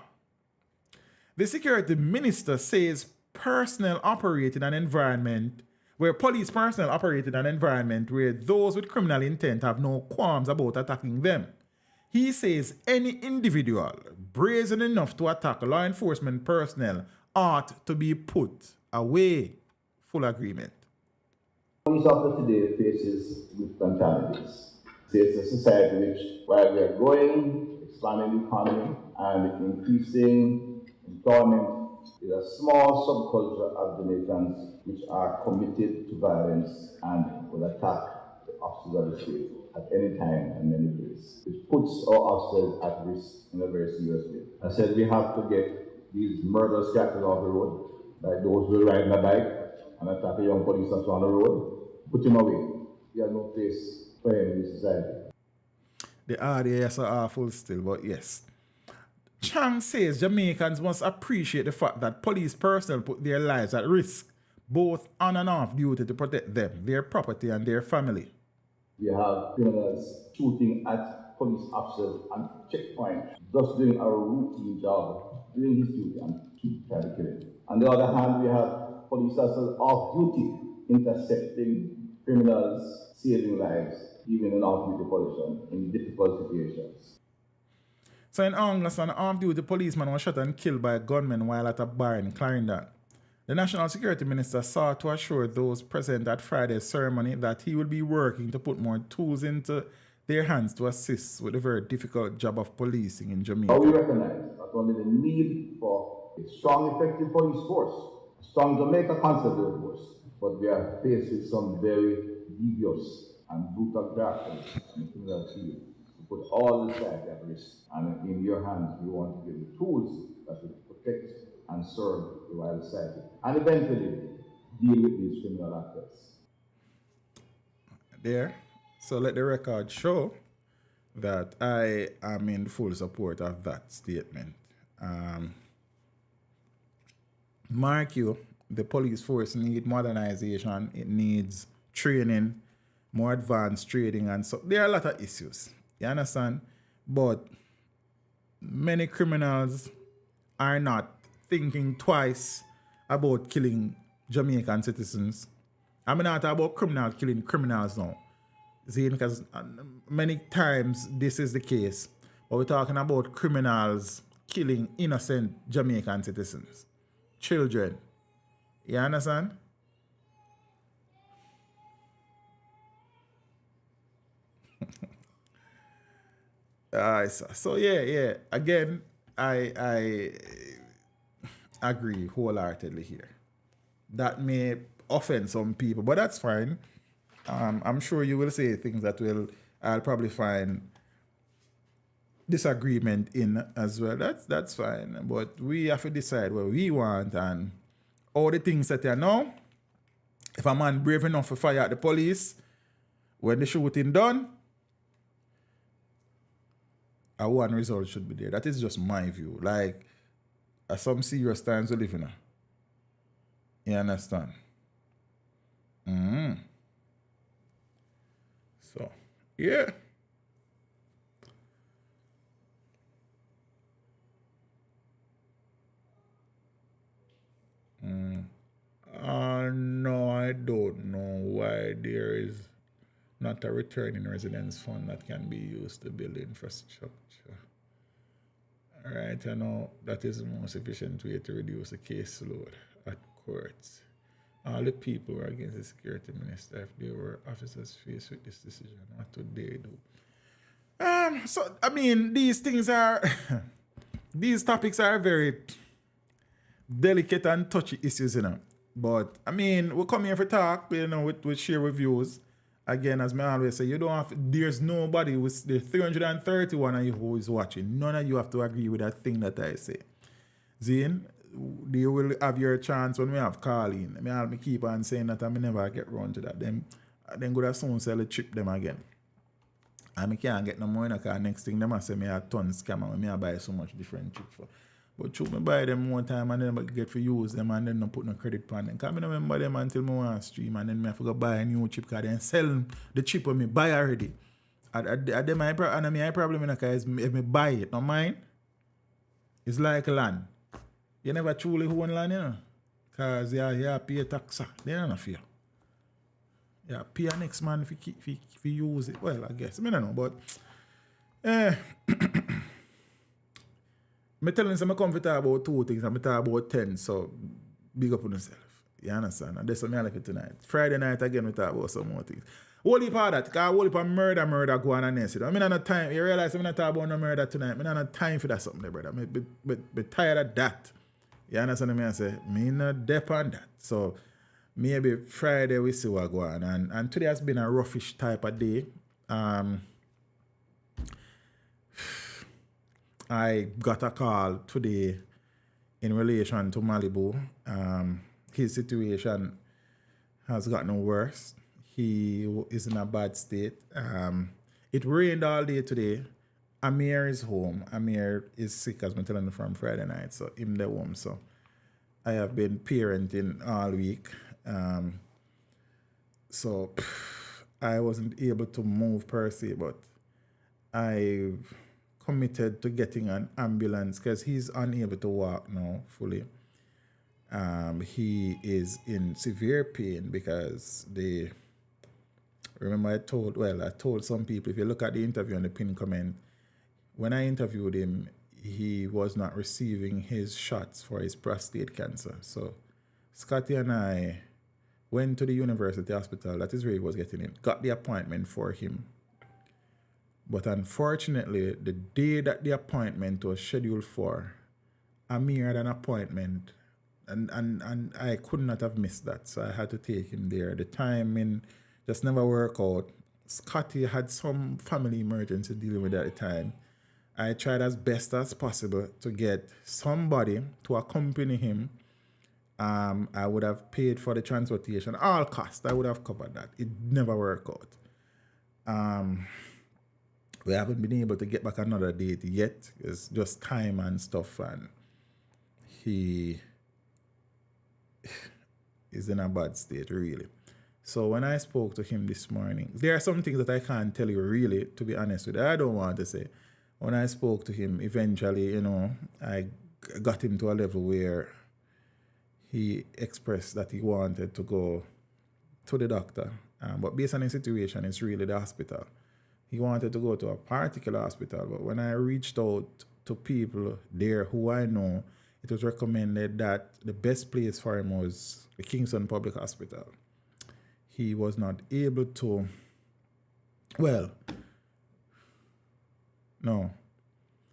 The security minister says personnel operate in an environment where police personnel operate in an environment where those with criminal intent have no qualms about attacking them. He says any individual brazen enough to attack law enforcement personnel ought to be put away. Full agreement. Police officer today faces different challenges. It's a society which, while we are growing, expanding the economy, and increasing employment, is a small subculture of Jamaicans which are committed to violence and will attack the officers of the state at any time and many ways, which puts our officers at risk in a very serious way. I said we have to get these murderous captains off the road, like those who ride a bike and attack a young police officer on the road. Put him away. He has no place for him in this society. The audience are awful still, but yes. Chang says Jamaicans must appreciate the fact that police personnel put their lives at risk, both on and off duty to protect them, their property, and their family. We have criminals shooting at police officers and checkpoints, just doing a routine job, doing his duty and trying to kill him. On the other hand, we have police officers off duty, intercepting criminals, saving lives, even in off-duty position, in difficult situations. So in August, an off-duty policeman was shot and killed by a gunman while at a bar in Clarendon. The National Security Minister sought to assure those present at Friday's ceremony that he will be working to put more tools into their hands to assist with the very difficult job of policing in Jamaica. But we recognize not only the need for a strong, effective police force, a strong Jamaica Constabulary force, but we are faced with some very devious and brutal characters in the criminal field to put all the society at risk. And in your hands, we want to give the tools that will protect and serve the wider society, and eventually deal with these criminal actors. There. So let the record show that I am in full support of that statement. Mark you, the police force needs modernization, it needs training, more advanced training, and so there are a lot of issues. You understand? But many criminals are not thinking twice about killing Jamaican citizens. I'm not talking about criminals killing criminals now. See, because many times this is the case. But we're talking about criminals killing innocent Jamaican citizens, children. You understand? So yeah. Again, I agree wholeheartedly here. That may offend some people, but that's fine. I'm sure you will say things that I'll probably find disagreement in as well. That's fine. But we have to decide what we want and all the things that you know. If a man brave enough to fire at the police when the shooting done, a one result should be there. That is just my view. Like, at some serious times we live in. You understand? So, yeah. No, I don't know why there is not a returning residence fund that can be used to build infrastructure. All right, I know that is the most efficient way to reduce the caseload at courts. All the people who are against the security minister, if they were officers faced with this decision, what would they do? So I mean, these things are these topics are very delicate and touchy issues, you know. But I mean, we come here for talk, you know, with share reviews. Again, as I always say, you don't have. There's nobody with the 331 of you who is watching. None of you have to agree with that thing that I say. Zane, you will have your chance when we have calling. I keep on saying that I may never get round to that. Then go to soon sell the chip them again. And I can't get no more because next thing them I say me a ton scammer when I buy so much different chip for. But true, me buy them one time and then I get to use them and then I put no credit on them. Because I don't remember them until I want to stream and then I have to go buy a new chip because then sell the chip when I buy already. And my problem is if I buy it, not mine. It's like land. You never truly own land, you know. Because you pay tax. They don't fear. Yeah, pay a next man if you use it. Well, I guess. I don't know, but I'm telling you, I come to talk about 2 things. I'm talk about 10, so big up on yourself. You understand? And that's what I like it tonight. Friday night again, we talk about some more things. Whole heap of that, because whole heap of murder go on and this. I mean, I not time. You realize I'm not talking about no murder tonight. I not time for that something there, brother. I'm tired of that. You understand what I say? Me not dep on that. So maybe Friday we see what go on. And today has been a roughish type of day. I got a call today in relation to Malibu. His situation has gotten worse. He is in a bad state. It rained all day today. Amir is home. Amir is sick, as I'm telling you, from Friday night. So him there home. So I have been parenting all week. So I wasn't able to move per se, but I've committed to getting an ambulance because he's unable to walk now fully. He is in severe pain because I told some people, if you look at the interview and the pin comment, when I interviewed him, he was not receiving his shots for his prostate cancer. So Scotty and I went to the university hospital, that is where he was getting it, got the appointment for him. But unfortunately, the day that the appointment was scheduled for, Amir had an appointment and I could not have missed that. So I had to take him there. The timing just never worked out. Scotty had some family emergency dealing with at the time. I tried as best as possible to get somebody to accompany him. I would have paid for the transportation, all costs. I would have covered that. It never worked out. We haven't been able to get back another date yet. It's just time and stuff, and he is in a bad state, really. So when I spoke to him this morning, there are some things that I can't tell you really, to be honest with you. I don't want to say. when I spoke to him, eventually, I got him to a level where he expressed that he wanted to go to the doctor. But based on his situation, it's really the hospital. He wanted to go to a particular hospital, but when I reached out to people there who I know, it was recommended that the best place for him was the Kingston Public Hospital. He was not able to, well, no.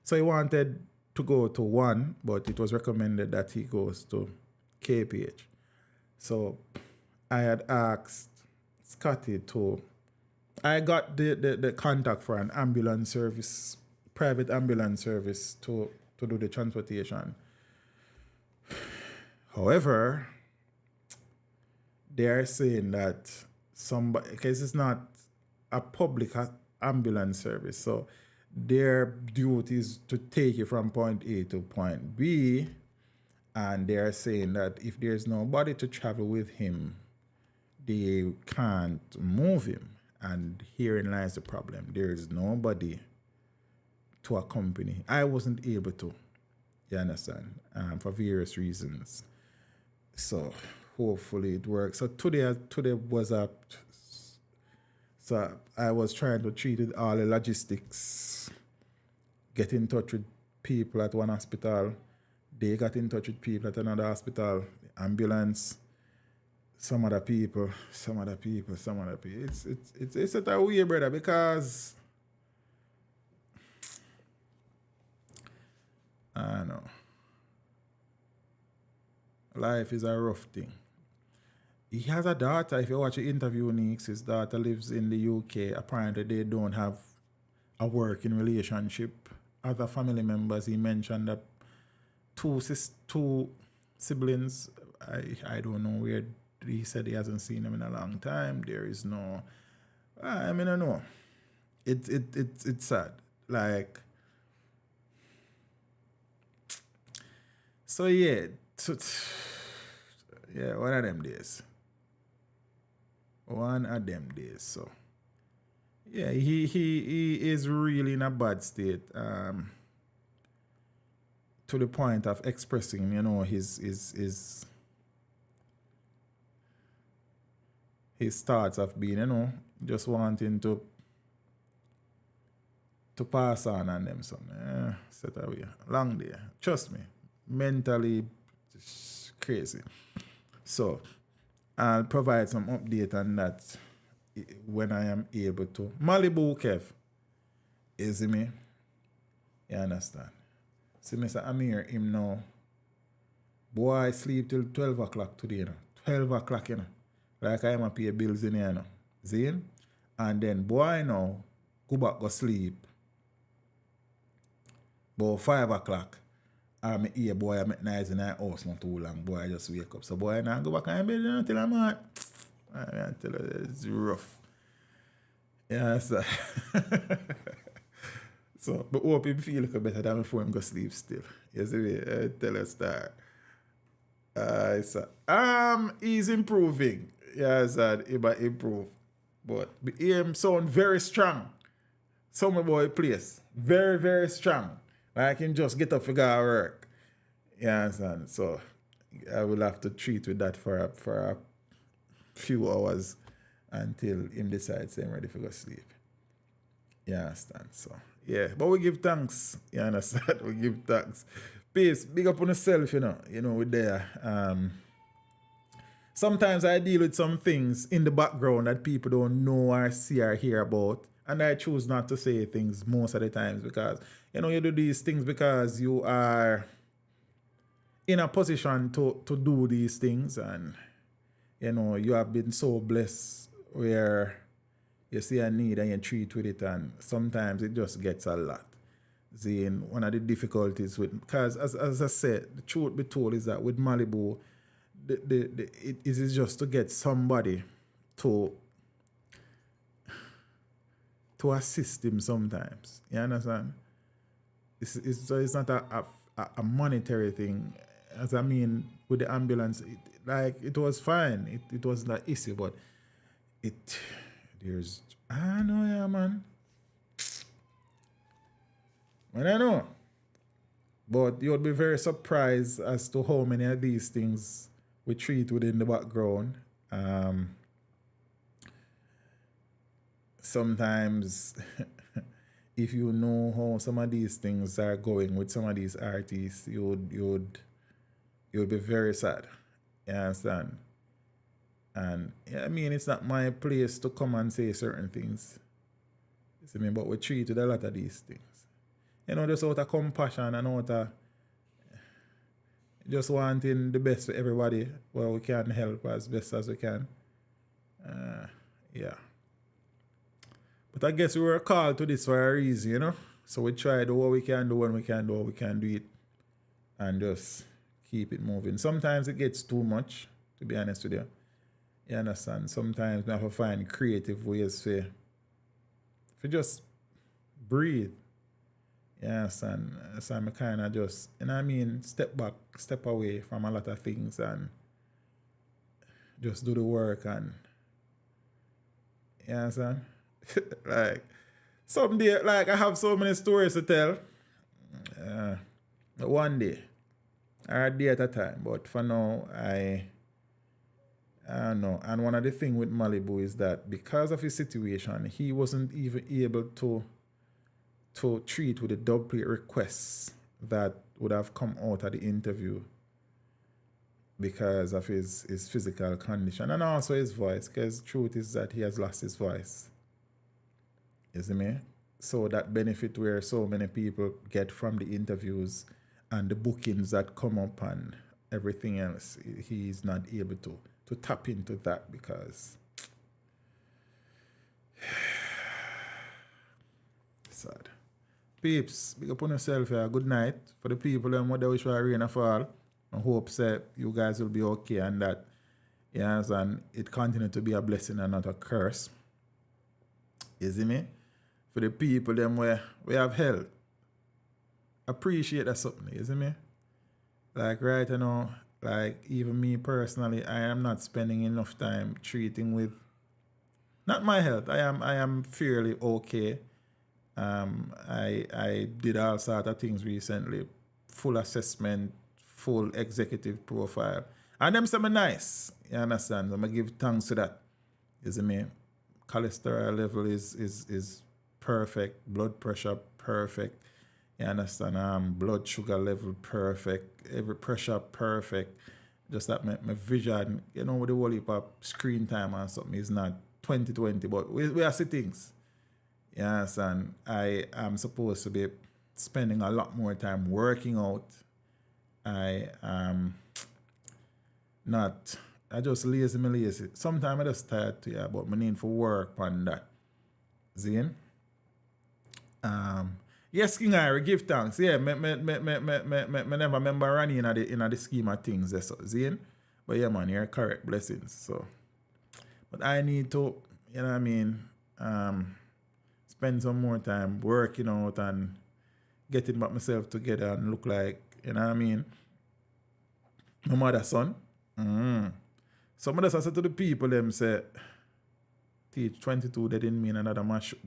So he wanted to go to one, but it was recommended that he goes to KPH. So I had asked Scotty I got the contact for an ambulance service, private ambulance service to do the transportation. However, they are saying that somebody, because it's not a public ambulance service, so their duty is to take you from point A to point B, and they are saying that if there's nobody to travel with him, they can't move him. And herein lies the problem. There is nobody to accompany. I wasn't able to, you understand, for various reasons. So hopefully it works. So today was so I was trying to treat with all the logistics, get in touch with people at one hospital. They got in touch with people at another hospital, ambulance, some other people. It's a weird, brother, because I know life is a rough thing. He has a daughter. If you watch the interview, Nix, his daughter lives in the UK. Apparently, they don't have a working relationship. Other family members, he mentioned that two siblings. I don't know where. He said he hasn't seen them in a long time. There is no. I don't know. It's sad. Like. So yeah. Yeah, one of them days. So yeah, he is really in a bad state. To the point of expressing, his thoughts of being, just wanting to pass on them something. Set away. Long day. Trust me. Mentally crazy. So I'll provide some update on that when I am able to. Malibu Kev. Is me? You understand? See, Mr. Amir, him now. Boy, sleep till 12 o'clock today, 12 o'clock, Like I am a pay bills in here, See? And then, boy, now, go back, go sleep. About 5 o'clock. I'm here, boy, I'm at night in the house not too long. Boy, I just wake up. So, boy, now go back in bed until I'm hot. I tell you, it's rough. Yeah, so. So, but hope him feel like better than before him go sleep still. You see me? I tell you, start. He's improving. Yeah, sir, he might improve. But him sound very strong. Some boy place. Very, very strong. Like him just get up for go work. You understand? So I will have to treat with that for a few hours until him decides I'm ready for go sleep. You understand? So yeah. But we give thanks. You understand? We give thanks. Peace. Big up on yourself, we're there. Sometimes I deal with some things in the background that people don't know or see or hear about. And I choose not to say things most of the times because, you do these things because you are in a position to do these things. And, you have been so blessed where you see a need and you treat with it. And sometimes it just gets a lot. See, one of the difficulties with, because as I said, the truth be told is that with Malibu, it is just to get somebody to assist him sometimes. You understand? It's not a monetary thing. As I mean, with the ambulance, it was fine. It wasn't an issue, but I know, yeah, man. I don't know. But you'll be very surprised as to how many of these things we treat within the background. Sometimes, if you know how some of these things are going with some of these artists, you'd be very sad. You understand? And yeah, I mean, it's not my place to come and say certain things. You see me? But we treat with a lot of these things. You know, just out of compassion and out of just wanting the best for everybody where we can help as best as we can. Yeah. But I guess we were called to this for a reason, you know? So we try to do what we can do when we can do what we can do it and just keep it moving. Sometimes it gets too much, to be honest with you. You understand? Sometimes we have to find creative ways to just breathe. Yes, and so I'm kind of just, you know what I mean, step back, step away from a lot of things and just do the work and, you understand? Like, someday, like, I have so many stories to tell. One day, or a day at a time, but for now, I don't know. And one of the things with Malibu is that because of his situation, he wasn't even able to treat with the dub plate requests that would have come out of the interview because of his physical condition and also his voice, because the truth is that he has lost his voice. You see me? So that benefit where so many people get from the interviews and the bookings that come up and everything else, he's not able to tap into that because sad. Peeps, big up on yourself here. Good night. For the people that wish for a rain or fall, I hope that you guys will be okay and that, yes, and it continue to be a blessing and not a curse. You see me? For the people them where we have health, appreciate that something, you see me? Like right now, like even me personally, I am not spending enough time treating with, not my health, I am fairly okay. I did all sorts of things recently, full assessment, full executive profile. And them say me nice, you understand? I'm gonna give thanks to that. You see me? Cholesterol level is perfect, blood pressure perfect. You understand? Blood sugar level perfect, every pressure perfect. Just that my vision, you know, with the whole heap of screen time and something is not 20/20, but we are see things. You understand? I am supposed to be spending a lot more time working out. I am not, I just lazy. Sometimes I just tired to you, but I need for work on that. Zane? Yes, King Irie, give thanks. Yeah, me never remember running in the scheme of things. So, Zane? But yeah, man, you're correct. Blessings. So, but I need to, you know what I mean, spend some more time working out and getting back myself together and look like, you know what I mean, my mother's son. Some of us say to the people, them say, teach 22, they didn't mean another mass shoot.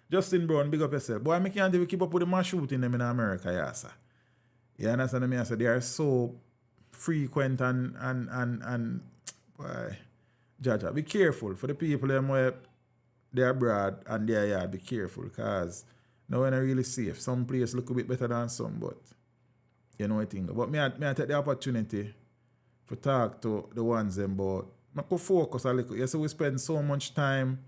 Justin Brown, big up yourself. Boy, I can't even keep up with the mass shooting them in America, yeah, sir. You understand me? I said they are so frequent and boy, Jaja, be careful for the people them where they're abroad and they're yard, be careful, because no one are really safe. Some place look a bit better than some, but you know what I think. But I take the opportunity to talk to the ones them about I could focus a little. You see, we spend so much time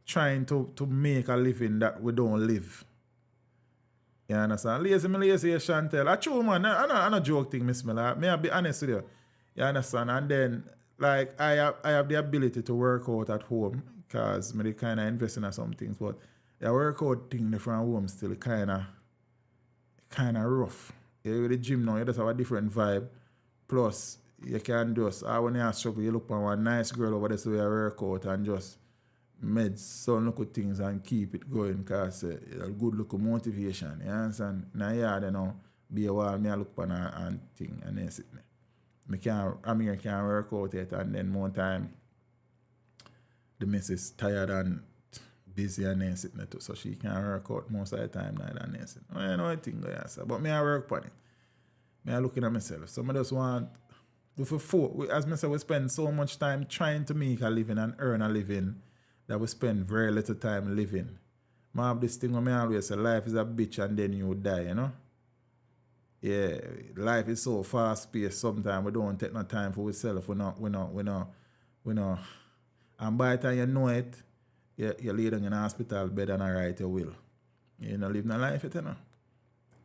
trying to make a living that we don't live. You understand? Lazy, Chantel. I true, man. I not joke thing, Miss Miller. May I be honest with you? You understand? And then, like, I have the ability to work out at home because I kind of invest in some things, but the workout thing from home still kind of rough. You with the gym now, you just have a different vibe. Plus, you can just, when you struggle, you look for one nice girl over there so you work out and just meds some little things and keep it going because it's a good look of motivation. You understand? Now, yeah, you know, be a while, me I look for and thing and then sit there. I'm here, can't work out yet, and then more time, the missus tired and busy and then sitting there too, so she can't work out most of the time now than then sitting. I know I think but me I work on it. Me I looking at myself. So I just want as I said, we spend so much time trying to make a living and earn a living that we spend very little time living. I have this thing where I always say life is a bitch and then you die, you know? Yeah, life is so fast paced sometimes we don't take no time for ourselves. We know. And by the time you know it, you lay down in a hospital bed and I write your will. You don't live no life yet, you know?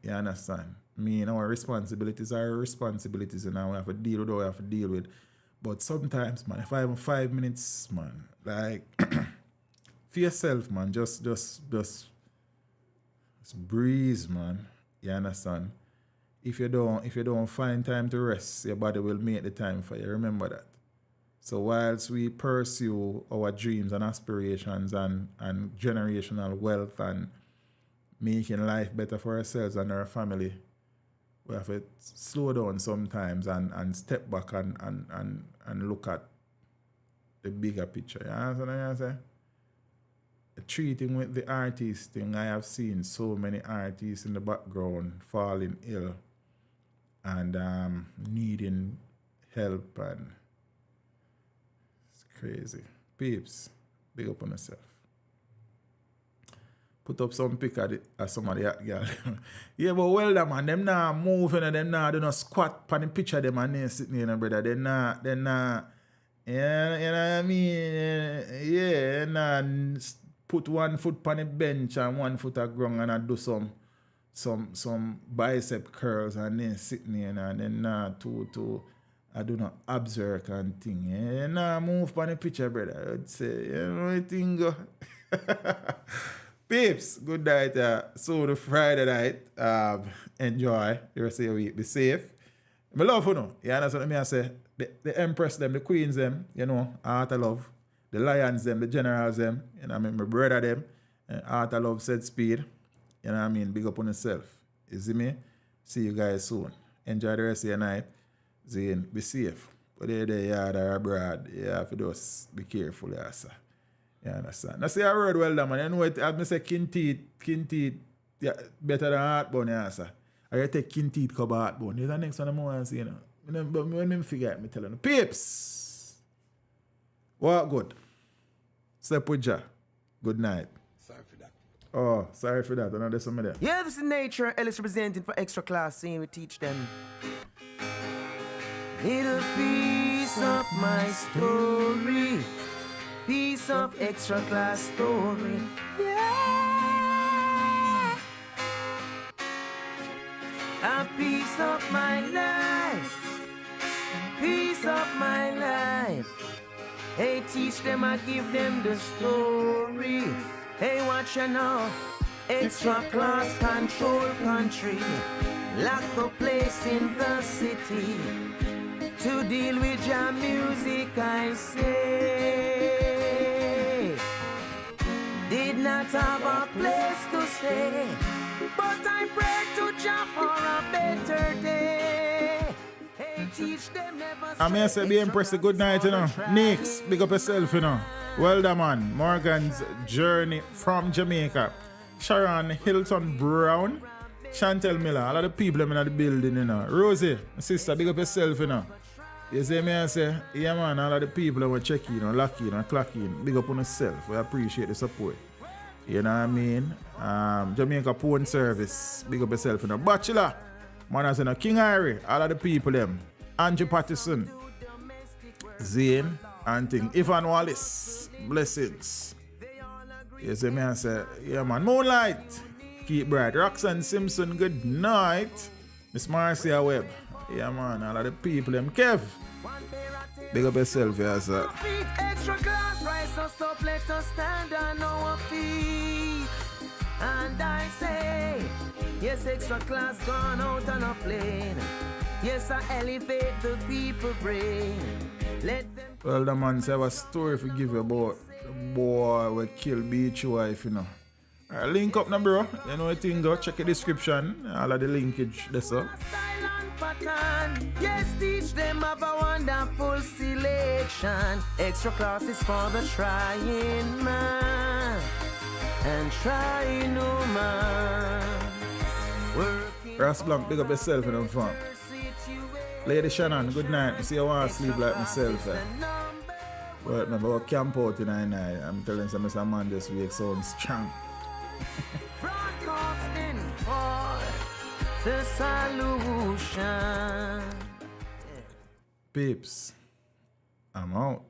You understand? Our responsibilities are our responsibilities and we have to deal with what we have to deal with. But sometimes, man, if I have 5 minutes, man, like for yourself, man, just breeze, man. You understand? If you don't find time to rest, your body will make the time for you. Remember that. So whilst we pursue our dreams and aspirations and generational wealth and making life better for ourselves and our family, we have to slow down sometimes and step back and look at the bigger picture. You understand what I'm saying? Treating with the artist thing, I have seen so many artists in the background falling ill and needing help, and it's crazy. Peeps, big up on yourself. Put up some pic of somebody, girl. Yeah, but well done, man. Them not moving and them not do no squat pan the picture them and they sitting in, brother. They not, yeah, you know what I mean? Yeah, nah, put 1 foot on the bench and 1 foot on the ground and I do some bicep curls and then sitting in and then I do not observe and thing. Yeah, nah, move on the picture, brother. I'd say, you know what thing go. Peeps, good night. So the Friday night, enjoy the rest of your week. Be safe. I love you know. You understand what I say? The empress them, the queens them, you know, Heart of Love. The lions them, the generals them, you know what I mean? My brother them, Heart of Love said speed. You know what I mean? Big up on yourself. You see me? See you guys soon. Enjoy the rest of your night. Zane, be safe. But they're yard or abroad, you have to just be careful, yeah, sir. You understand? Now, say a word well done, man. You know what? I say kin teeth, yeah, better than heartburn, yeah, sir. Or you take kin teeth cover heartburn. Here's the next one I want to see, you know. But when I figure it, I tell you, peeps! What good? Step with ya. Good night. Sorry for that. Oh, sorry for that. I know there's somebody there. Yeah, this is Nature. Ellis representing for Extra Class Scene. We teach them. Little piece of my story. Piece of Extra Class story. Yeah. A piece of my life. Piece of my life. Hey, teach them, I give them the story. Hey, watch you now. Extra Class control country. Lock the place in the city. To deal with your music, I say. Did not have a place to stay, but I pray to Jah for a better day. Hey, teach them never. I may say be impressed. Good night, you know. Nix, big up yourself, you know. Well done, man. Morgan's journey from Jamaica. Sharon Hilton Brown, Chantel Miller, all of the people in the building, you know. Rosie, my sister, big up yourself, you know. You see me, I say, yeah, man, all of the people that were checking, lock in, and clock in, big up on yourself. We appreciate the support. You know what I mean? Jamaica Porn Service, big up yourself, you know. Bachelor, man, I say, King Harry, all of the people, them. Andrew Patterson, Zane, and thing. Ivan Wallace, blessings. You see me, I say, yeah, man, Moonlight, keep bright. Roxanne Simpson, good night. Miss Marcia Webb. Yeah, man, all of the people, them. Kev, big up yourself, yeah, sir. Extra Class, rise us up, let us stand on our feet. And I say, yes, Extra Class gone out on a plane. Yes, I elevate the people brain. Let them. Well, the man say I have a story to give you about the boy who killed Beachy wife, you know. Link up now, bro. You know what thing go? Check the description. All of the linkage, that's all. Yes, teach them have a wonderful selection. Extra Class is for the trying man. and try no man. Working Ross Blanc, big up yourself in them fun. Lady Shannon, good night. I see you want to sleep like myself. But remember, I camp out in the night. I'm telling some Mr. Man this week sounds strong. broadcasting for the solution. Peeps, I'm out.